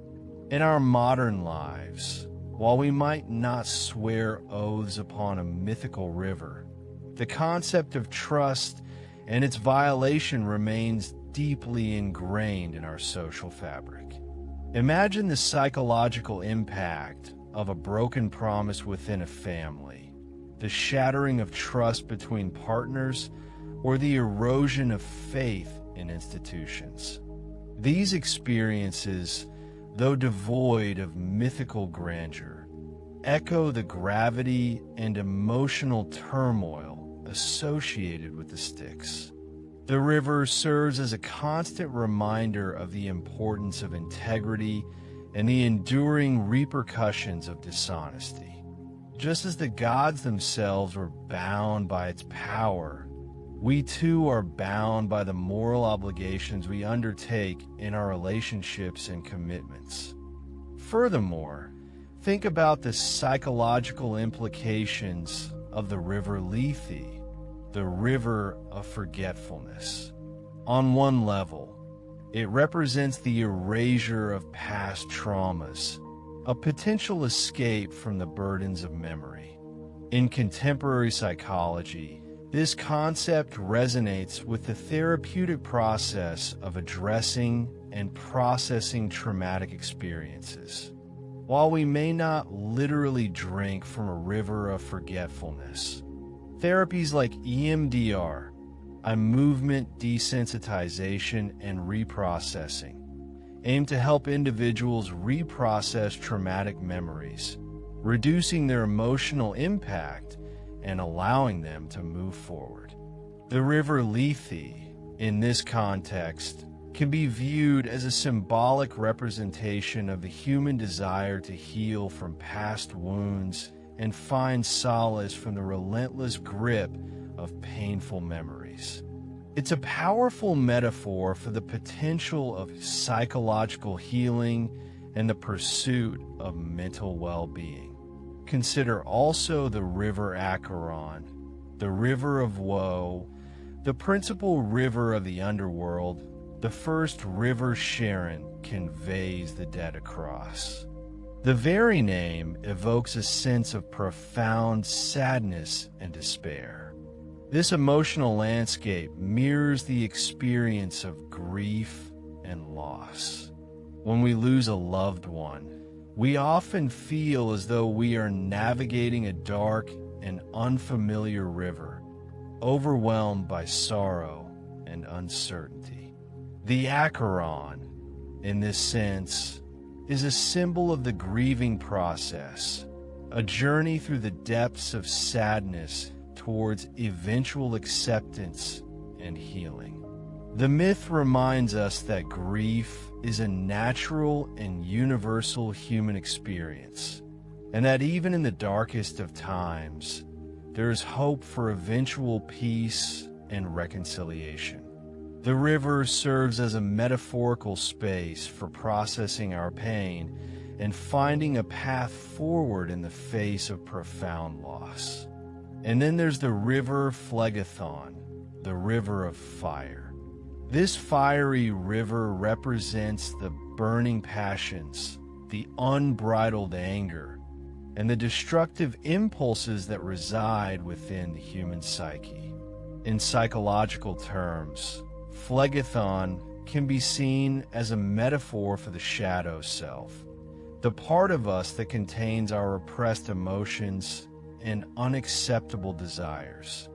In our modern lives, while we might not swear oaths upon a mythical river, the concept of trust and its violation remains deeply ingrained in our social fabric. Imagine the psychological impact of a broken promise within a family, the shattering of trust between partners, or the erosion of faith in institutions. These experiences, though devoid of mythical grandeur, echo the gravity and emotional turmoil associated with the Styx. The river serves as a constant reminder of the importance of integrity and the enduring repercussions of dishonesty. Just as the gods themselves were bound by its power, we too are bound by the moral obligations we undertake in our relationships and commitments. Furthermore, think about the psychological implications of the river Lethe, the river of forgetfulness. On one level, it represents the erasure of past traumas, a potential escape from the burdens of memory. In contemporary psychology, this concept resonates with the therapeutic process of addressing and processing traumatic experiences. While we may not literally drink from a river of forgetfulness, therapies like EMDR, a movement desensitization and reprocessing, aim to help individuals reprocess traumatic memories, reducing their emotional impact and allowing them to move forward. The river Lethe, in this context, can be viewed as a symbolic representation of the human desire to heal from past wounds and find solace from the relentless grip of painful memories. It's a powerful metaphor for the potential of psychological healing and the pursuit of mental well-being. Consider also the river Acheron, the river of woe, the principal river of the underworld. The first river Sharon conveys the dead across. The very name evokes a sense of profound sadness and despair. This emotional landscape mirrors the experience of grief and loss. When we lose a loved one, we often feel as though we are navigating a dark and unfamiliar river, overwhelmed by sorrow and uncertainty. The Acheron, in this sense, is a symbol of the grieving process, a journey through the depths of sadness towards eventual acceptance and healing. The myth reminds us that grief is a natural and universal human experience, and that even in the darkest of times, there is hope for eventual peace and reconciliation. The river serves as a metaphorical space for processing our pain and finding a path forward in the face of profound loss. And then there's the river Phlegethon, the river of fire. This fiery river represents the burning passions, the unbridled anger, and the destructive impulses that reside within the human psyche. In psychological terms, Phlegethon can be seen as a metaphor for the shadow self, the part of us that contains our repressed emotions and unacceptable desires.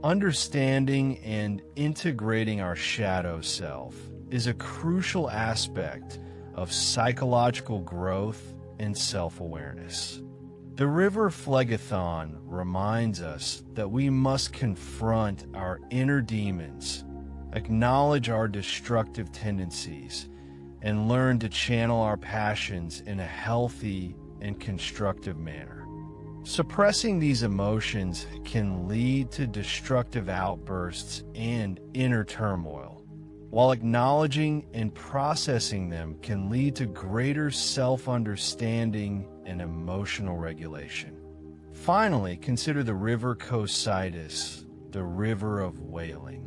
Understanding and integrating our shadow self is a crucial aspect of psychological growth and self-awareness. The river Phlegethon reminds us that we must confront our inner demons, acknowledge our destructive tendencies, and learn to channel our passions in a healthy and constructive manner. Suppressing these emotions can lead to destructive outbursts and inner turmoil, while acknowledging and processing them can lead to greater self-understanding and emotional regulation. Finally, consider the river Cocytus, the river of wailing.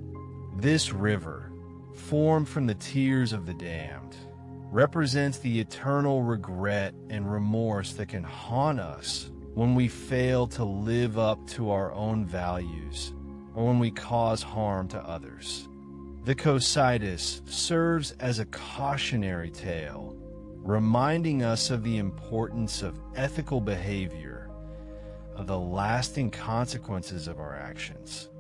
This river, formed from the tears of the damned, represents the eternal regret and remorse that can haunt us when we fail to live up to our own values or when we cause harm to others. The Cocytus serves as a cautionary tale, reminding us of the importance of ethical behavior, of the lasting consequences of our actions.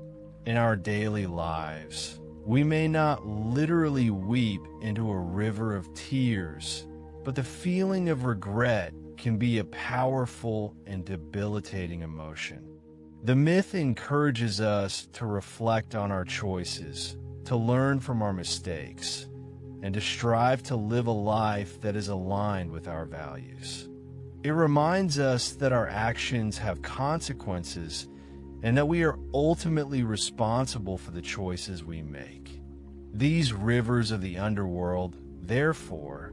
In our daily lives, we may not literally weep into a river of tears, but the feeling of regret can be a powerful and debilitating emotion. The myth encourages us to reflect on our choices, to learn from our mistakes, and to strive to live a life that is aligned with our values. It reminds us that our actions have consequences and that we are ultimately responsible for the choices we make. These rivers of the underworld, therefore,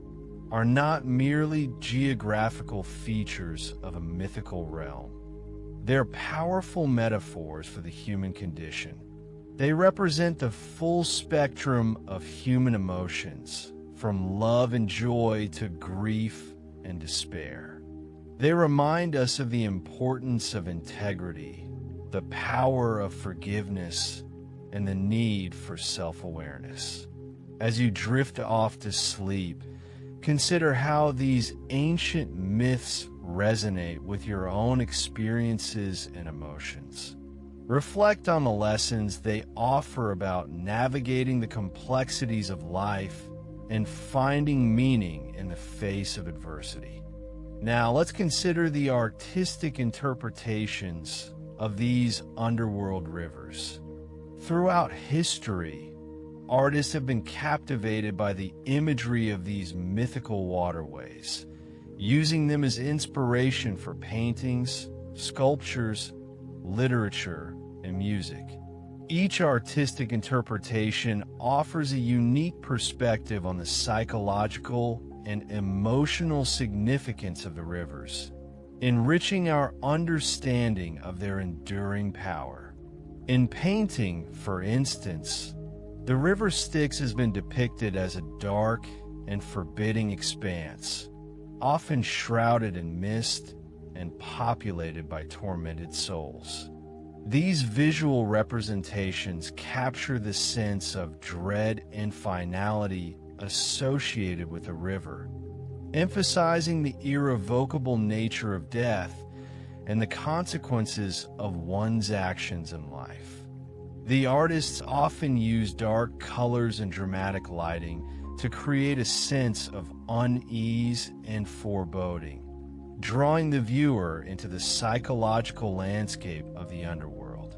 are not merely geographical features of a mythical realm. They're powerful metaphors for the human condition. They represent the full spectrum of human emotions, from love and joy to grief and despair. They remind us of the importance of integrity, the power of forgiveness, and the need for self-awareness. As you drift off to sleep, consider how these ancient myths resonate with your own experiences and emotions. Reflect on the lessons they offer about navigating the complexities of life and finding meaning in the face of adversity. Now, let's consider the artistic interpretations of these underworld rivers. Throughout history, artists have been captivated by the imagery of these mythical waterways, using them as inspiration for paintings, sculptures, literature, and music. Each artistic interpretation offers a unique perspective on the psychological and emotional significance of the rivers, enriching our understanding of their enduring power. In painting, for instance, the river Styx has been depicted as a dark and forbidding expanse, often shrouded in mist and populated by tormented souls. These visual representations capture the sense of dread and finality associated with the river, emphasizing the irrevocable nature of death and the consequences of one's actions in life. The artists often use dark colors and dramatic lighting to create a sense of unease and foreboding, drawing the viewer into the psychological landscape of the underworld.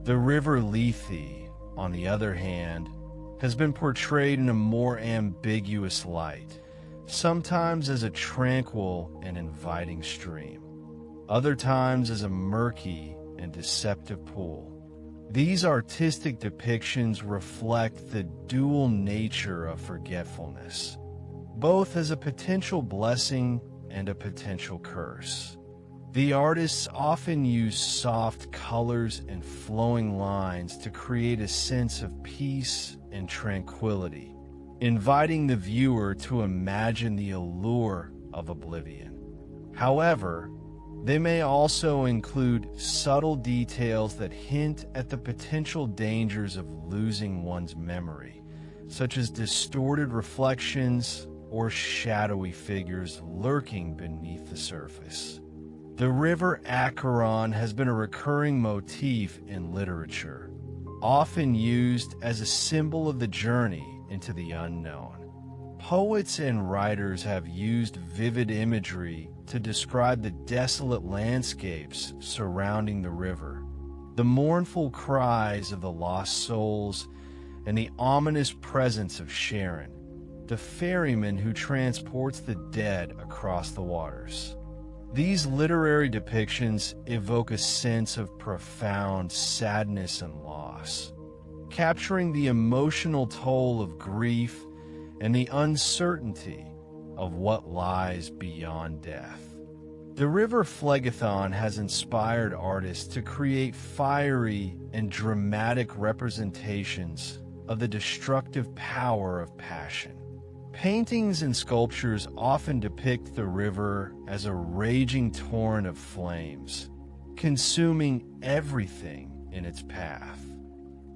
The river Lethe, on the other hand, has been portrayed in a more ambiguous light, sometimes as a tranquil and inviting stream, other times as a murky and deceptive pool. These artistic depictions reflect the dual nature of forgetfulness, both as a potential blessing and a potential curse. The artists often use soft colors and flowing lines to create a sense of peace and tranquility, inviting the viewer to imagine the allure of oblivion. However, they may also include subtle details that hint at the potential dangers of losing one's memory, such as distorted reflections or shadowy figures lurking beneath the surface. The river Acheron has been a recurring motif in literature, often used as a symbol of the journey into the unknown. Poets and writers have used vivid imagery to describe the desolate landscapes surrounding the river, the mournful cries of the lost souls, and the ominous presence of Charon, the ferryman who transports the dead across the waters. These literary depictions evoke a sense of profound sadness and loss, capturing the emotional toll of grief and the uncertainty of what lies beyond death. The river Phlegethon has inspired artists to create fiery and dramatic representations of the destructive power of passion. Paintings and sculptures often depict the river as a raging torrent of flames, consuming everything in its path.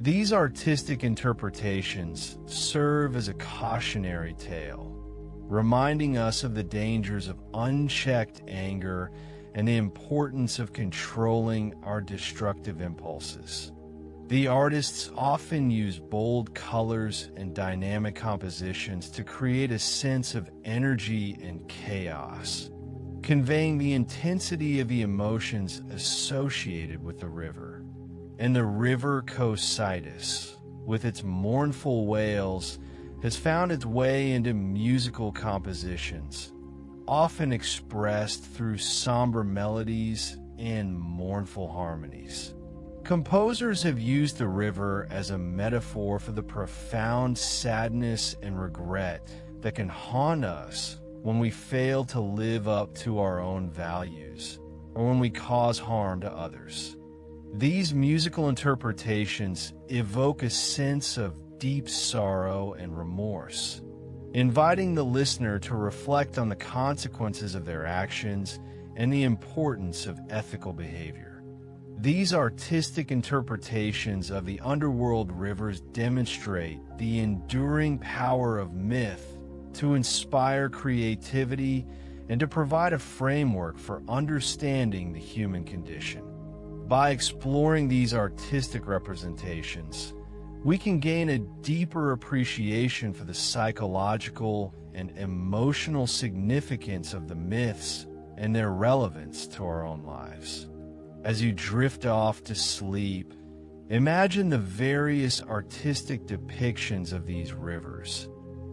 These artistic interpretations serve as a cautionary tale, reminding us of the dangers of unchecked anger and the importance of controlling our destructive impulses. The artists often use bold colors and dynamic compositions to create a sense of energy and chaos, conveying the intensity of the emotions associated with the river. And the river Cocytus, with its mournful wails, has found its way into musical compositions, often expressed through somber melodies and mournful harmonies. Composers have used the river as a metaphor for the profound sadness and regret that can haunt us when we fail to live up to our own values or when we cause harm to others. These musical interpretations evoke a sense of deep sorrow and remorse, inviting the listener to reflect on the consequences of their actions and the importance of ethical behavior. These artistic interpretations of the underworld rivers demonstrate the enduring power of myth to inspire creativity and to provide a framework for understanding the human condition. By exploring these artistic representations, we can gain a deeper appreciation for the psychological and emotional significance of the myths and their relevance to our own lives. As you drift off to sleep, imagine the various artistic depictions of these rivers,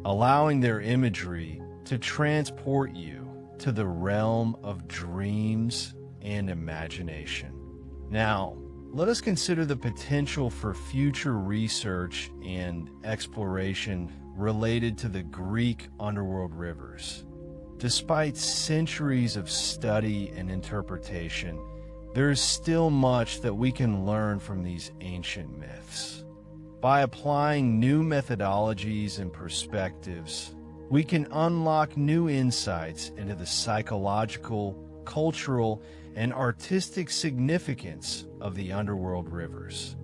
allowing their imagery to transport you to the realm of dreams and imagination. Now, let us consider the potential for future research and exploration related to the Greek underworld rivers. Despite centuries of study and interpretation, there is still much that we can learn from these ancient myths. By applying new methodologies and perspectives, we can unlock new insights into the psychological, cultural, and artistic significance of the underworld rivers.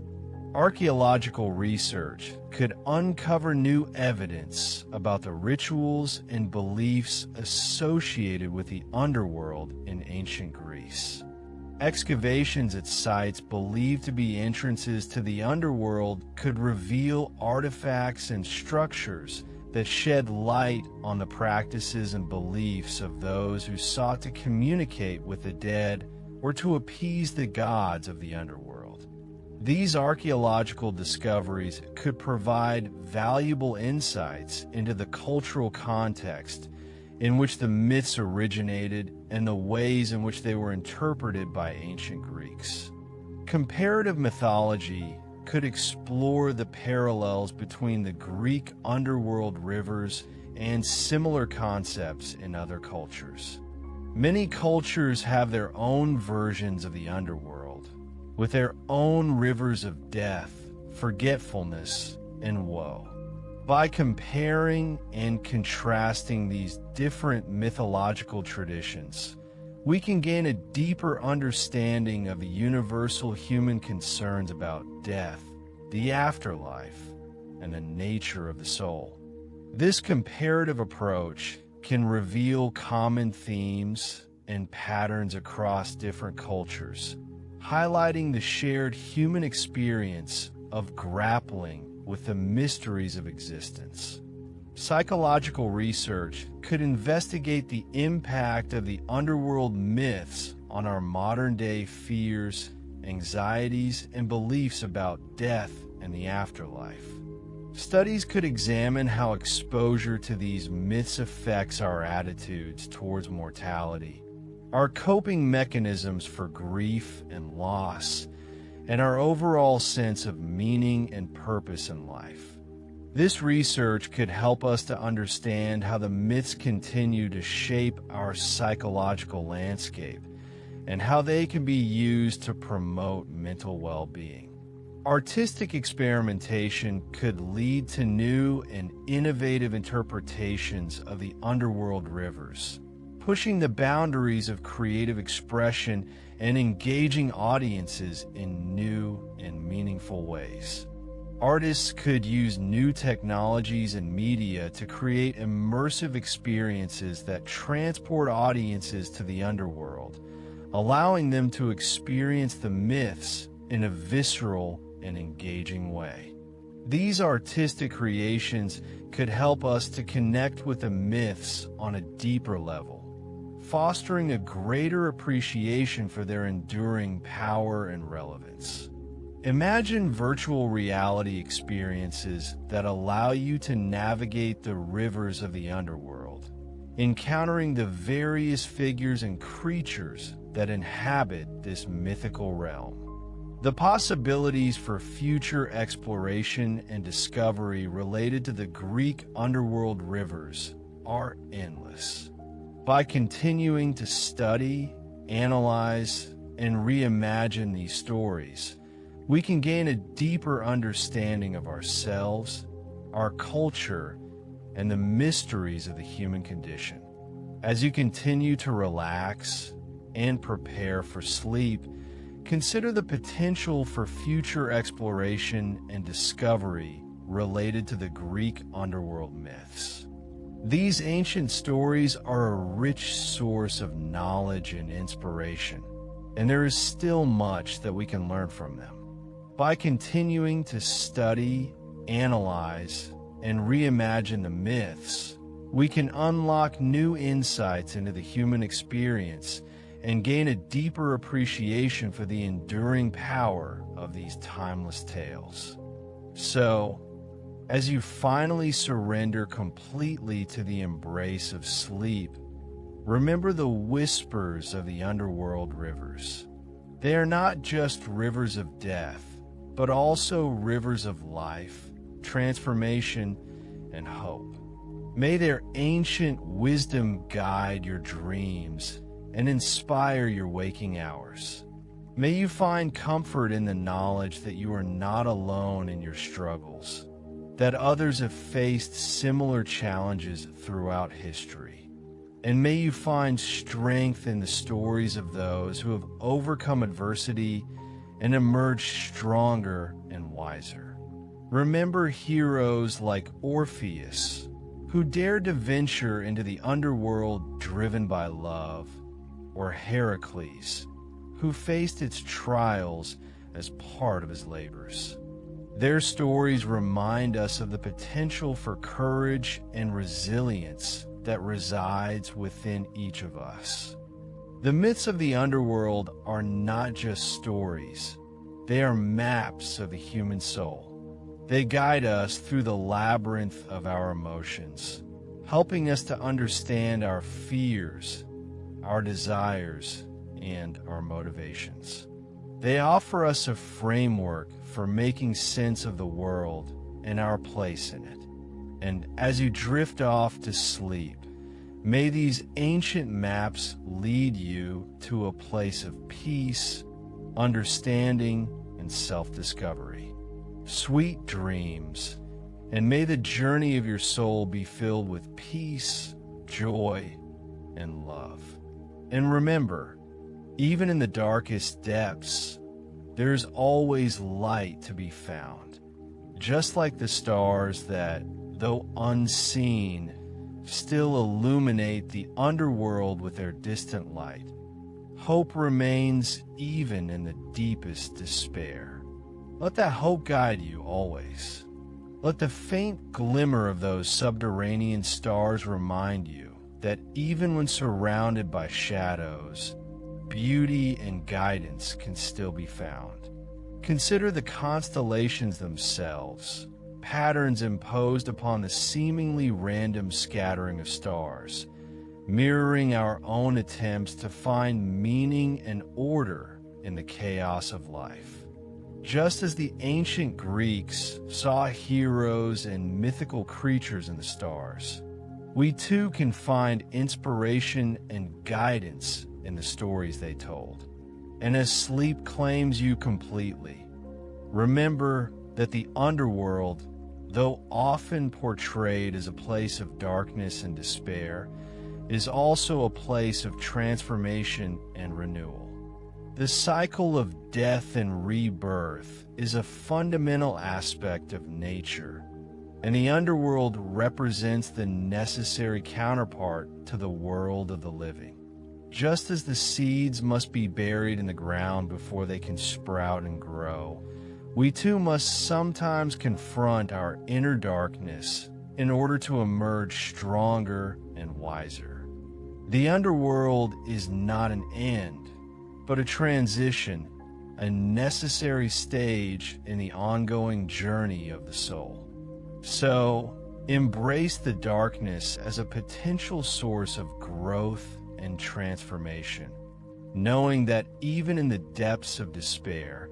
Archaeological research could uncover new evidence about the rituals and beliefs associated with the underworld in ancient Greece. Excavations at sites believed to be entrances to the underworld could reveal artifacts and structures that shed light on the practices and beliefs of those who sought to communicate with the dead or to appease the gods of the underworld. These archaeological discoveries could provide valuable insights into the cultural context in which the myths originated and the ways in which they were interpreted by ancient Greeks. Comparative mythology could explore the parallels between the Greek underworld rivers and similar concepts in other cultures. Many cultures have their own versions of the underworld, with their own rivers of death, forgetfulness, and woe. By comparing and contrasting these different mythological traditions, we can gain a deeper understanding of the universal human concerns about death, the afterlife, and the nature of the soul. This comparative approach can reveal common themes and patterns across different cultures, highlighting the shared human experience of grappling with the mysteries of existence. Psychological research could investigate the impact of the underworld myths on our modern-day fears, anxieties, and beliefs about death and the afterlife. Studies could examine how exposure to these myths affects our attitudes towards mortality, our coping mechanisms for grief and loss, and our overall sense of meaning and purpose in life. This research could help us to understand how the myths continue to shape our psychological landscape and how they can be used to promote mental well-being. Artistic experimentation could lead to new and innovative interpretations of the underworld rivers, pushing the boundaries of creative expression and engaging audiences in new and meaningful ways. Artists could use new technologies and media to create immersive experiences that transport audiences to the underworld, allowing them to experience the myths in a visceral and engaging way. These artistic creations could help us to connect with the myths on a deeper level, fostering a greater appreciation for their enduring power and relevance. Imagine virtual reality experiences that allow you to navigate the rivers of the underworld, encountering the various figures and creatures that inhabit this mythical realm. The possibilities for future exploration and discovery related to the Greek underworld rivers are endless. By continuing to study, analyze, and reimagine these stories, we can gain a deeper understanding of ourselves, our culture, and the mysteries of the human condition. As you continue to relax and prepare for sleep, consider the potential for future exploration and discovery related to the Greek underworld myths. These ancient stories are a rich source of knowledge and inspiration, and there is still much that we can learn from them. By continuing to study, analyze, and reimagine the myths, we can unlock new insights into the human experience and gain a deeper appreciation for the enduring power of these timeless tales. So, as you finally surrender completely to the embrace of sleep, remember the whispers of the underworld rivers. They are not just rivers of death, but also rivers of life, transformation, and hope. May their ancient wisdom guide your dreams and inspire your waking hours. May you find comfort in the knowledge that you are not alone in your struggles, that others have faced similar challenges throughout history. And may you find strength in the stories of those who have overcome adversity and emerged stronger and wiser. Remember heroes like Orpheus, who dared to venture into the underworld driven by love, or Heracles, who faced its trials as part of his labors. Their stories remind us of the potential for courage and resilience that resides within each of us. The myths of the underworld are not just stories, They are maps of the human soul. They guide us through the labyrinth of our emotions, helping us to understand our fears, our desires, and our motivations. They offer us a framework for making sense of the world and our place in it. And as you drift off to sleep, may these ancient maps lead you to a place of peace, understanding, and self-discovery. Sweet dreams, and may the journey of your soul be filled with peace, joy, and love. And remember, even in the darkest depths, there's always light to be found. Just like the stars that, though unseen, still illuminate the underworld with their distant light, hope remains even in the deepest despair. Let that hope guide you always. Let the faint glimmer of those subterranean stars remind you that even when surrounded by shadows, beauty and guidance can still be found. Consider the constellations themselves, patterns imposed upon the seemingly random scattering of stars, mirroring our own attempts to find meaning and order in the chaos of life. Just as the ancient Greeks saw heroes and mythical creatures in the stars, we too can find inspiration and guidance in the stories they told. And as sleep claims you completely, remember that the underworld, though often portrayed as a place of darkness and despair, is also a place of transformation and renewal. The cycle of death and rebirth is a fundamental aspect of nature, and the underworld represents the necessary counterpart to the world of the living. Just as the seeds must be buried in the ground before they can sprout and grow, we too must sometimes confront our inner darkness in order to emerge stronger and wiser. The underworld is not an end, but a transition, a necessary stage in the ongoing journey of the soul. So, embrace the darkness as a potential source of growth and transformation, knowing that even in the depths of despair,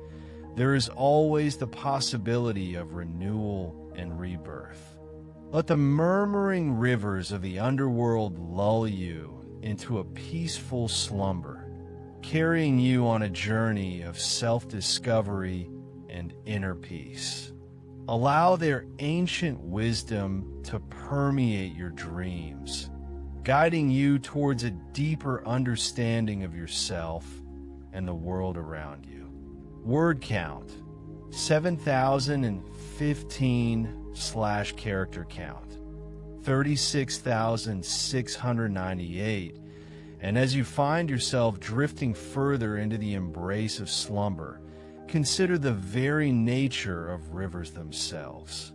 there is always the possibility of renewal and rebirth. Let the murmuring rivers of the underworld lull you into a peaceful slumber, carrying you on a journey of self-discovery and inner peace. Allow their ancient wisdom to permeate your dreams, guiding you towards a deeper understanding of yourself and the world around you. Word count, 7,015 / character count, 36,698. And as you find yourself drifting further into the embrace of slumber, consider the very nature of rivers themselves.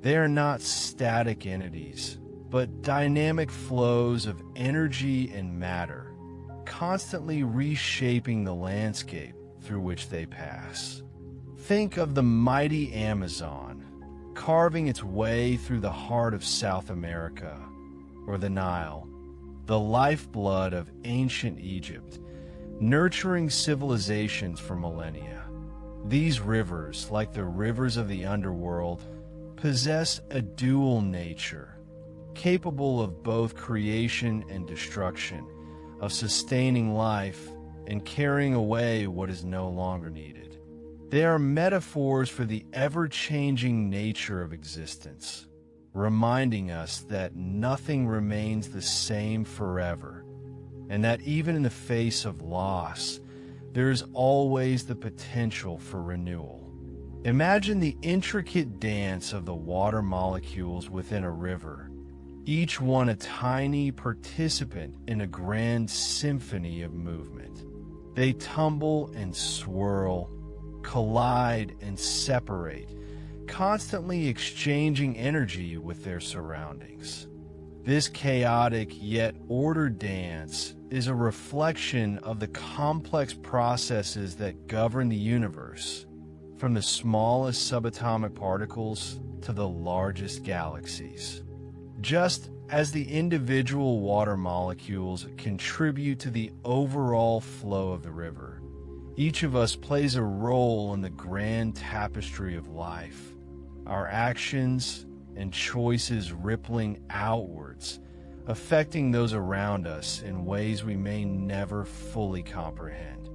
They are not static entities, but dynamic flows of energy and matter, constantly reshaping the landscape through which they pass. Think of the mighty Amazon, carving its way through the heart of South America, or the Nile, the lifeblood of ancient Egypt, nurturing civilizations for millennia. These rivers, like the rivers of the underworld, possess a dual nature, capable of both creation and destruction, of sustaining life and carrying away what is no longer needed. They are metaphors for the ever-changing nature of existence, reminding us that nothing remains the same forever, and that even in the face of loss, there is always the potential for renewal. Imagine the intricate dance of the water molecules within a river, each one a tiny participant in a grand symphony of movement. They tumble and swirl, collide and separate, constantly exchanging energy with their surroundings. This chaotic yet ordered dance is a reflection of the complex processes that govern the universe from the smallest subatomic particles to the largest galaxies. Just as the individual water molecules contribute to the overall flow of the river, each of us plays a role in the grand tapestry of life, our actions and choices rippling outwards, affecting those around us in ways we may never fully comprehend.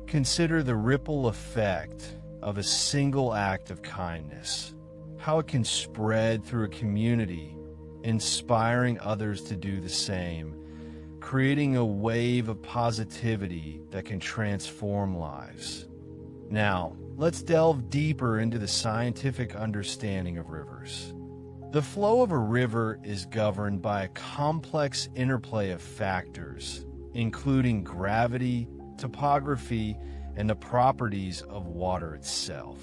Consider the ripple effect of a single act of kindness, how it can spread through a community, inspiring others to do the same, creating a wave of positivity that can transform lives. Now, let's delve deeper into the scientific understanding of rivers. The flow of a river is governed by a complex interplay of factors, including gravity, topography, and the properties of water itself.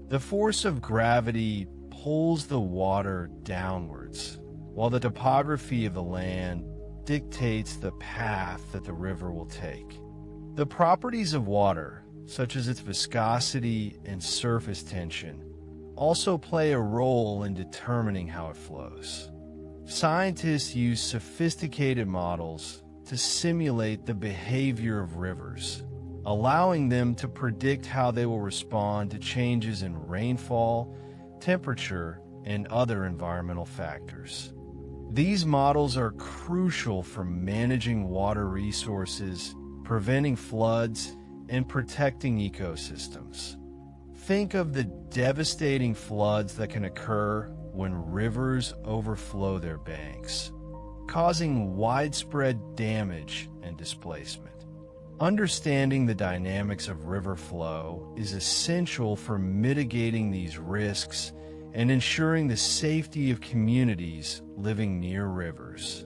The force of gravity pulls the water downwards, while the topography of the land dictates the path that the river will take. The properties of water, such as its viscosity and surface tension, also play a role in determining how it flows. Scientists use sophisticated models to simulate the behavior of rivers, allowing them to predict how they will respond to changes in rainfall, temperature, and other environmental factors. These models are crucial for managing water resources, preventing floods, and protecting ecosystems. Think of the devastating floods that can occur when rivers overflow their banks, causing widespread damage and displacement. Understanding the dynamics of river flow is essential for mitigating these risks and ensuring the safety of communities living near rivers.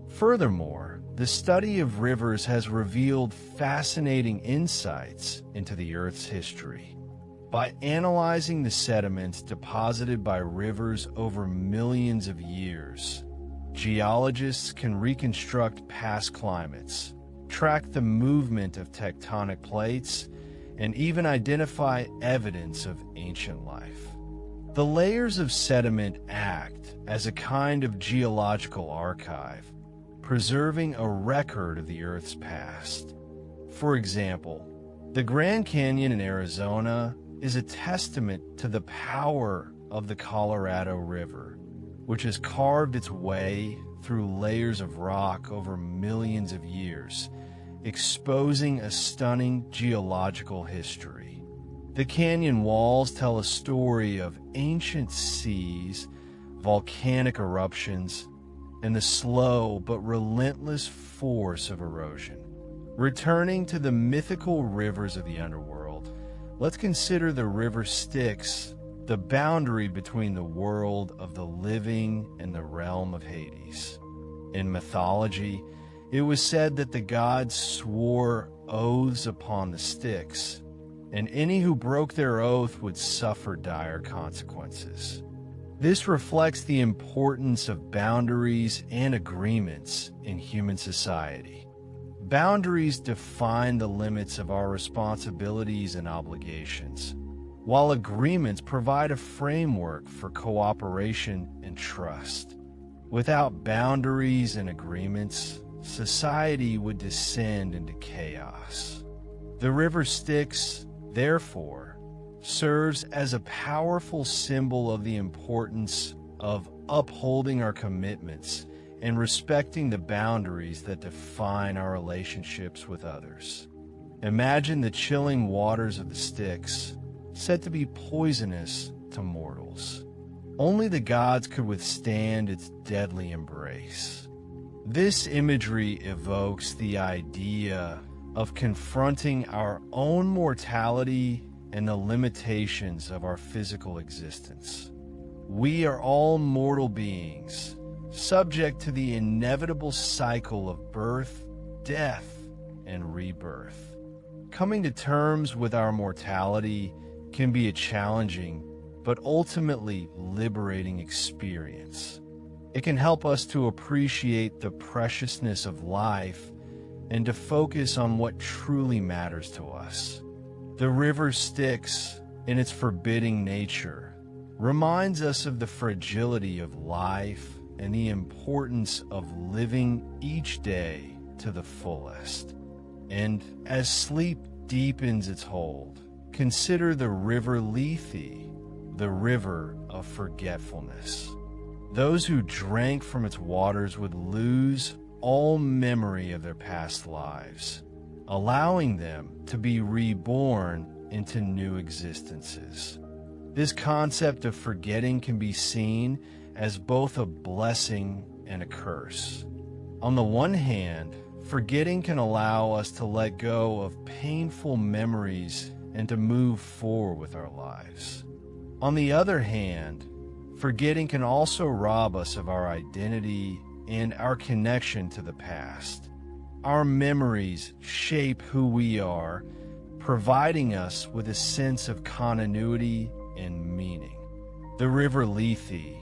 Furthermore, the study of rivers has revealed fascinating insights into the Earth's history. By analyzing the sediments deposited by rivers over millions of years, geologists can reconstruct past climates, track the movement of tectonic plates, and even identify evidence of ancient life. The layers of sediment act as a kind of geological archive, preserving a record of the Earth's past. For example, the Grand Canyon in Arizona is a testament to the power of the Colorado River, which has carved its way through layers of rock over millions of years, exposing a stunning geological history. The canyon walls tell a story of ancient seas, volcanic eruptions, and the slow but relentless force of erosion. Returning to the mythical rivers of the underworld, let's consider the river Styx, the boundary between the world of the living and the realm of Hades. In mythology, it was said that the gods swore oaths upon the Styx, and any who broke their oath would suffer dire consequences. This reflects the importance of boundaries and agreements in human society. Boundaries define the limits of our responsibilities and obligations, while agreements provide a framework for cooperation and trust. Without boundaries and agreements, society would descend into chaos. The river Styx, therefore, serves as a powerful symbol of the importance of upholding our commitments and respecting the boundaries that define our relationships with others. Imagine the chilling waters of the Styx, said to be poisonous to mortals. Only the gods could withstand its deadly embrace. This imagery evokes the idea of confronting our own mortality and the limitations of our physical existence. We are all mortal beings, subject to the inevitable cycle of birth, death, and rebirth. Coming to terms with our mortality can be a challenging but ultimately liberating experience. It can help us to appreciate the preciousness of life and to focus on what truly matters to us. The river Styx in its forbidding nature, reminds us of the fragility of life and the importance of living each day to the fullest. And as sleep deepens its hold, consider the river Lethe, the river of forgetfulness. Those who drank from its waters would lose all memory of their past lives, allowing them to be reborn into new existences. This concept of forgetting can be seen as both a blessing and a curse. On the one hand, forgetting can allow us to let go of painful memories and to move forward with our lives. On the other hand, forgetting can also rob us of our identity and our connection to the past. Our memories shape who we are, providing us with a sense of continuity and meaning. The river Lethe,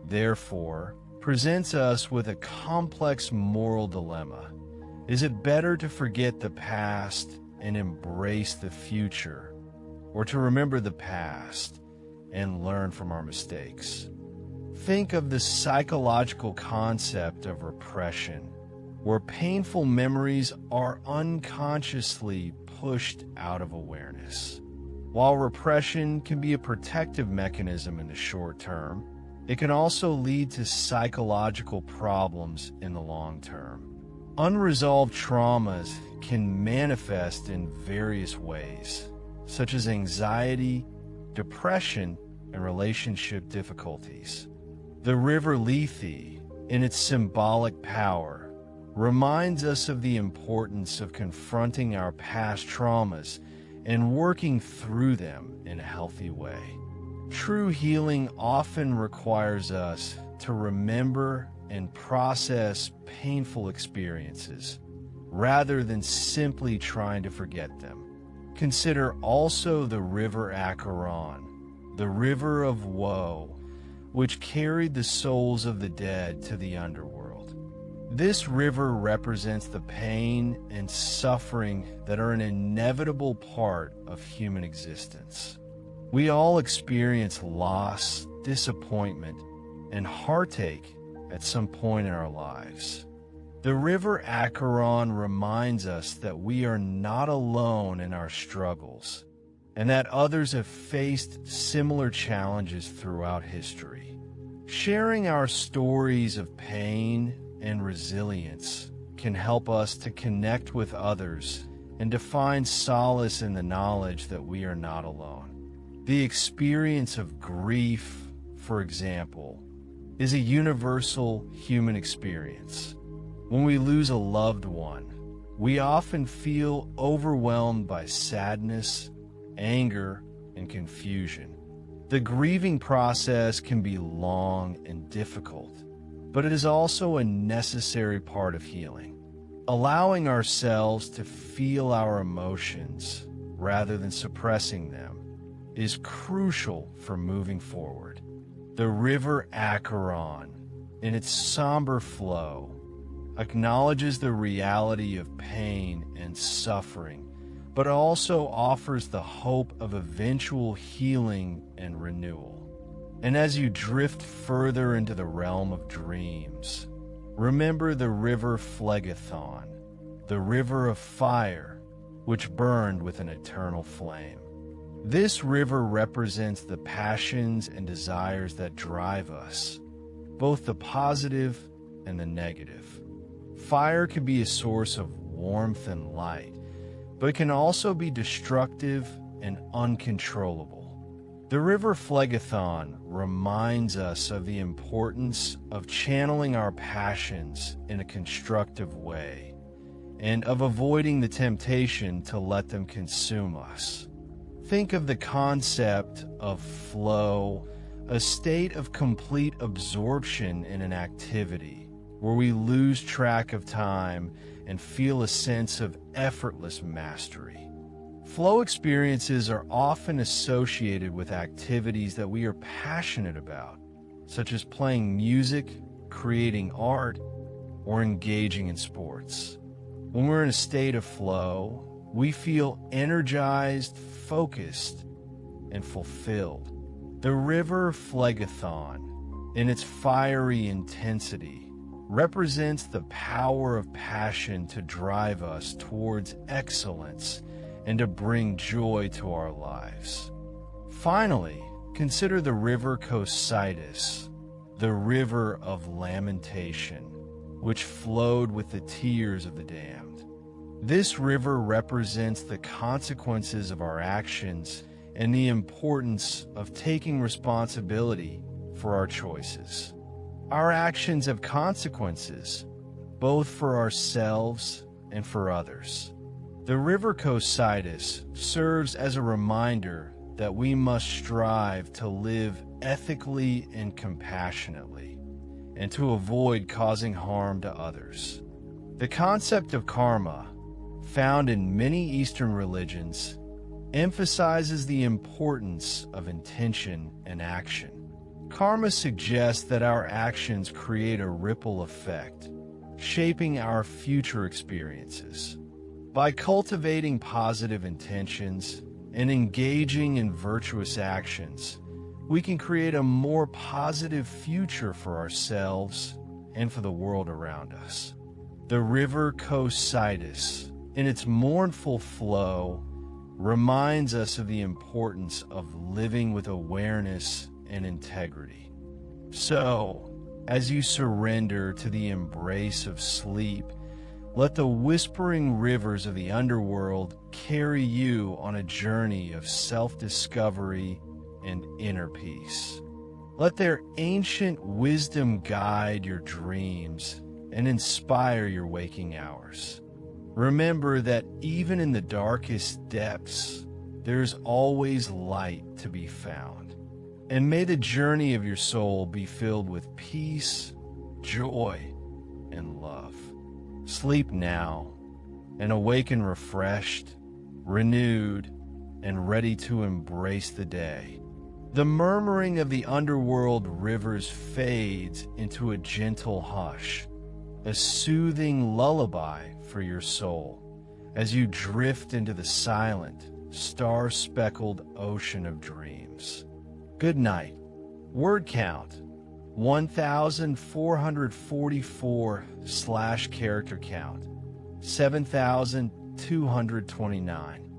therefore, presents us with a complex moral dilemma. Is it better to forget the past and embrace the future, or to remember the past and learn from our mistakes? Think of the psychological concept of repression, where painful memories are unconsciously pushed out of awareness. While repression can be a protective mechanism in the short term, it can also lead to psychological problems in the long term. Unresolved traumas can manifest in various ways, such as anxiety, depression, and relationship difficulties. The river Lethe, in its symbolic power, reminds us of the importance of confronting our past traumas and working through them in a healthy way. True healing often requires us to remember and process painful experiences, rather than simply trying to forget them. Consider also the river Acheron, the river of woe, which carried the souls of the dead to the underworld. This river represents the pain and suffering that are an inevitable part of human existence. We all experience loss, disappointment, and heartache at some point in our lives. The river Acheron reminds us that we are not alone in our struggles, and that others have faced similar challenges throughout history. Sharing our stories of pain and resilience can help us to connect with others and to find solace in the knowledge that we are not alone. The experience of grief, for example, is a universal human experience. When we lose a loved one, we often feel overwhelmed by sadness, anger, and confusion. The grieving process can be long and difficult, but it is also a necessary part of healing. Allowing ourselves to feel our emotions rather than suppressing them is crucial for moving forward. The river Acheron, in its somber flow, acknowledges the reality of pain and suffering, but also offers the hope of eventual healing and renewal. And as you drift further into the realm of dreams, remember the river Phlegethon, the river of fire, which burned with an eternal flame. This river represents the passions and desires that drive us, both the positive and the negative. Fire can be a source of warmth and light, but it can also be destructive and uncontrollable. The river Phlegethon reminds us of the importance of channeling our passions in a constructive way, and of avoiding the temptation to let them consume us. Think of the concept of flow, a state of complete absorption in an activity, where we lose track of time and feel a sense of effortless mastery. Flow experiences are often associated with activities that we are passionate about, such as playing music, creating art, or engaging in sports. When we're in a state of flow, we feel energized, focused, and fulfilled. The river Phlegethon, in its fiery intensity, represents the power of passion to drive us towards excellence and to bring joy to our lives. Finally, consider the river Cocytus, the river of lamentation, which flowed with the tears of the damned. This river represents the consequences of our actions and the importance of taking responsibility for our choices. Our actions have consequences, both for ourselves and for others. The river Cocytus serves as a reminder that we must strive to live ethically and compassionately, and to avoid causing harm to others. The concept of karma, found in many Eastern religions, emphasizes the importance of intention and action. Karma suggests that our actions create a ripple effect, shaping our future experiences. By cultivating positive intentions and engaging in virtuous actions, we can create a more positive future for ourselves and for the world around us. The river Cocytus, in its mournful flow, reminds us of the importance of living with awareness and integrity. So, as you surrender to the embrace of sleep, let the whispering rivers of the underworld carry you on a journey of self-discovery and inner peace. Let their ancient wisdom guide your dreams and inspire your waking hours. Remember that even in the darkest depths, there is always light to be found. And may the journey of your soul be filled with peace, joy, and love. Sleep now and awaken refreshed, renewed, and ready to embrace the day. The murmuring of the underworld rivers fades into a gentle hush, a soothing lullaby for your soul as you drift into the silent, star-speckled ocean of dreams. Good night. Word count 1,444 / character count 7,229.